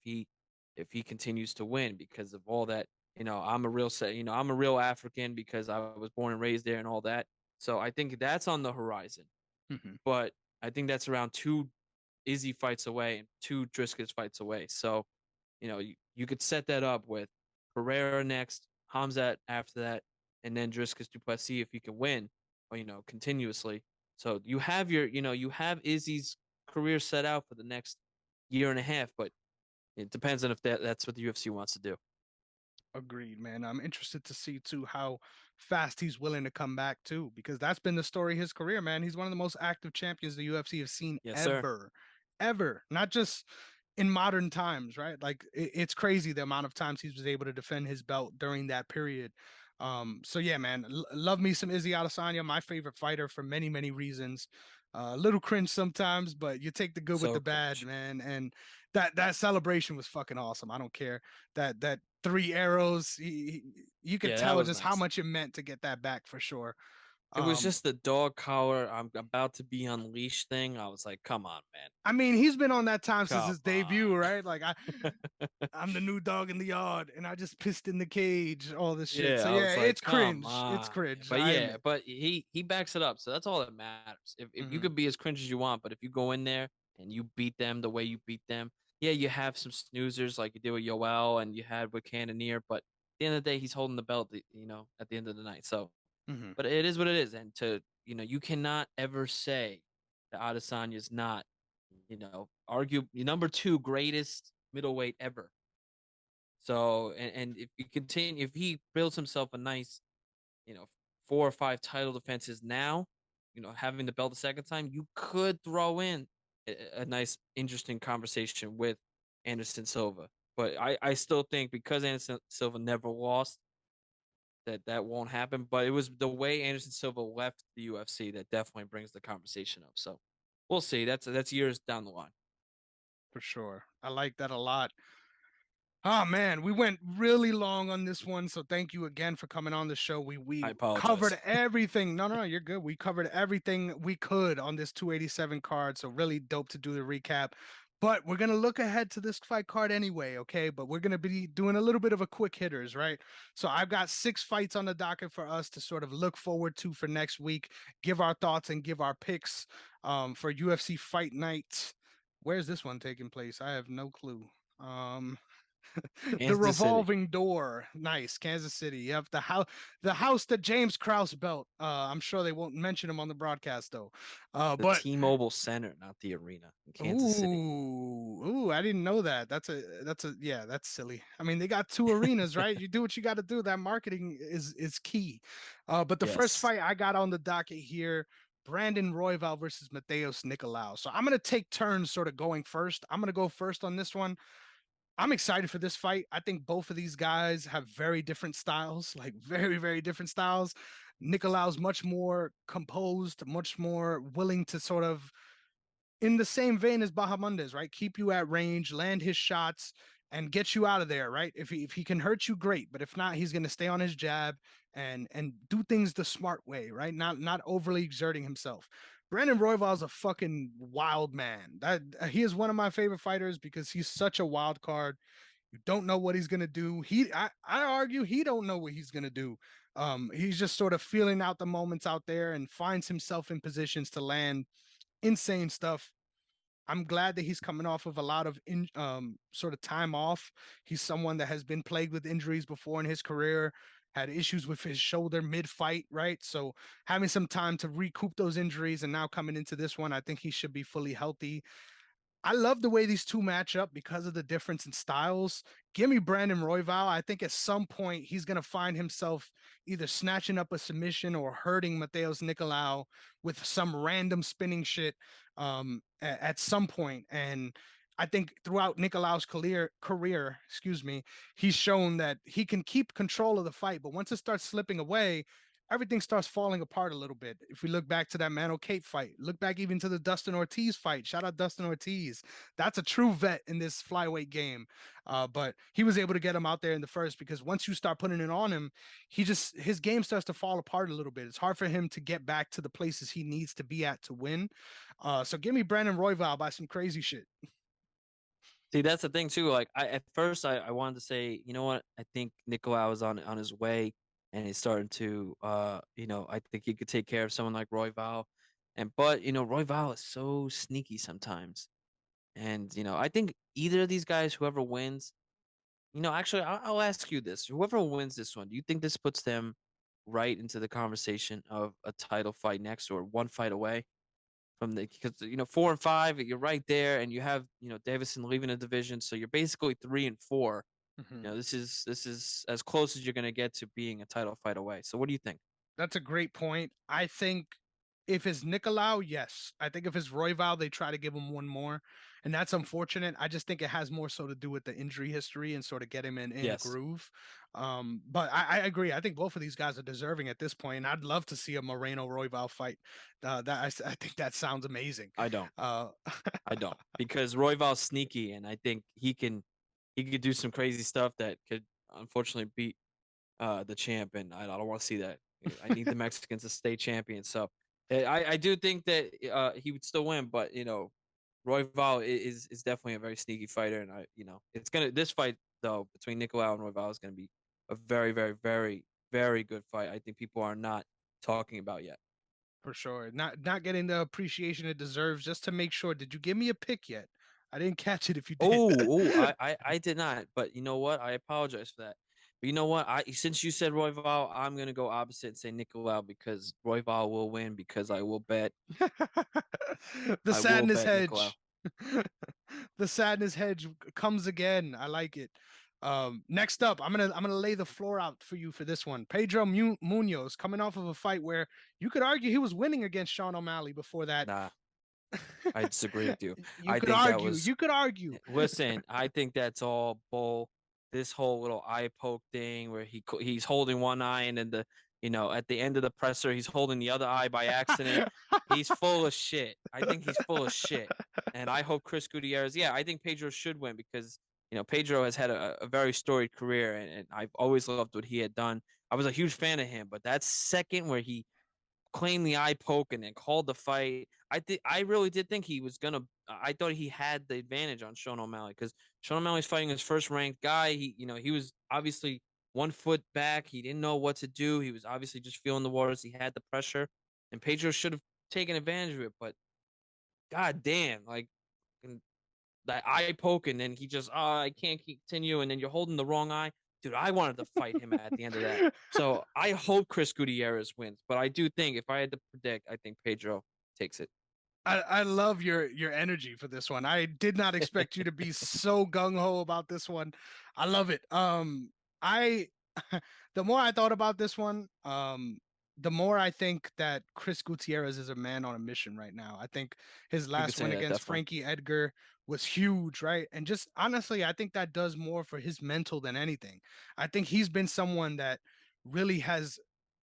he continues to win because of all that. I'm a real African because I was born and raised there and all that. So I think that's on the horizon. mhm. But I think that's around two Izzy fights away and two Driscoll fights away. So, you could set that up with Pereira next, Hamzat after that, and then Driscoll Duplessis if you can win, or, continuously. So you have Izzy's career set out for the next year and a half, but it depends on if that's what the UFC wants to do. Agreed, man. I'm interested to see too how fast he's willing to come back too, because that's been the story of his career, man. He's one of the most active champions the UFC has seen Yes, sir. ever, ever. Not just in modern times, right? Like it's crazy the amount of times he was able to defend his belt during that period. So yeah, man, love me some Izzy Adesanya, my favorite fighter for many, many reasons. A little cringe sometimes, but you take the good with So the bad, cringe. man. And that celebration was fucking awesome. I don't care that 3 arrows. You could Yeah, that tell was just how nice. much it meant to get that back for sure. It was Um, just the dog collar. I'm about to be unleashed thing. I was like, come on, man. I mean, he's been on that time since Come his debut, on. right? Like I'm the new dog in the yard, and I just pissed in the cage, all this shit. Yeah, So I yeah, was like, it's come cringe. It's on, man. cringe. But I yeah, admit. but he backs it up. So that's all that matters. If you Hmm. could be as cringe as you want, but if you go in there and you beat them the way you beat them, yeah, you have some snoozers like you did with Yoel and you had with Cannonier, but at the end of the day, he's holding the belt, at the end of the night. So, Hmm. but it is what it is. And you cannot ever say that Adesanya is not, argue number two greatest middleweight ever. So, and if you continue, if he builds himself a nice, you know, 4 or 5 title defenses now, having the belt the second time, you could throw in a nice, interesting conversation with Anderson Silva. But I still think because Anderson Silva never lost, that won't happen. But it was the way Anderson Silva left the UFC that definitely brings the conversation up. So we'll see. That's years down the line. For sure. I like that a lot. Oh man, we went really long on this one, so thank you again for coming on the show. We I covered apologize. everything. No, you're good. We covered everything we could on this 287 card, so really dope to do the recap. But we're gonna look ahead to this fight card anyway, okay? But we're gonna be doing a little bit of a quick hitters, right? So I've got 6 fights on the docket for us to sort of look forward to for next week, give our thoughts and give our picks for UFC Fight Night. Where's this one taking place? I have no clue. The Kansas City, revolving door. Nice. Kansas City. You have the house that James Krause built. I'm sure they won't mention him on the broadcast though. the But T-Mobile Center, not the arena in Kansas City. ooh, I didn't know that. Yeah, that's silly. I mean, they got 2 arenas, right? You do what you got to do. That marketing is key. But the first Yes. fight I got on the docket here, Brandon Royval versus Mateus Nicolau. So I'm gonna take turns sort of going first. I'm gonna go first on this one. I'm excited for this fight. I think both of these guys have very different styles, like very, very different styles. Nicolau's much more composed, much more willing to sort of, in the same vein as Bahamondes, right? Keep you at range, land his shots, and get you out of there, right? If he can hurt you, great. But if not, he's going to stay on his jab and do things the smart way, right? Not overly exerting himself. Brandon Royval is a fucking wild man. That he is one of my favorite fighters because he's such a wild card. You don't know what he's gonna do. I argue he don't know what he's gonna do. He's just sort of feeling out the moments out there and finds himself in positions to land insane stuff. I'm glad that he's coming off of a lot of sort of time off. He's someone that has been plagued with injuries before in his career, had issues with his shoulder mid fight, right? So having some time to recoup those injuries and now coming into this one, I think he should be fully healthy. I love the way these two match up because of the difference in styles. Give me Brandon Royval. I think at some point he's going to find himself either snatching up a submission or hurting Mateus Nicolau with some random spinning shit at some point. And I think throughout Nicolau's career, excuse me, he's shown that he can keep control of the fight, but once it starts slipping away, everything starts falling apart a little bit. If we look back to that Mano Kate fight, look back even to the Dustin Ortiz fight. Shout out Dustin Ortiz. That's a true vet in this flyweight game. But he was able to get him out there in the first because once you start putting it on him, his game starts to fall apart a little bit. It's hard for him to get back to the places he needs to be at to win. So give me Brandon Royval by some crazy shit. See, that's the thing too. Like at first I wanted to say, you know what? I think Nicolau is on his way and he's starting to I think he could take care of someone like Roy Val. But Roy Val is so sneaky sometimes. And I think either of these guys, whoever wins, actually I'll ask you this. Whoever wins this one, do you think this puts them right into the conversation of a title fight next or one fight away? From the because 4 and 5, you're right there, and you have Davison leaving the division, so you're basically 3 and 4. Mhm. This is as close as you're gonna get to being a title fight away. So what do you think? That's a great point. I think if it's Nicolau, yes. I think if it's Royval, they try to give him one more. And that's unfortunate. I just think it has more so to do with the injury history and sort of get him in a Yes, groove. But I agree. I think both of these guys are deserving at this point. And I'd love to see a Moreno Royval fight. I think that sounds amazing. I don't. Uh, I don't because Royval's sneaky, and I think he could do some crazy stuff that could unfortunately beat the champ, and I don't want to see that. I need the Mexicans to stay champions. So I do think that he would still win, but Royval is definitely a very sneaky fighter, and it's gonna this fight though between Nicolau and Royval is gonna be a very very very very good fight. I think people are not talking about yet. For sure. Not getting the appreciation it deserves. Just to make sure, did you give me a pick yet? I didn't catch it if you did. I did not, but you know what? I apologize for that. But you know what? I since you said Royval, I'm gonna go opposite and say Nicolau because Royval will win because The I will sadness bet Nicolau. hedge. The sadness hedge comes again. I like it. Next up, I'm gonna lay the floor out for you for this one. Pedro Munoz coming off of a fight where you could argue he was winning against Sean O'Malley before that. Nah, I disagree with you. You I could think that argue. was You could argue. Listen, I think that's all bull. This whole little eye poke thing where he's holding one eye and then at the end of the presser he's holding the other eye by accident. He's full of shit. I think he's full of shit. And I hope Chris Gutierrez. Yeah, I think Pedro should win because Pedro has had a very storied career and I've always loved what he had done. I was a huge fan of him, but that second where he claimed the eye poke and then called the fight. I really did think he was gonna. I thought he had the advantage on Sean O'Malley because Sean O'Malley's fighting his first ranked guy. He was obviously 1 foot back. He didn't know what to do. He was obviously just feeling the waters. He had the pressure, and Pedro should have taken advantage of it. But god damn, like that eye poke, and then he just, I can't continue, and then you're holding the wrong eye. Dude, I wanted to fight him at the end of that. So I hope Chris Gutierrez wins, but I do think if I had to predict, I think Pedro takes it. I love your energy for this one. I did not expect you to be so gung ho about this one. I love it. I the more I thought about this one, the more I think that Chris Gutierrez is a man on a mission right now. I think his You could last say win that against definitely. Frankie Edgar was huge, right? And just honestly, I think that does more for his mental than anything. I think he's been someone that really has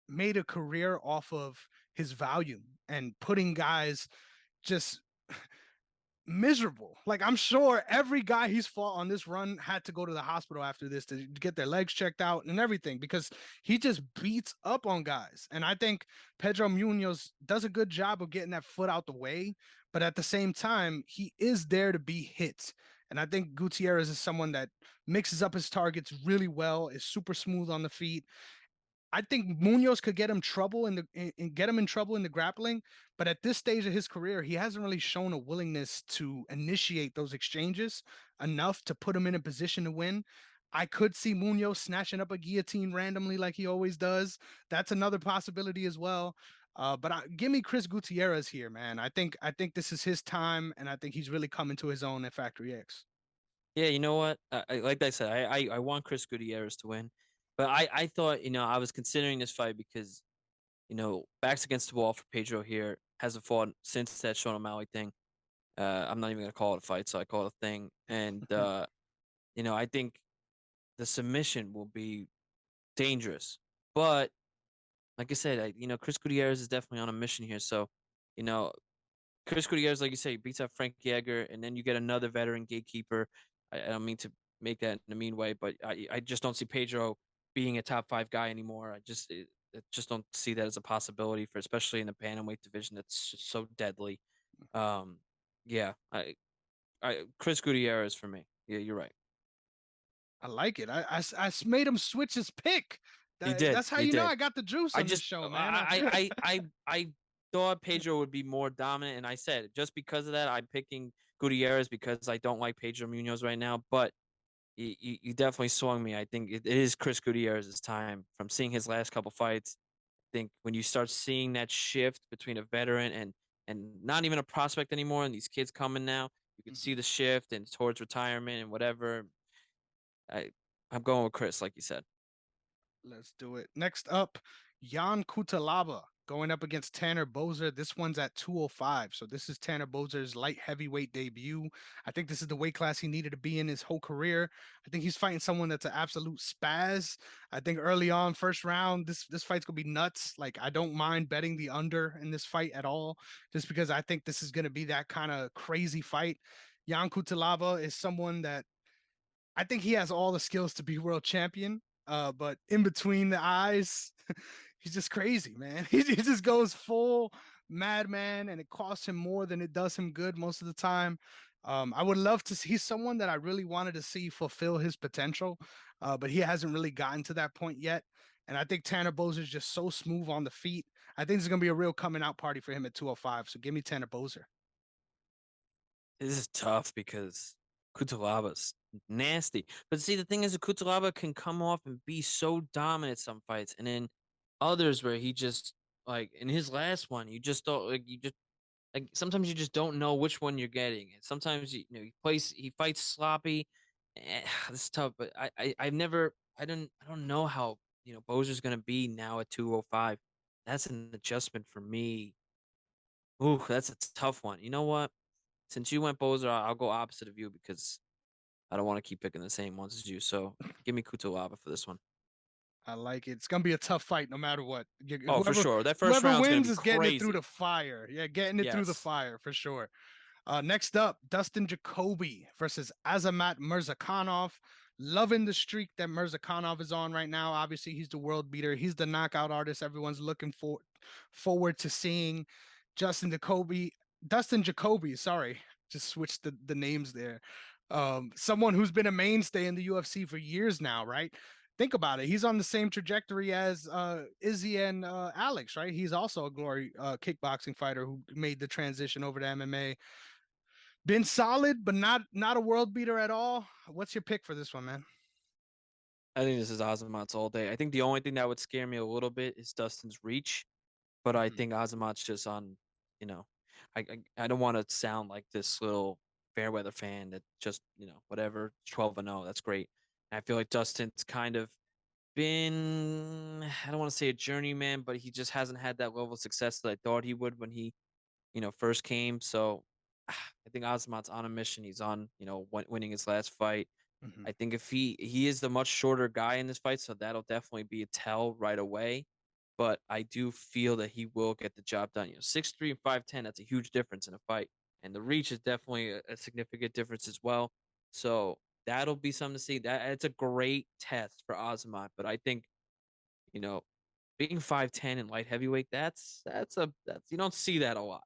made a career off of his volume and putting guys just miserable. Like I'm sure every guy he's fought on this run had to go to the hospital after this to get their legs checked out and everything because he just beats up on guys. And I think Pedro Munoz does a good job of getting that foot out the way, but at the same time, he is there to be hit. And I think Gutierrez is someone that mixes up his targets really well, is super smooth on the feet, I think Munoz could get him trouble get him in trouble in the grappling, but at this stage of his career, he hasn't really shown a willingness to initiate those exchanges enough to put him in a position to win. I could see Munoz snatching up a guillotine randomly like he always does. That's another possibility as well. Give me Chris Gutierrez here, man. I think this is his time, and I think he's really coming to his own at Factory X. Yeah, you know what? Like I said, I want Chris Gutierrez to win, but I thought I was considering this fight because backs against the wall for Pedro here hasn't fought since that Sean O'Malley thing. I'm not even gonna call it a fight, so I call it a thing. And I think the submission will be dangerous. But like I said, Chris Gutierrez is definitely on a mission here. So, you know, Chris Gutierrez, like you say, beats up Frankie Edgar, and then you get another veteran gatekeeper. I don't mean to make that in a mean way, but I just don't see Pedro being a top 5 guy anymore. I just don't see that as a possibility for, especially in the bantamweight division that's just so deadly. Um, yeah, Chris Gutierrez for me. Yeah, you're right. I like it. I made him switch his pick. He did. That's how He you know did. I got the juice I on this just show, man. I thought Pedro would be more dominant, and I said just because of that, I'm picking Gutierrez because I don't like Pedro Munoz right now. But you definitely swung me. I think it is Chris Gutierrez's time from seeing his last couple fights. I think when you start seeing that shift between a veteran and not even a prospect anymore, and these kids coming now, you can see Mhm. the shift and towards retirement and whatever. I I'm going with Chris, like you said. Let's do it. Next up, Jan Kutalaba going up against Tanner Bozer. This one's at 205. So this is Tanner Bozer's light heavyweight debut. I think this is the weight class he needed to be in his whole career. I think he's fighting someone that's an absolute spaz. I think early on, first round, this fight's gonna be nuts. Like I don't mind betting the under in this fight at all, just because I think this is gonna be that kind of crazy fight. Jan Kutalaba is someone that I think he has all the skills to be world champion. But in between the eyes, he's just crazy, man. He just goes full madman, and it costs him more than it does him good most of the time. I would love to see. He's someone that I really wanted to see fulfill his potential, but he hasn't really gotten to that point yet. And I think Tanner Bozer is just so smooth on the feet. I think it's going to be a real coming out party for him at 205. So give me Tanner Bozer. This is tough because Kutalaba's nasty. But see, the thing is, Kutalaba can come off and be so dominant some fights, and then others where he just like in his last one, you just don't like you just like sometimes you just don't know which one you're getting. And sometimes he fights sloppy. This is tough, but I don't know how Bozer's gonna be now at 205. That's an adjustment for me. Ooh, that's a tough one. You know what? Since you went Bozer, I'll go opposite of you because I don't want to keep picking the same ones as you. So give me Kutalaba for this one. I like it. It's gonna be a tough fight no matter what. Oh, for Whoever sure. That first whoever round's gonna wins be is getting it through the crazy. fire. Yeah, getting it through the Yes. fire for sure. Next up, Dustin Jacoby versus Azamat Mirzakhanov. Loving the streak that Mirzakhanov is on right now. Obviously, he's the world beater. He's the knockout artist everyone's looking forward to seeing. Justin Jacoby, Dustin Jacoby, sorry, just switched the names there. Someone who's been a mainstay in the UFC for years now, right? Think about it. He's on the same trajectory as Izzy and Alex, right? He's also a glory kickboxing fighter who made the transition over to MMA. Been solid, but not a world beater at all. What's your pick for this one, man? I think this is Azamat's all day. I think the only thing that would scare me a little bit is Dustin's reach, but I Mhm. think Azamat's just on, you know, I don't want to sound like this little fair weather fan that just, whatever, 12-0, that's great. And I feel like Dustin's kind of been, I don't want to say a journeyman, but he just hasn't had that level of success that I thought he would when he first came. So I think Azamat's on a mission. He's on, winning his last fight. Mhm. I think if he is the much shorter guy in this fight, so that'll definitely be a tell right away. But I do feel that he will get the job done. 6'3" and 5'10", that's a huge difference in a fight. And the reach is definitely a significant difference as well. So that'll be something to see. That it's a great test for Azamat. But I think, you know, being 5'10" in light heavyweight, that's you don't see that a lot.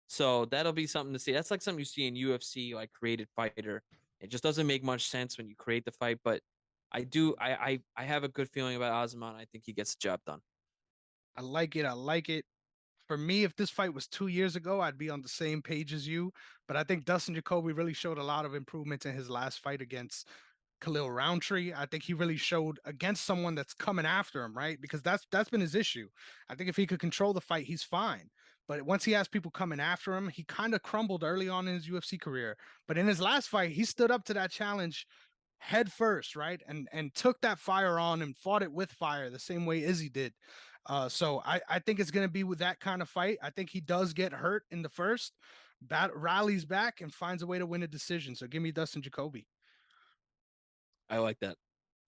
So that'll be something to see. That's like something you see in UFC, like created fighter. It just doesn't make much sense when you create the fight, but I have a good feeling about Osman. I think he gets the job done. I like it. I like it. For me, if this fight was 2 years ago, I'd be on the same page as you. But I think Dustin Jacoby really showed a lot of improvements in his last fight against Khalil Roundtree. I think he really showed against someone that's coming after him, right? Because that's been his issue. I think if he could control the fight, he's fine. But once he has people coming after him, he kind of crumbled early on in his UFC career. But in his last fight, he stood up to that challenge head first, right? And took that fire on and fought it with fire the same way Izzy did. So I think it's going to be with that kind of fight. I think he does get hurt in the first, rallies back and finds a way to win a decision. So give me Dustin Jacoby. I like that.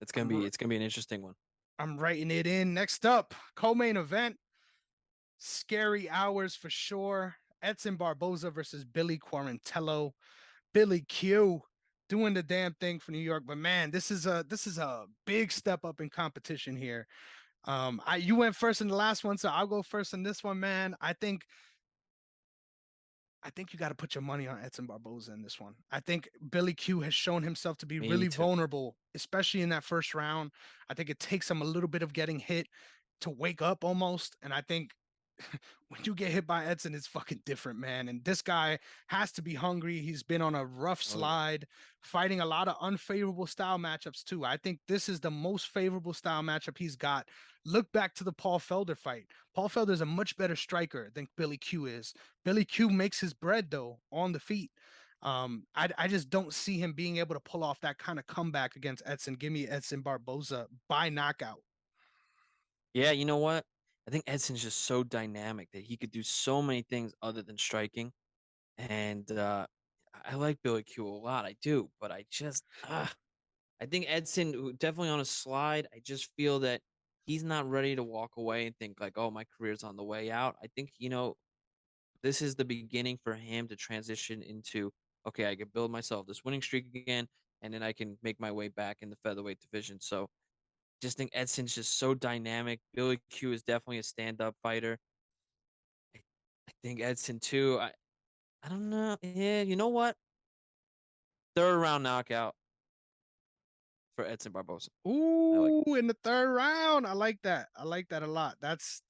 I'm It's gonna be an interesting one. I'm writing it in. Next up, co-main event, scary hours for sure. Edson Barboza versus Billy Quarantello. Billy Q doing the damn thing for New York, but man, this is a big step up in competition here. You went first in the last one, so I'll go first in this one, man. I think you got to put your money on Edson Barboza in this one. I think Billy Q has shown himself to be Me really too. vulnerable, especially in that first round. I think it takes him a little bit of getting hit to wake up almost. And I think when you get hit by Edson, it's fucking different, man. And this guy has to be hungry. He's been on a rough Oh yeah. slide, fighting a lot of unfavorable style matchups too. I think this is the most favorable style matchup he's got. Look back to the Paul Felder fight. Paul Felder is a much better striker than Billy Q is. Billy Q makes his bread though on the feet. I just don't see him being able to pull off that kind of comeback against Edson. Give me Edson Barboza by knockout. Yeah, you know what? I think Edson's just so dynamic that he could do so many things other than striking. And I like Billy Q a lot. I do, but I think Edson definitely on a slide. I just feel that he's not ready to walk away and think like, "Oh, my career's on the way out." I think, this is the beginning for him to transition into, okay, I can build myself this winning streak again, and then I can make my way back in the featherweight division. So Just think Edson's just so dynamic. Billy Q is definitely a stand-up fighter. I think Edson too. I don't know. Yeah, you know what? Third round knockout for Edson Barbosa. I like it. Ooh, in the third round. I like that. I like that a lot. That's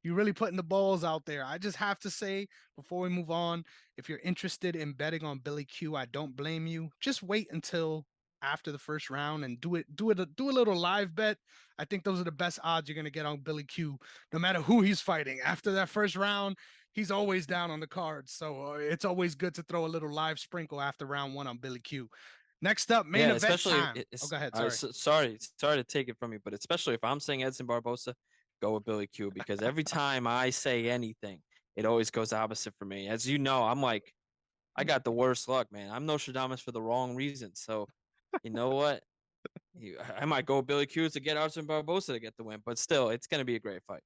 you really putting the balls out there. I just have to say before we move on, if you're interested in betting on Billy Q, I don't blame you. Just wait until after the first round and do a little live bet. I think those are the best odds you're gonna get on Billy Q, no matter who he's fighting. After that first round, he's always down on the cards. So it's always good to throw a little live sprinkle after round one on Billy Q. Next up, main Yeah, event especially if time. Oh, it's go ahead. Sorry. sorry to take it from you, but especially if I'm saying Edson Barbosa, go with Billy Q because every time I say anything, it always goes opposite for me. As you know, I'm like I got the worst luck, man. I'm Nostradamus for the wrong reasons. So you know what? I might go with Billy Q to get Edson Barbosa to get the win, but still, it's gonna be a great fight.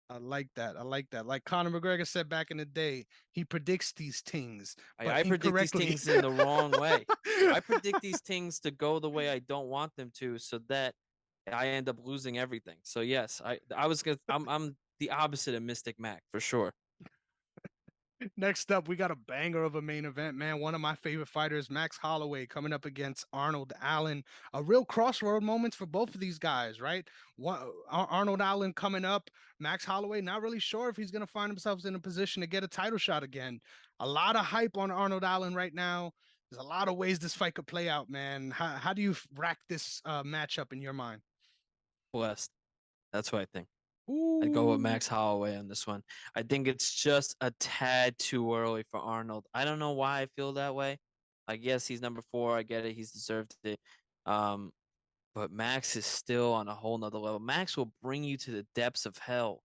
I like that. I like that. Like Conor McGregor said back in the day, he predicts these things, but I predict these incorrectly. things in the wrong way. I predict these things to go the way I don't want them to, so that I end up losing everything. So yes, I was gonna I'm the opposite of Mystic Mac for sure. Next up, we got a banger of a main event, man. One of my favorite fighters, Max Holloway, coming up against Arnold Allen. A real crossroad moments for both of these guys, right? Arnold Allen coming up, Max Holloway not really sure if he's going to find himself in a position to get a title shot again. A lot of hype on Arnold Allen right now. There's a lot of ways this fight could play out, man. How do you rack this matchup in your mind? Blessed. That's what I think. I'd go with Ooh, Max Holloway on this one. I think it's just a tad too early for Arnold. I don't know why I feel that way. Like, yes, he's number four. I get it. He's deserved it. Um, but Max is still on a whole nother level. Max will bring you to the depths of hell,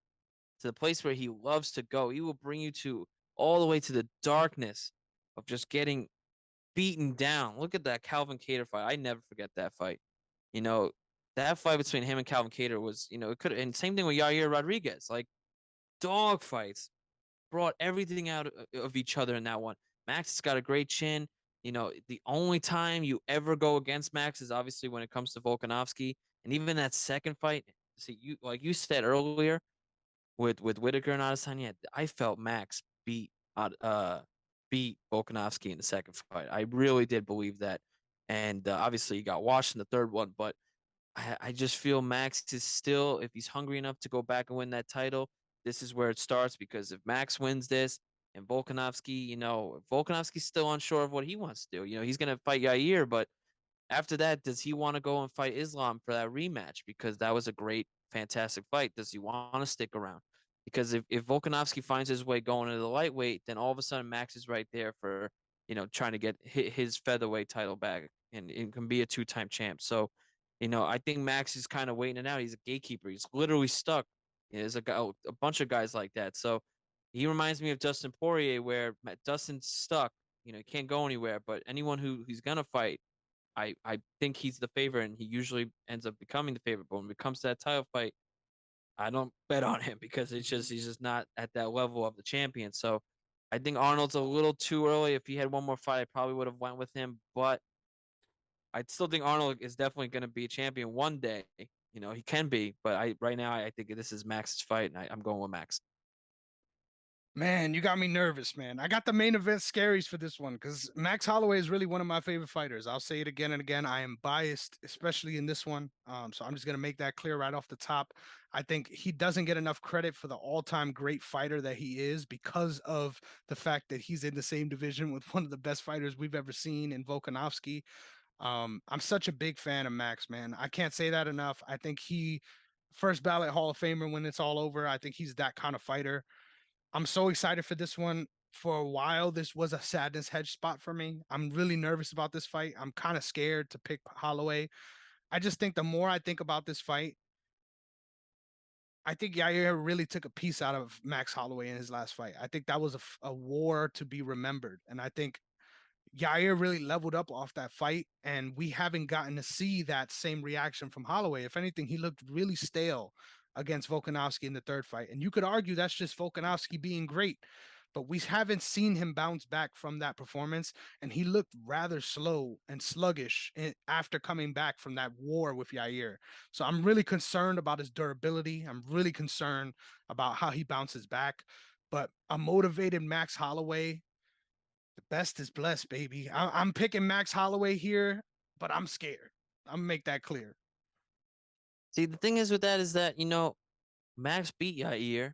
to the place where he loves to go. He will bring you to all the way to the darkness of just getting beaten down. Look at that Calvin Cater fight. I never forget that fight. You know, that fight between him and Calvin Cater was, it could, and same thing with Yair Rodriguez. Like, dog fights brought everything out of each other in that one. Max has got a great chin. The only time you ever go against Max is obviously when it comes to Volkanovski. And even that second fight, see, like you said earlier, with Whitaker and Adesanya, I felt Max beat Volkanovski in the second fight. I really did believe that, and obviously he got washed in the third one. But I just feel Max is still, if he's hungry enough to go back and win that title, this is where it starts. Because if Max wins this and Volkanovski, Volkanovski's still unsure of what he wants to do. He's gonna fight Yair, but after that, does he want to go and fight Islam for that rematch? Because that was a great, fantastic fight. Does he want to stick around? Because if Volkanovski finds his way going into the lightweight, then all of a sudden Max is right there for, trying to get his featherweight title back and can be a two-time champ. So, I think Max is kind of waiting it out. He's a gatekeeper. He's literally stuck. There's a bunch of guys like that. So he reminds me of Dustin Poirier, where Dustin's stuck. He can't go anywhere. But anyone who's gonna fight, I think he's the favorite, and he usually ends up becoming the favorite. But when it comes to that title fight, I don't bet on him because he's just not at that level of the champion. So I think Arnold's a little too early. If he had one more fight, I probably would have went with him. But I still think Arnold is definitely going to be a champion one day. He can be, but I right now I think this is Max's fight, and I'm going with Max. man, you got me nervous, man. I got the main event scaries for this one because Max Holloway is really one of my favorite fighters. I'll say it again and again. I am biased, especially in this one. So I'm just gonna make that clear right off the top. I think he doesn't get enough credit for the all-time great fighter that he is because of the fact that he's in the same division with one of the best fighters we've ever seen in Volkanovski. I'm such a big fan of Max, man. I can't say that enough. I think he first ballot Hall of Famer when it's all over. I think he's that kind of fighter. I'm so excited for this one. For a while, this was a sadness hedge spot for me. I'm really nervous about this fight. I'm kind of scared to pick Holloway. I just think the more I think about this fight, I think Yair really took a piece out of Max Holloway in his last fight. I think that was a war to be remembered. And I think Yair really leveled up off that fight, and we haven't gotten to see that same reaction from Holloway. If anything, he looked really stale against Volkanovski in the third fight. And you could argue that's just Volkanovski being great. but we haven't seen him bounce back from that performance. And he looked rather slow and sluggish after coming back from that war with Yair. So I'm really concerned about his durability. I'm really concerned about how he bounces back. But a motivated Max Holloway, the best is blessed, baby. I'm picking Max Holloway here, but I'm scared. I'm gonna make that clear. See, the thing is with that is that, Max beat Yair,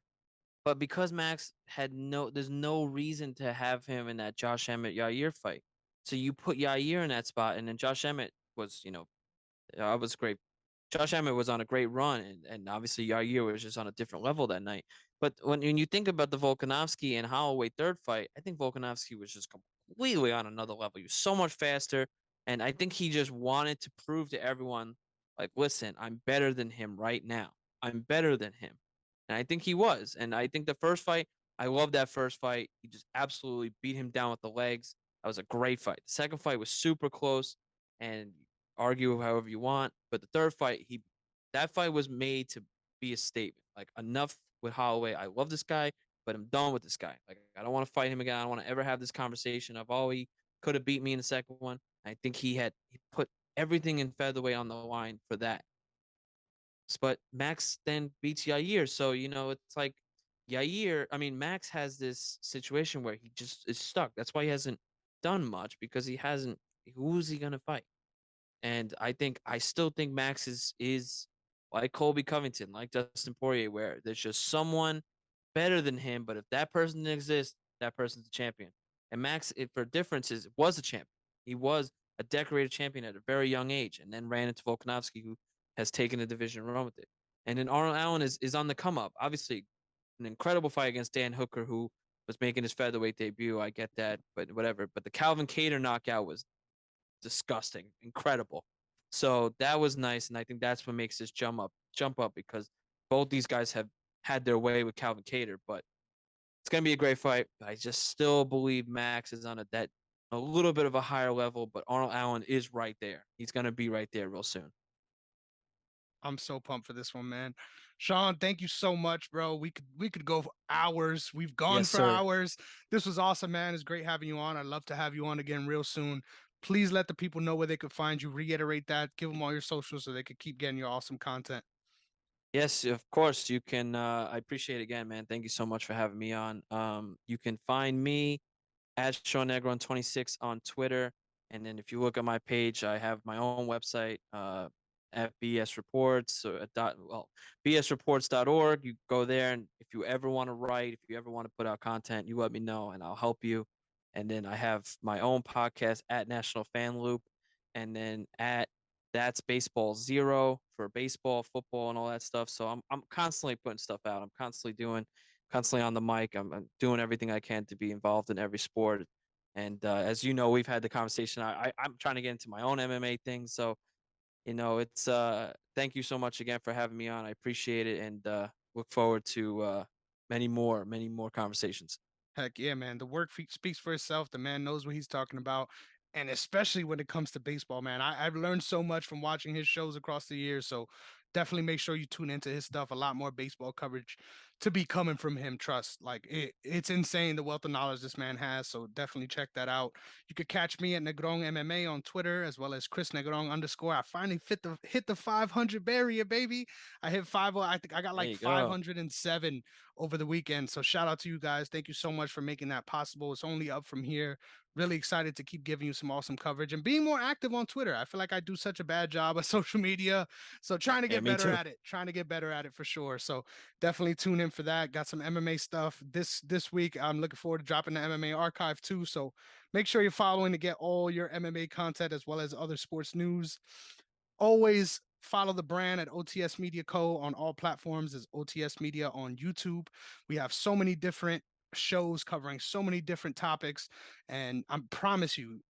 but because Max there's no reason to have him in that Josh Emmett Yair fight. So you put Yair in that spot, and then Josh Emmett was, I was great. Josh Emmett was on a great run, and obviously Yair was just on a different level that night. But when you think about the Volkanovski and Holloway third fight, I think Volkanovski was just completely on another level. He was so much faster, and I think he just wanted to prove to everyone, like, listen, I'm better than him right now. I'm better than him, and I think he was. And I think the first fight, I love that first fight. He just absolutely beat him down with the legs. That was a great fight. The second fight was super close, and argue however you want. But the third fight, that fight was made to be a statement. Like, enough with Holloway. I love this guy, but I'm done with this guy. Like, I don't want to fight him again. I don't want to ever have this conversation of, oh, he could have beat me in the second one. I think he put everything in featherweight on the line for that. But Max then beats Yair. So, it's like Max has this situation where he just is stuck. That's why he hasn't done much, because who's he going to fight? And I still think Max is like Colby Covington, like Dustin Poirier, where there's just someone better than him. But if that person didn't exist, that person's the champion. And Max, for differences, was a champion. He was a decorated champion at a very young age, and then ran into Volkanovski, who has taken the division and run with it. And then Arnold Allen is on the come up. Obviously, an incredible fight against Dan Hooker, who was making his featherweight debut. I get that, but whatever. But the Calvin Kattar knockout was disgusting, incredible. So that was nice, and I think that's what makes this jump up because both these guys have had their way with Calvin Kattar, but it's gonna be a great fight. I just still believe Max is on a little bit of a higher level, but Arnold Allen is right there. He's gonna be right there real soon. I'm so pumped for this one, man. Sean, thank you so much, bro. We could go for hours. We've gone Yes, for sir. hours. This was awesome, man. It's great having you on. I'd love to have you on again real soon. Please let the people know where they could find you. Reiterate that. Give them all your socials so they could keep getting your awesome content. Yes, of course. You can I appreciate it again, man. Thank you so much for having me on. You can find me at Sean Negron 26 on Twitter. And then if you look at my page, I have my own website, at BS Reports, bsreports.org. You go there, and if you ever want to write, if you ever want to put out content, you let me know and I'll help you. And then I have my own podcast at National Fan Loop, and then at That's Baseball Zero for baseball, football, and all that stuff. So I'm constantly putting stuff out. I'm constantly on the mic. I'm doing everything I can to be involved in every sport. And as you know, we've had the conversation. I'm trying to get into my own MMA thing. So, it's thank you so much again for having me on. I appreciate it, and look forward to many more conversations. Heck yeah, man. The work speaks for itself. The man knows what he's talking about. And especially when it comes to baseball, man. I've learned so much from watching his shows across the years. So definitely make sure you tune into his stuff. A lot more baseball coverage to be coming from him. Trust. Like it's insane the wealth of knowledge this man has. So definitely check that out. You could catch me at Negron MMA on Twitter as well as Chris Negron _. I finally hit the 500 barrier, baby. I hit five. I think I got There like you go. 507 over the weekend. So shout out to you guys. Thank you so much for making that possible. It's only up from here. Really excited to keep giving you some awesome coverage and being more active on Twitter. I feel like I do such a bad job of social media. So trying to Yeah, get me better too. at it. Trying to get better at it for sure. So definitely tune in for that. Got some MMA stuff this week. I'm looking forward to dropping the MMA archive too. So make sure you're following to get all your MMA content as well as other sports news. Always follow the brand at OTS Media Co. on all platforms as OTS Media on YouTube. We have so many different shows covering so many different topics. And I promise you,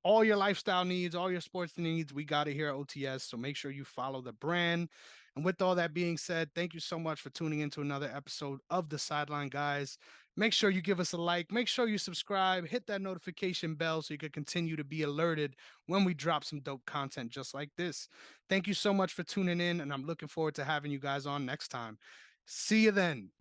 all your lifestyle needs, all your sports needs, we got it here at OTS. So make sure you follow the brand. And with all that being said, thank you so much for tuning into another episode of the Sideline, guys. Make sure you give us a like, make sure you subscribe, hit that notification bell so you can continue to be alerted when we drop some dope content just like this. Thank you so much for tuning in, and I'm looking forward to having you guys on next time. See you then.